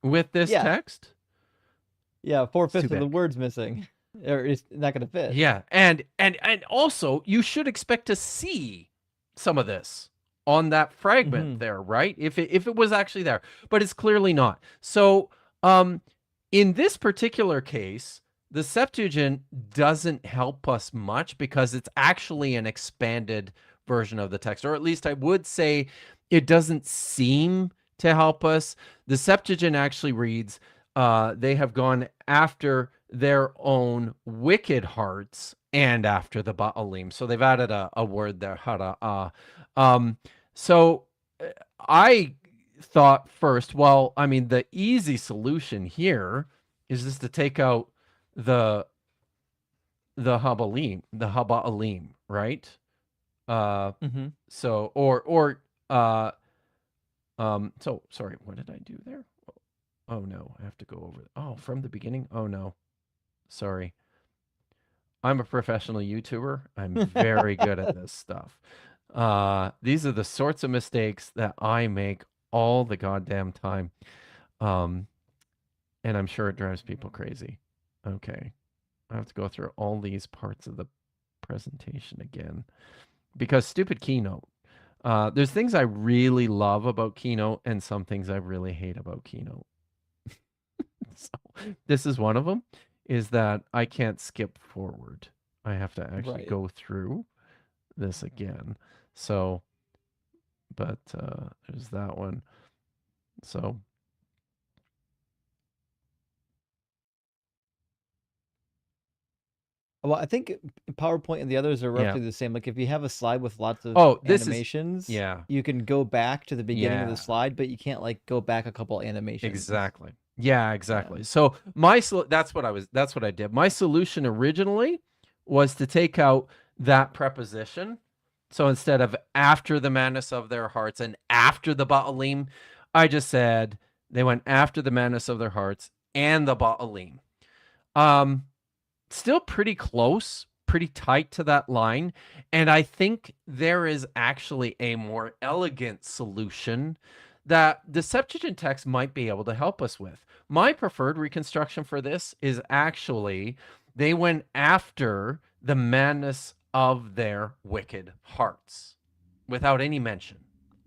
with this Yeah. text? Yeah. Four It's too fifths of the big. words missing, or it's not going to fit. Yeah, and also you should expect to see some of this on that fragment Hmm. there, right? If it was actually there, but it's clearly not. So, um, in this particular case, the Septuagint doesn't help us much because it's actually an expanded version of the text, or at least I would say it doesn't seem to help us. The Septuagint actually reads, they have gone after their own wicked hearts and after the Baalim. So they've added a word there, hara. Um, so I thought first, well, I mean, the easy solution here is just to take out the Habaalim, right? Uh, Hmm. so or so sorry, what did I do there? Oh no, I have to go over. Oh, from the beginning. Oh no, sorry. I'm a professional YouTuber. I'm very good at this stuff. These are the sorts of mistakes that I make all the goddamn time. Um, and I'm sure it drives people crazy. Okay. I have to go through all these parts of the presentation again because stupid Keynote. There's things I really love about Keynote and some things I really hate about Keynote. So this is one of them, is that I can't skip forward. I have to actually Right. go through this again. So, but there's that one. So, Well, I think PowerPoint and the others are Yeah. roughly the same. Like if you have a slide with lots of Oh, this is animations, yeah. you can go back to the beginning of the Yeah. slide, but you can't like go back a couple animations. Exactly. Yeah, Yeah. exactly. So that's what I did. My solution originally was to take out that preposition. So instead of after the madness of their hearts and after the Baalim, I just said they went after the madness of their hearts and the Baalim. Um, Still pretty close, pretty tight to that line. And I think there is actually a more elegant solution that the Septuagint text might be able to help us with. My preferred reconstruction for this is actually they went after the madness of their wicked hearts without any mention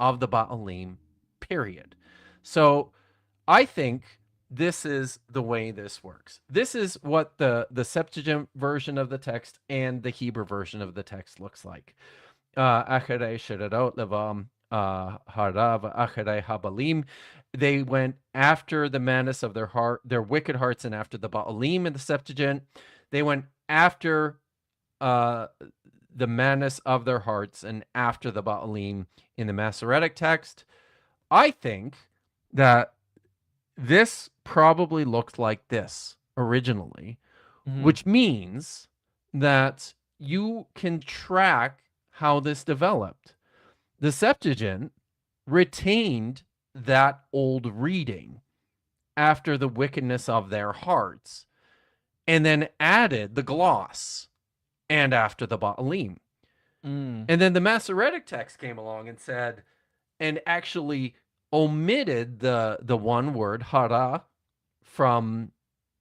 of the Baalim, period. So I think this is the way this works. This is what the Septuagint version of the text and the Hebrew version of the text looks like. Acharei shedadot levam harav acharei habalim. They went after the madness of their wicked hearts, and after the Baalim in the Septuagint. They went after uh, the madness of their hearts and after the Baalim in the Masoretic text. I think that this probably looked like this originally, Hmm. which means that you can track how this developed. The Septuagint retained that old reading after the wickedness of their hearts and then added the gloss and after the Baalim. Mm. And then the Masoretic text came along and said, and actually omitted the one word hara from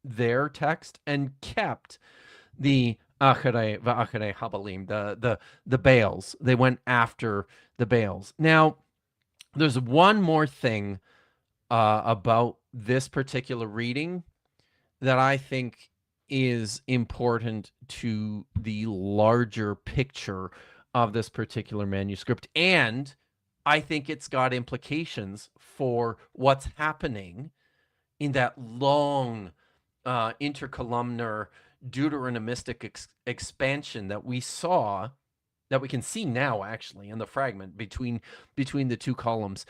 their text and kept the acharei va'acharei habalim, the Baals. They went after the Baals. Now, there's one more thing about this particular reading that I think is important to the larger picture of this particular manuscript. And I think it's got implications for what's happening in that long intercolumnar Deuteronomistic expansion that we saw, that we can see now actually in the fragment between the two columns.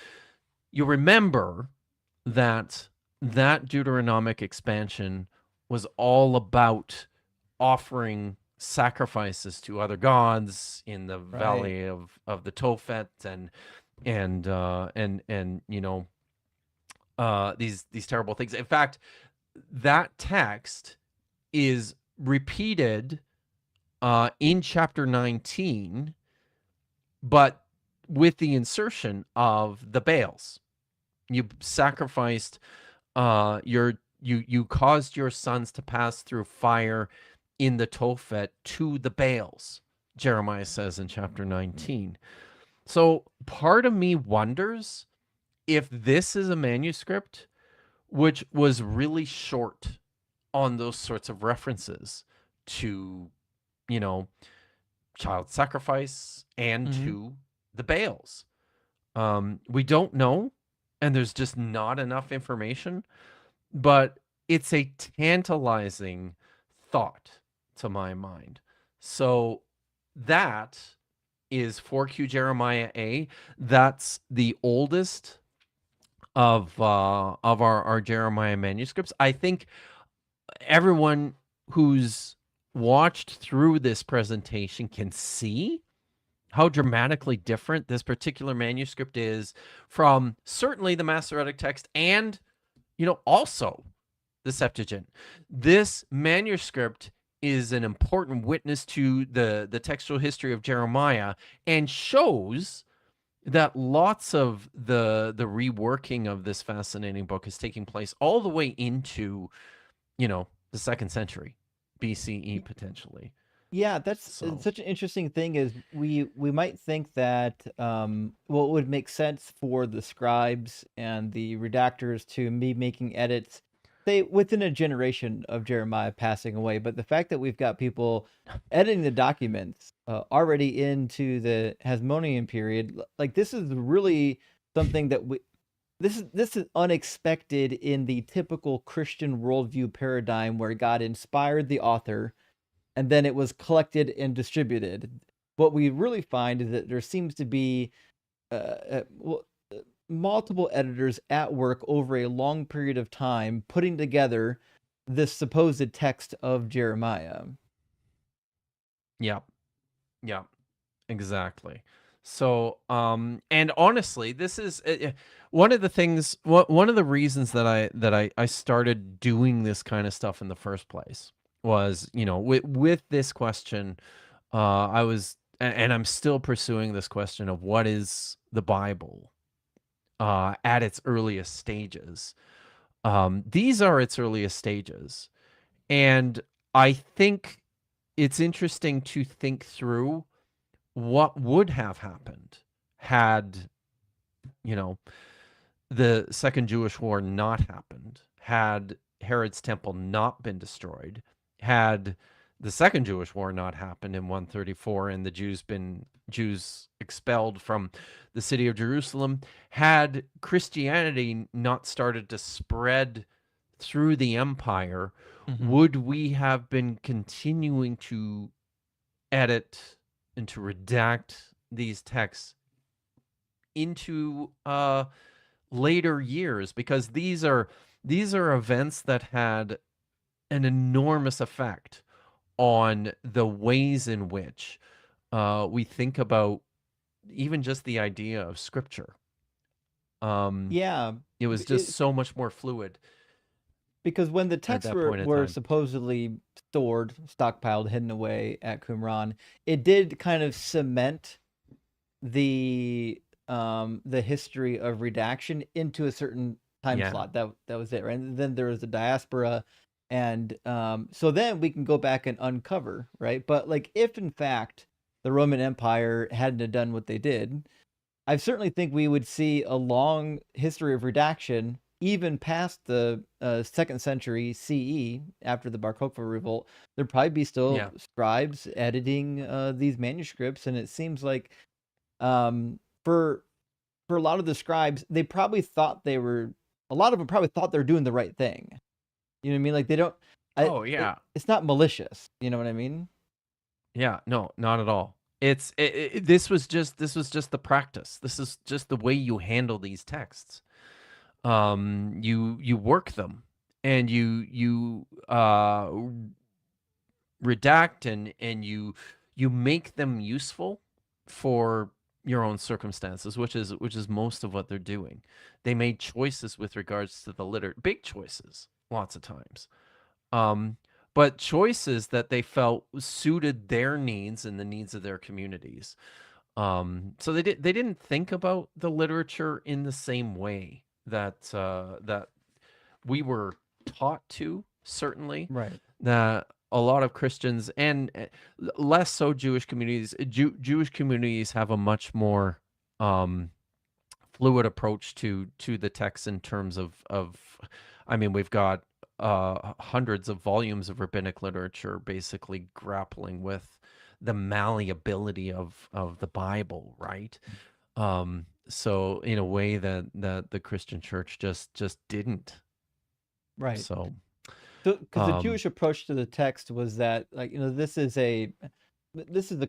You remember that that Deuteronomic expansion was all about offering sacrifices to other gods in the Right. valley of the Tophet and you know these terrible things. In fact, that text is repeated in chapter 19, but with the insertion of the Baals. You sacrificed you caused your sons to pass through fire in the Tophet to the Baals, Jeremiah says in chapter 19. So part of me wonders if this is a manuscript which was really short on those sorts of references to, you know, child sacrifice and Hmm. to the Baals. We don't know, and there's just not enough information, but it's a tantalizing thought to my mind. So that is 4Q Jeremiah A. That's the oldest of our Jeremiah manuscripts. I think everyone who's watched through this presentation can see how dramatically different this particular manuscript is from certainly the Masoretic text and, you know, also the Septuagint. This manuscript is an important witness to the textual history of Jeremiah and shows that lots of the reworking of this fascinating book is taking place all the way into, you know, the 2nd century BCE potentially. Yeah, that's So, such an interesting thing is we might think that well, it would make sense for the scribes and the redactors to be making edits, say within a generation of Jeremiah passing away. But the fact that we've got people editing the documents already into the Hasmonean period, like this is really something that we this is unexpected in the typical Christian worldview paradigm where God inspired the author and then it was collected and distributed. What we really find is that there seems to be well, multiple editors at work over a long period of time putting together this supposed text of Jeremiah. Yeah. Yeah. Exactly. So, and honestly, this is one of the things. One of the reasons that I started doing this kind of stuff in the first place was, with this question, I was, and I'm still pursuing this question of what is the Bible, at its earliest stages. These are its earliest stages, and I think it's interesting to think through what would have happened had, you know, the Second Jewish War not happened, had Herod's temple not been destroyed, had the Second Jewish War not happened in 134 and the Jews expelled from the city of Jerusalem, had Christianity not started to spread through the empire, Mm-hmm. would we have been continuing to edit and to redact these texts into later years? Because these are events that had an enormous effect on the ways in which we think about even just the idea of scripture. Um, Yeah, it was just so much more fluid because when the at texts that were, point in were time. supposedly stored, stockpiled, hidden away at Qumran, it did kind of cement the history of redaction into a certain time Yeah. slot. That was it, right? And then there was the diaspora, and so then we can go back and uncover, right? But like, if in fact the Roman Empire hadn't have done what they did, I certainly think we would see a long history of redaction even past the 2nd century CE after the Bar Kokhba revolt. There'd probably be still Yeah. scribes editing these manuscripts, and it seems like um, for a lot of the scribes, they probably thought they were. A lot of them probably thought they're doing the right thing. You know what I mean? Like they don't. Oh yeah. It's not malicious. You know what I mean? Yeah, no, not at all. This was just the practice. This is just the way you handle these texts. You work them, and you redact, and you make them useful for your own circumstances, which is most of what they're doing. They made choices with regards to the big choices lots of times. Um, but choices that they felt suited their needs and the needs of their communities. So they didn't think about the literature in the same way that we were taught to, certainly, Right. that a lot of Christians and less so Jewish communities. Jewish communities have a much more um, fluid approach to the text in terms of. I mean, we've got hundreds of volumes of rabbinic literature basically grappling with the malleability of the Bible, right? So in a way that the Christian church just didn't. Right. So So, because the um Jewish approach to the text was that, like, this is a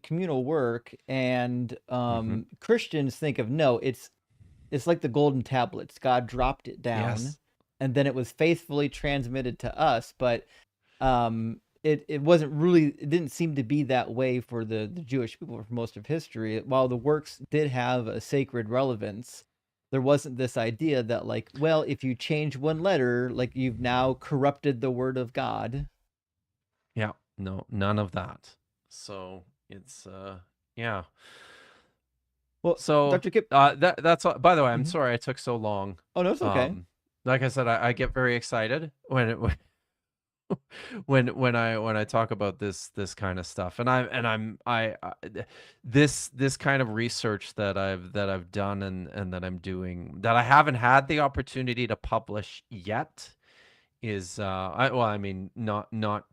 communal work, and mhm. Christians think of, no, it's like the golden tablets. God dropped it down, Yes. and then it was faithfully transmitted to us. But it wasn't really. It didn't seem to be that way for the Jewish people for most of history. While the works did have a sacred relevance, there wasn't this idea that, like, well, if you change one letter, like, you've now corrupted the word of God. Yeah. No, none of that. So it's yeah. Well, So Dr. Kip. that's all. By the way, I'm Mhm. sorry I took so long. Oh no, it's okay. Um like I said, I get very excited when I talk about this kind of stuff, and this kind of research that I've done and that I'm doing, that I haven't had the opportunity to publish yet, is I mean, not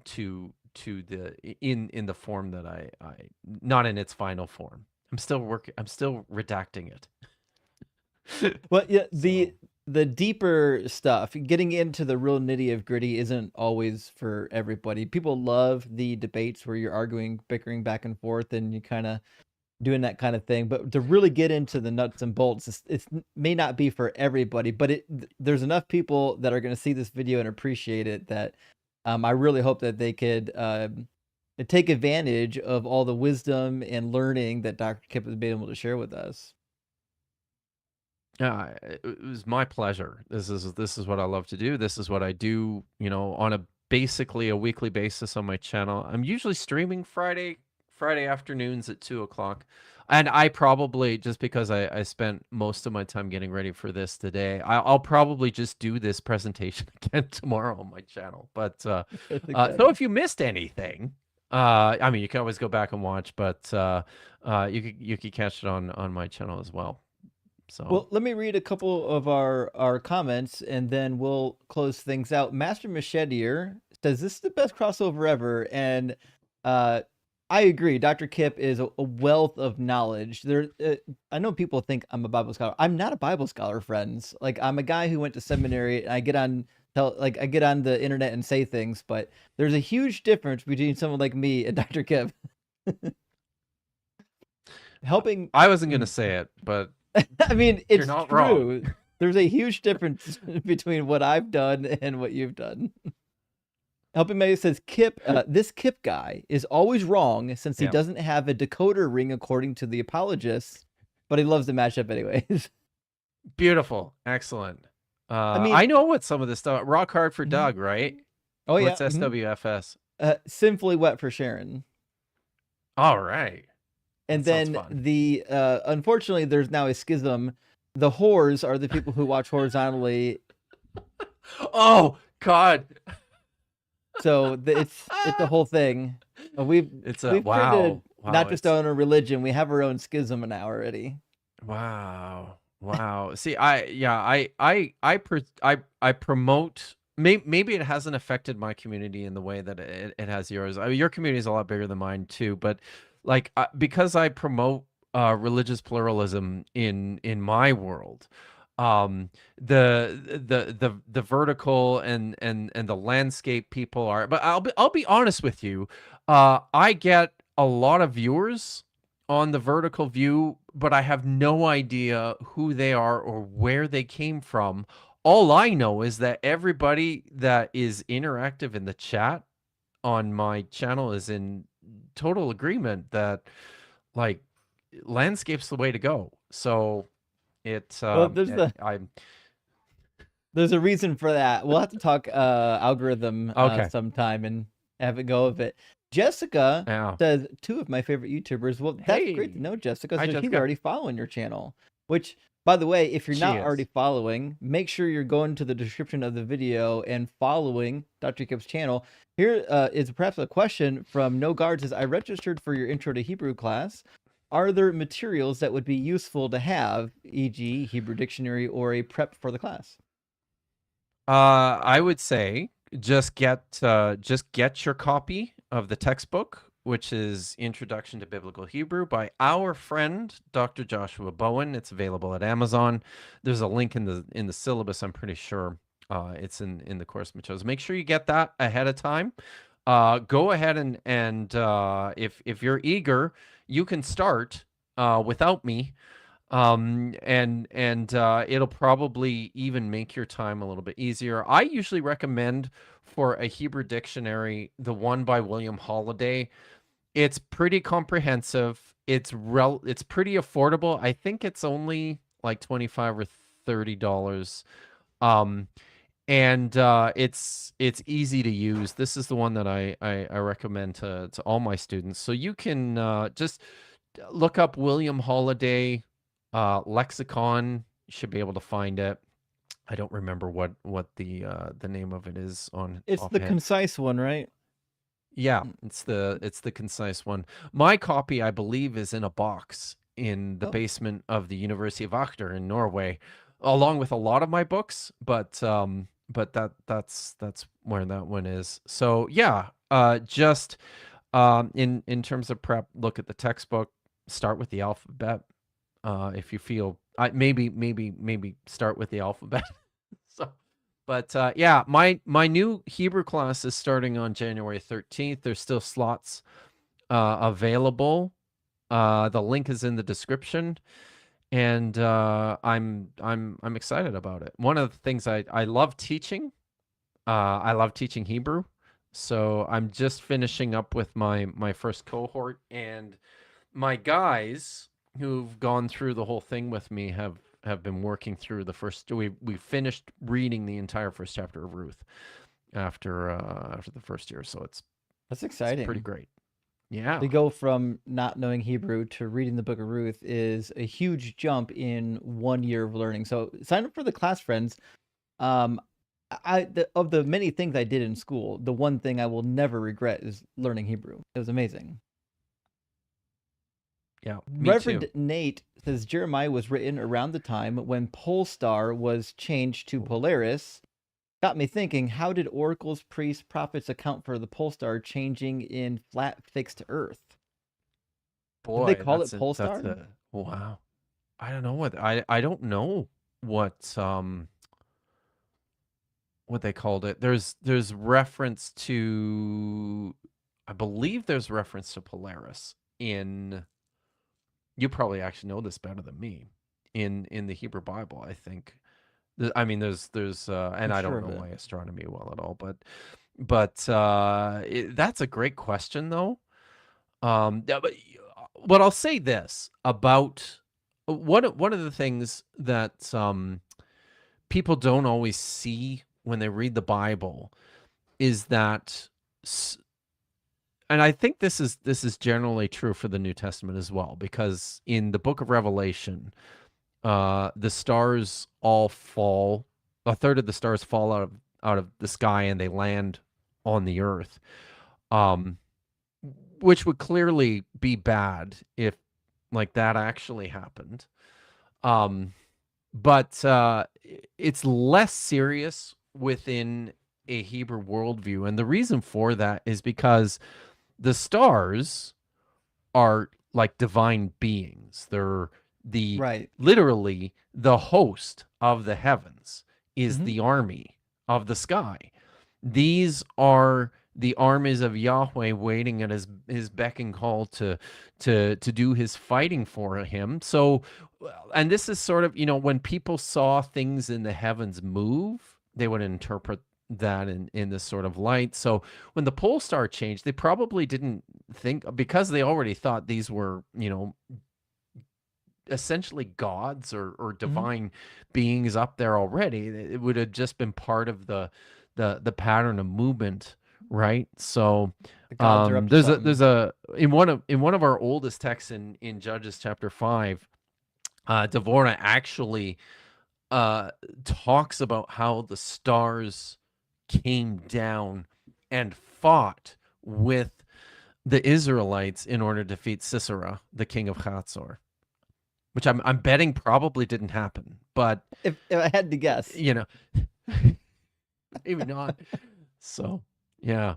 to the in the form that I not in its final form. I'm still redacting it. Well, yeah, So the deeper stuff, getting into the real nitty of gritty isn't always for everybody. People love the debates where you're arguing, bickering back and forth, and you kind of doing that kind of thing. But to really get into the nuts and bolts, it's may not be for everybody. But there's enough people that are going to see this video and appreciate it that I really hope that they could take advantage of all the wisdom and learning that Dr. Kipp has been able to share with us. Yeah, it was my pleasure. This is what I love to do. This is what I do, on a basically a weekly basis on my channel. I'm usually streaming Friday afternoons at 2 o'clock. And I probably, just because I spent most of my time getting ready for this today, I'll probably just do this presentation again tomorrow on my channel. But so if you missed anything, I mean, you can always go back and watch, but you could catch it on my channel as well. So Well, let me read a couple of our comments, and then we'll close things out. Master Machetier says this is the best crossover ever, and uh, I agree. Dr. Kipp is a wealth of knowledge. I know people think I'm a Bible scholar. I'm not a Bible scholar, friends. Like, I'm a guy who went to seminary, and I get on the internet and say things, but there's a huge difference between someone like me and Dr. Kipp. Helping. I wasn't gonna say it, but I mean, it's not true. wrong. There's a huge difference between what I've done and what you've done. Helping Meg says, this Kipp guy is always wrong since he doesn't have a decoder ring according to the apologists, but he loves the matchup anyways. Beautiful. Excellent. I know what some of this stuff. Rock Hard for Doug, right? Oh, yeah. What's SWFS? Sinfully Wet for Sharon. All right. And then unfortunately, there's now a schism. The whores are the people who watch horizontally. Oh, God. So it's a whole thing. We've wow. Not just our own religion. We have our own schism now already. Wow. See, I promote. Maybe it hasn't affected my community in the way that it has yours. I mean, your community is a lot bigger than mine too, but like because I promote religious pluralism in my world, the vertical and the landscape people are. But I'll be honest with you, I get a lot of viewers on the vertical view, but I have no idea who they are or where they came from. All I know is that everybody that is interactive in the chat on my channel is in total agreement that like landscape's the way to go. So it's there's a reason for that. We'll have to talk algorithm sometime and have a go of it. Jessica says 2 of my favorite YouTubers. Well, that's great to know, Jessica. So he's already following your channel, which, by the way, if you're not already following, make sure you're going to the description of the video and following Dr. Kipp's channel. Here is perhaps a question from No Guards. Says, I registered for your Intro to Hebrew class. Are there materials that would be useful to have, e.g. Hebrew dictionary or a prep for the class? I would say just get your copy of the textbook, which is Introduction to Biblical Hebrew by our friend Dr. Joshua Bowen. It's available at Amazon. There's a link in the syllabus. I'm pretty sure it's in the course materials. Make sure you get that ahead of time. Go ahead and if you're eager, you can start without me. It'll probably even make your time a little bit easier. I usually recommend for a Hebrew dictionary the one by William Holiday. It's pretty comprehensive. It's pretty affordable. I think it's only like $25 or $30. It's easy to use. This is the one that I recommend to all my students. So you can just look up William Holiday lexicon. You should be able to find it. I don't remember what the name of it is on. It's the concise one, right? Yeah, it's the concise one. My copy, I believe, is in a box in the basement of the University of Agder in Norway, along with a lot of my books. But that's where that one is. So yeah, just in terms of prep, look at the textbook. Start with the alphabet. If you feel maybe start with the alphabet. So, but yeah, my new Hebrew class is starting on January 13th. There's still slots available. The link is in the description, and I'm excited about it. One of the things I love teaching. I love teaching Hebrew, so I'm just finishing up with my first cohort, and my guys who've gone through the whole thing with me have been working through the first. We finished reading the entire first chapter of Ruth after the first year, so That's it's pretty exciting. great. Yeah. To go from not knowing Hebrew to reading the Book of Ruth is a huge jump in 1 year of learning. So sign up for the class, friends. Um, of the many things I did in school, the one thing I will never regret is learning Hebrew. It was amazing. Yeah, me too. Reverend Nate says Jeremiah was written around the time when Polestar was changed to Polaris. Got me thinking, how did oracles, priests, prophets account for the Polestar changing in flat fixed Earth? Did they Boy, call it that's Polestar? a wow. I don't know I don't know what they called it. There's reference to, I believe there's reference to Polaris in, you probably actually know this better than me, in the Hebrew Bible, I think. I mean, there's I'm and I sure don't of know it. my astronomy well at all, but that's a great question though. Yeah, but I'll say this about one of the things that people don't always see when they read the Bible is that, and I think this is generally true for the New Testament as well, because in the book of Revelation, the stars all fall, a third of the stars fall out of the sky and they land on the earth, um, which would clearly be bad if like that actually happened. Um, but it's less serious within a Hebrew worldview, and the reason for that is because the stars are like divine beings. They're the Right. literally the host of the heavens is Hmm. the army of the sky. These are the armies of Yahweh waiting at his beck and call to do his fighting for him. So, and this is sort of, when people saw things in the heavens move, they would interpret that in this sort of light. So when the pole star changed, they probably didn't think, because they already thought these were, essentially gods or Hmm. divine beings up there already. It would have just been part of the pattern of movement, right? So The gods are up to there's something. a in one of our oldest texts in Judges chapter 5, Devorah actually talks about how the stars came down and fought with the Israelites in order to defeat Sisera, the king of Hatzor, which I'm betting probably didn't happen, but If I had to guess. you know, maybe not. So, yeah,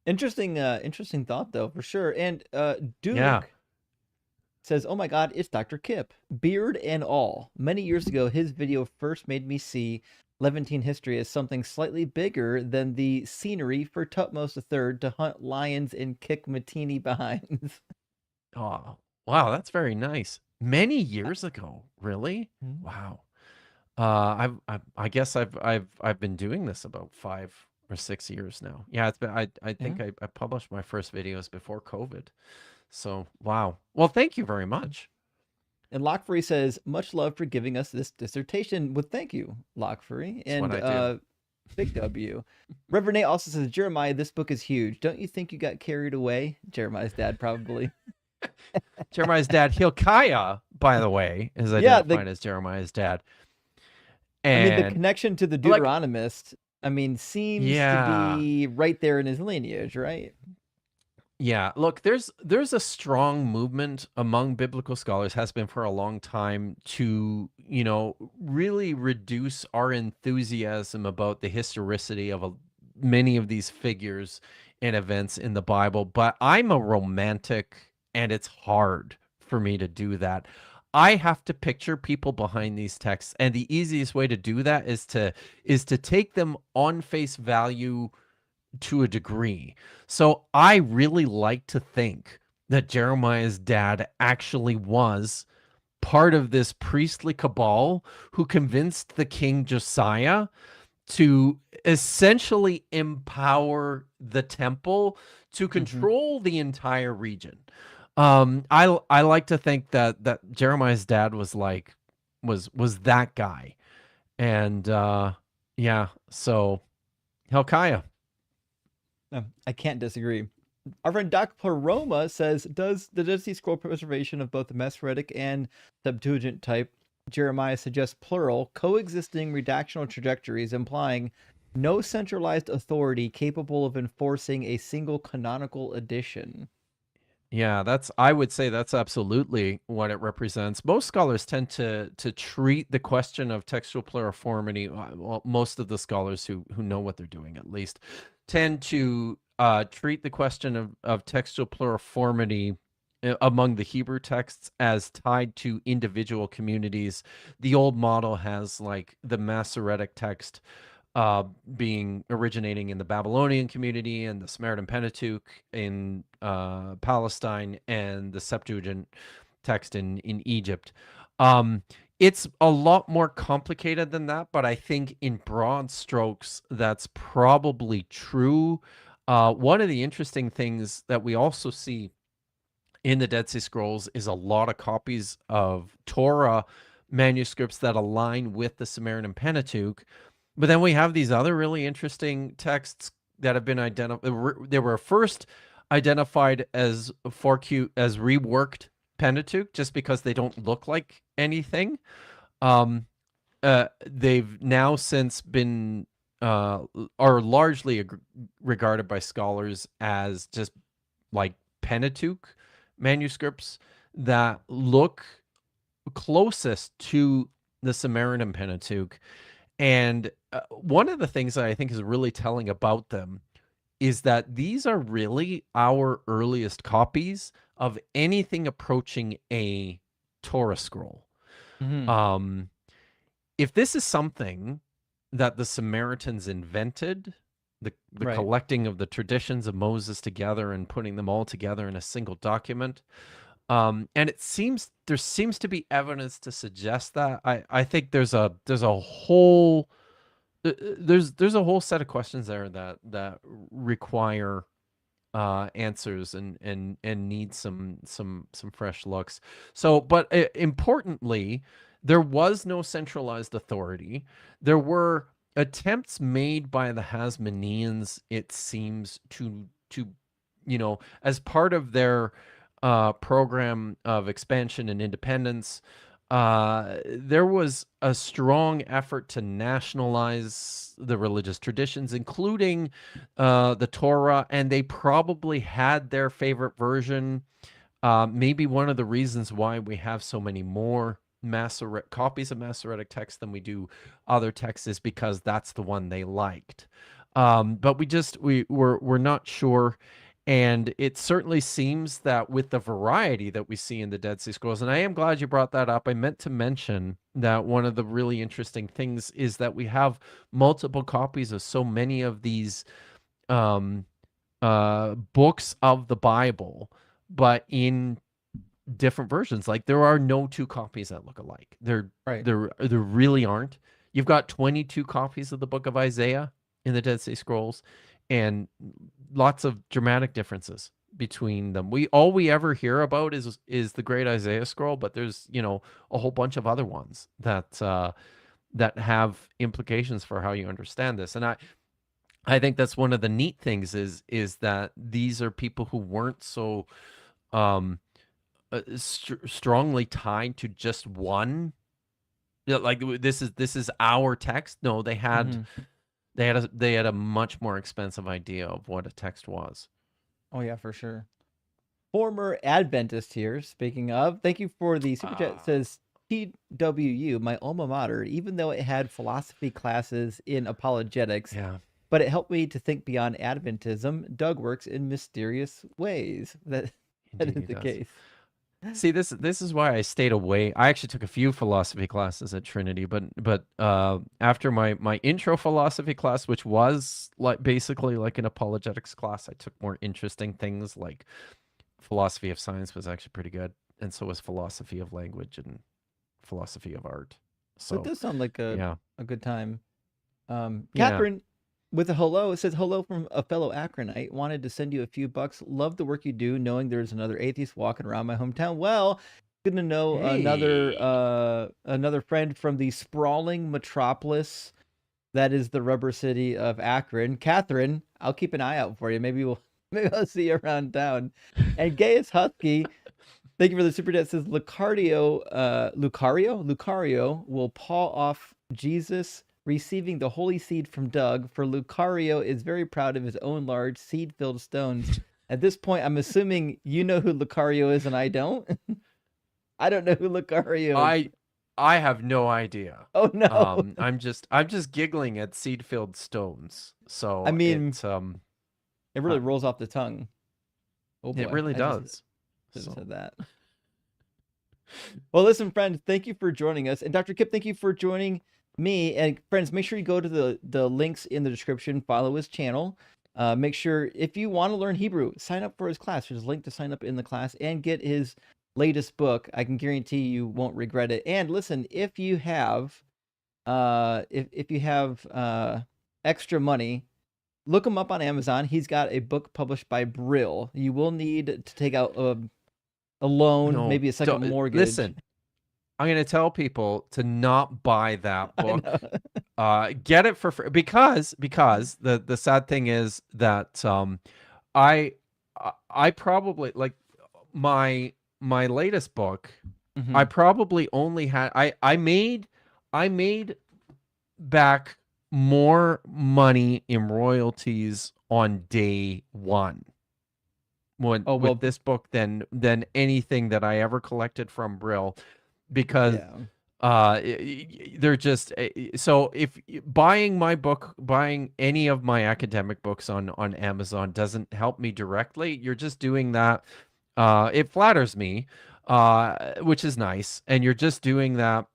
Interesting thought though, for sure. And yeah. Duke says, "Oh my God, it's Dr. Kipp, beard and all. Many years ago, his video first made me see Levantine history as something slightly bigger than the scenery for Tutmos III to hunt lions and kick Matini behinds." Oh, wow, that's very nice. Many years ago, really? Mhm. Wow. I guess I've been doing this about 5 or 6 years now. Yeah, it's been I Yeah. think I published my first videos before COVID. So wow. Well, thank you very much. And Lockfree says, "Much love for giving us this dissertation." Well, thank you, Lockfree. It's what And I do. Big W. Reverend Nate also says, "Jeremiah, this book is huge. Don't you think you got carried away?" Jeremiah's dad, probably. Jeremiah's dad, Hilkiah, by the way, is Yeah, identified as Jeremiah's dad. I mean, the And connection to the like, Deuteronomist, I mean, seems to yeah. be right there in his lineage, right? Yeah, look, there's a strong movement among biblical scholars, has been for a long time, to, really reduce our enthusiasm about the historicity of many of these figures and events in the Bible. But I'm a romantic, and it's hard for me to do that. I have to picture people behind these texts, and the easiest way to do that is to take them on face value to a degree. So I really like to think that Jeremiah's dad actually was part of this priestly cabal who convinced the king Josiah to essentially empower the temple to Hmm. control the entire region. I like to think that Jeremiah's dad was like was that guy, and yeah. So Hilkiah, I can't disagree. Our friend Doc Paroma says, does the Dead Sea Scroll preservation of both the Masoretic and Septuagint type Jeremiah suggests plural, coexisting redactional trajectories, implying no centralized authority capable of enforcing a single canonical edition? yeah, that's I would say that's absolutely what it represents. Most scholars tend to treat the question of textual pluriformity. Well, most of the scholars who know what they're doing, at least, tend to treat the question of textual pluriformity among the Hebrew texts as tied to individual communities. The old model has like the Masoretic text being originating in the Babylonian community and the Samaritan Pentateuch in Palestine and the Septuagint text in Egypt. Um, it's a lot more complicated than that, but I think in broad strokes, that's probably true. One of the interesting things that we also see in the Dead Sea Scrolls is a lot of copies of Torah manuscripts that align with the Samaritan Pentateuch. But then we have these other really interesting texts that have been identified. They were first identified as as reworked Pentateuch just because they don't look like anything. Um, they've now since been are largely regarded by scholars as just like Pentateuch manuscripts that look closest to the Samaritan Pentateuch. And one of the things that I think is really telling about them is that these are really our earliest copies of anything approaching a Torah scroll. Hmm. Um, if this is something that the Samaritans invented, the Right. collecting of the traditions of Moses together and putting them all together in a single document, and there seems to be evidence to suggest that. I think there's a whole there's a whole set of questions there that require answers and need some fresh looks. So, but importantly, there was no centralized authority. There were attempts made by the Hasmoneans, it seems, to as part of their program of expansion and independence. There was a strong effort to nationalize the religious traditions, including the Torah, and they probably had their favorite version. Maybe one of the reasons why we have so many more copies of Masoretic text than we do other texts is because that's the one they liked. But we're not sure. And it certainly seems that with the variety that we see in the Dead Sea Scrolls, and I am glad you brought that up. I meant to mention that one of the really interesting things is that we have multiple copies of so many of these um, books of the Bible, but in different versions. Like there are no two copies that look alike. Right. There really aren't. You've got 22 copies of the book of Isaiah in the Dead Sea Scrolls, and lots of dramatic differences between them. All we ever hear about is the Great Isaiah Scroll, but there's a whole bunch of other ones that have implications for how you understand this. And I think that's one of the neat things is that these are people who weren't so um strongly tied to just one. Yeah, like this is our text. No, Hmm. they had a much more expensive idea of what a text was. Oh, yeah, for sure. Former Adventist here, speaking of, thank you for the super chat. It Ah, says TWU, my alma mater, even though it had philosophy classes in apologetics, yeah. but it helped me to think beyond Adventism. Doug works in mysterious ways. That Indeed, is he the does. case. See, this is why I stayed away. I actually took a few philosophy classes at Trinity, but after my intro philosophy class, which was like basically like an apologetics class, I took more interesting things like philosophy of science was actually pretty good, and so was philosophy of language and philosophy of art. That So does sound like yeah, a good time. yeah. Catherine with a hello, it says hello from a fellow Akronite. Wanted to send you a few bucks. Love the work you do, knowing there's another atheist walking around my hometown. Well, good to know Hey. another friend from the sprawling metropolis that is the rubber city of Akron. Catherine, I'll keep an eye out for you. Maybe we'll maybe I'll see you around town. And Gaius Husky, thank you for the super chat. Says Lucario will paw off Jesus receiving the holy seed from Doug. For Lucario is very proud of his own large seed-filled stones. At this point, I'm assuming you know who Lucario is and I don't. I don't know who Lucario is. I I have no idea. Oh no. I'm just giggling at seed-filled stones. I So mean, it really uh, rolls off the tongue. Oh it boy, really I just does. should have So said that. Well, listen, friends, thank you for joining us. And Dr. Kip, thank you for joining me. And friends, make sure you go to the links in the description, follow his channel. Make sure if you want to learn Hebrew, sign up for his class. There's a link to sign up in the class and get his latest book. I can guarantee you won't regret it. And listen, if you have if you have extra money, look him up on Amazon. He's got a book published by Brill. You will need to take out a loan, no, maybe a second don't, mortgage. listen. I'm gonna tell people to not buy that I book. know. Get it for free because the sad thing is that I I probably like my latest book. I Mhm. probably only had I made back more money in royalties on day one when Oh, with well, this book than anything that I ever collected from Brill because yeah. they're just so if buying my book, buying any of my academic books on Amazon doesn't help me directly. You're just doing that. It flatters me, which is nice, and you're just doing that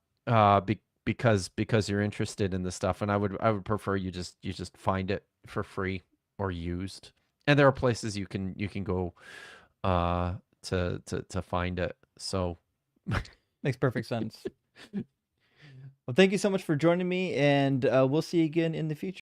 because you're interested in the stuff. And I would prefer you just find it for free or used. And there are places you can go uh to find it. So Makes perfect sense. Well, thank you so much for joining me, and we'll see you again in the future.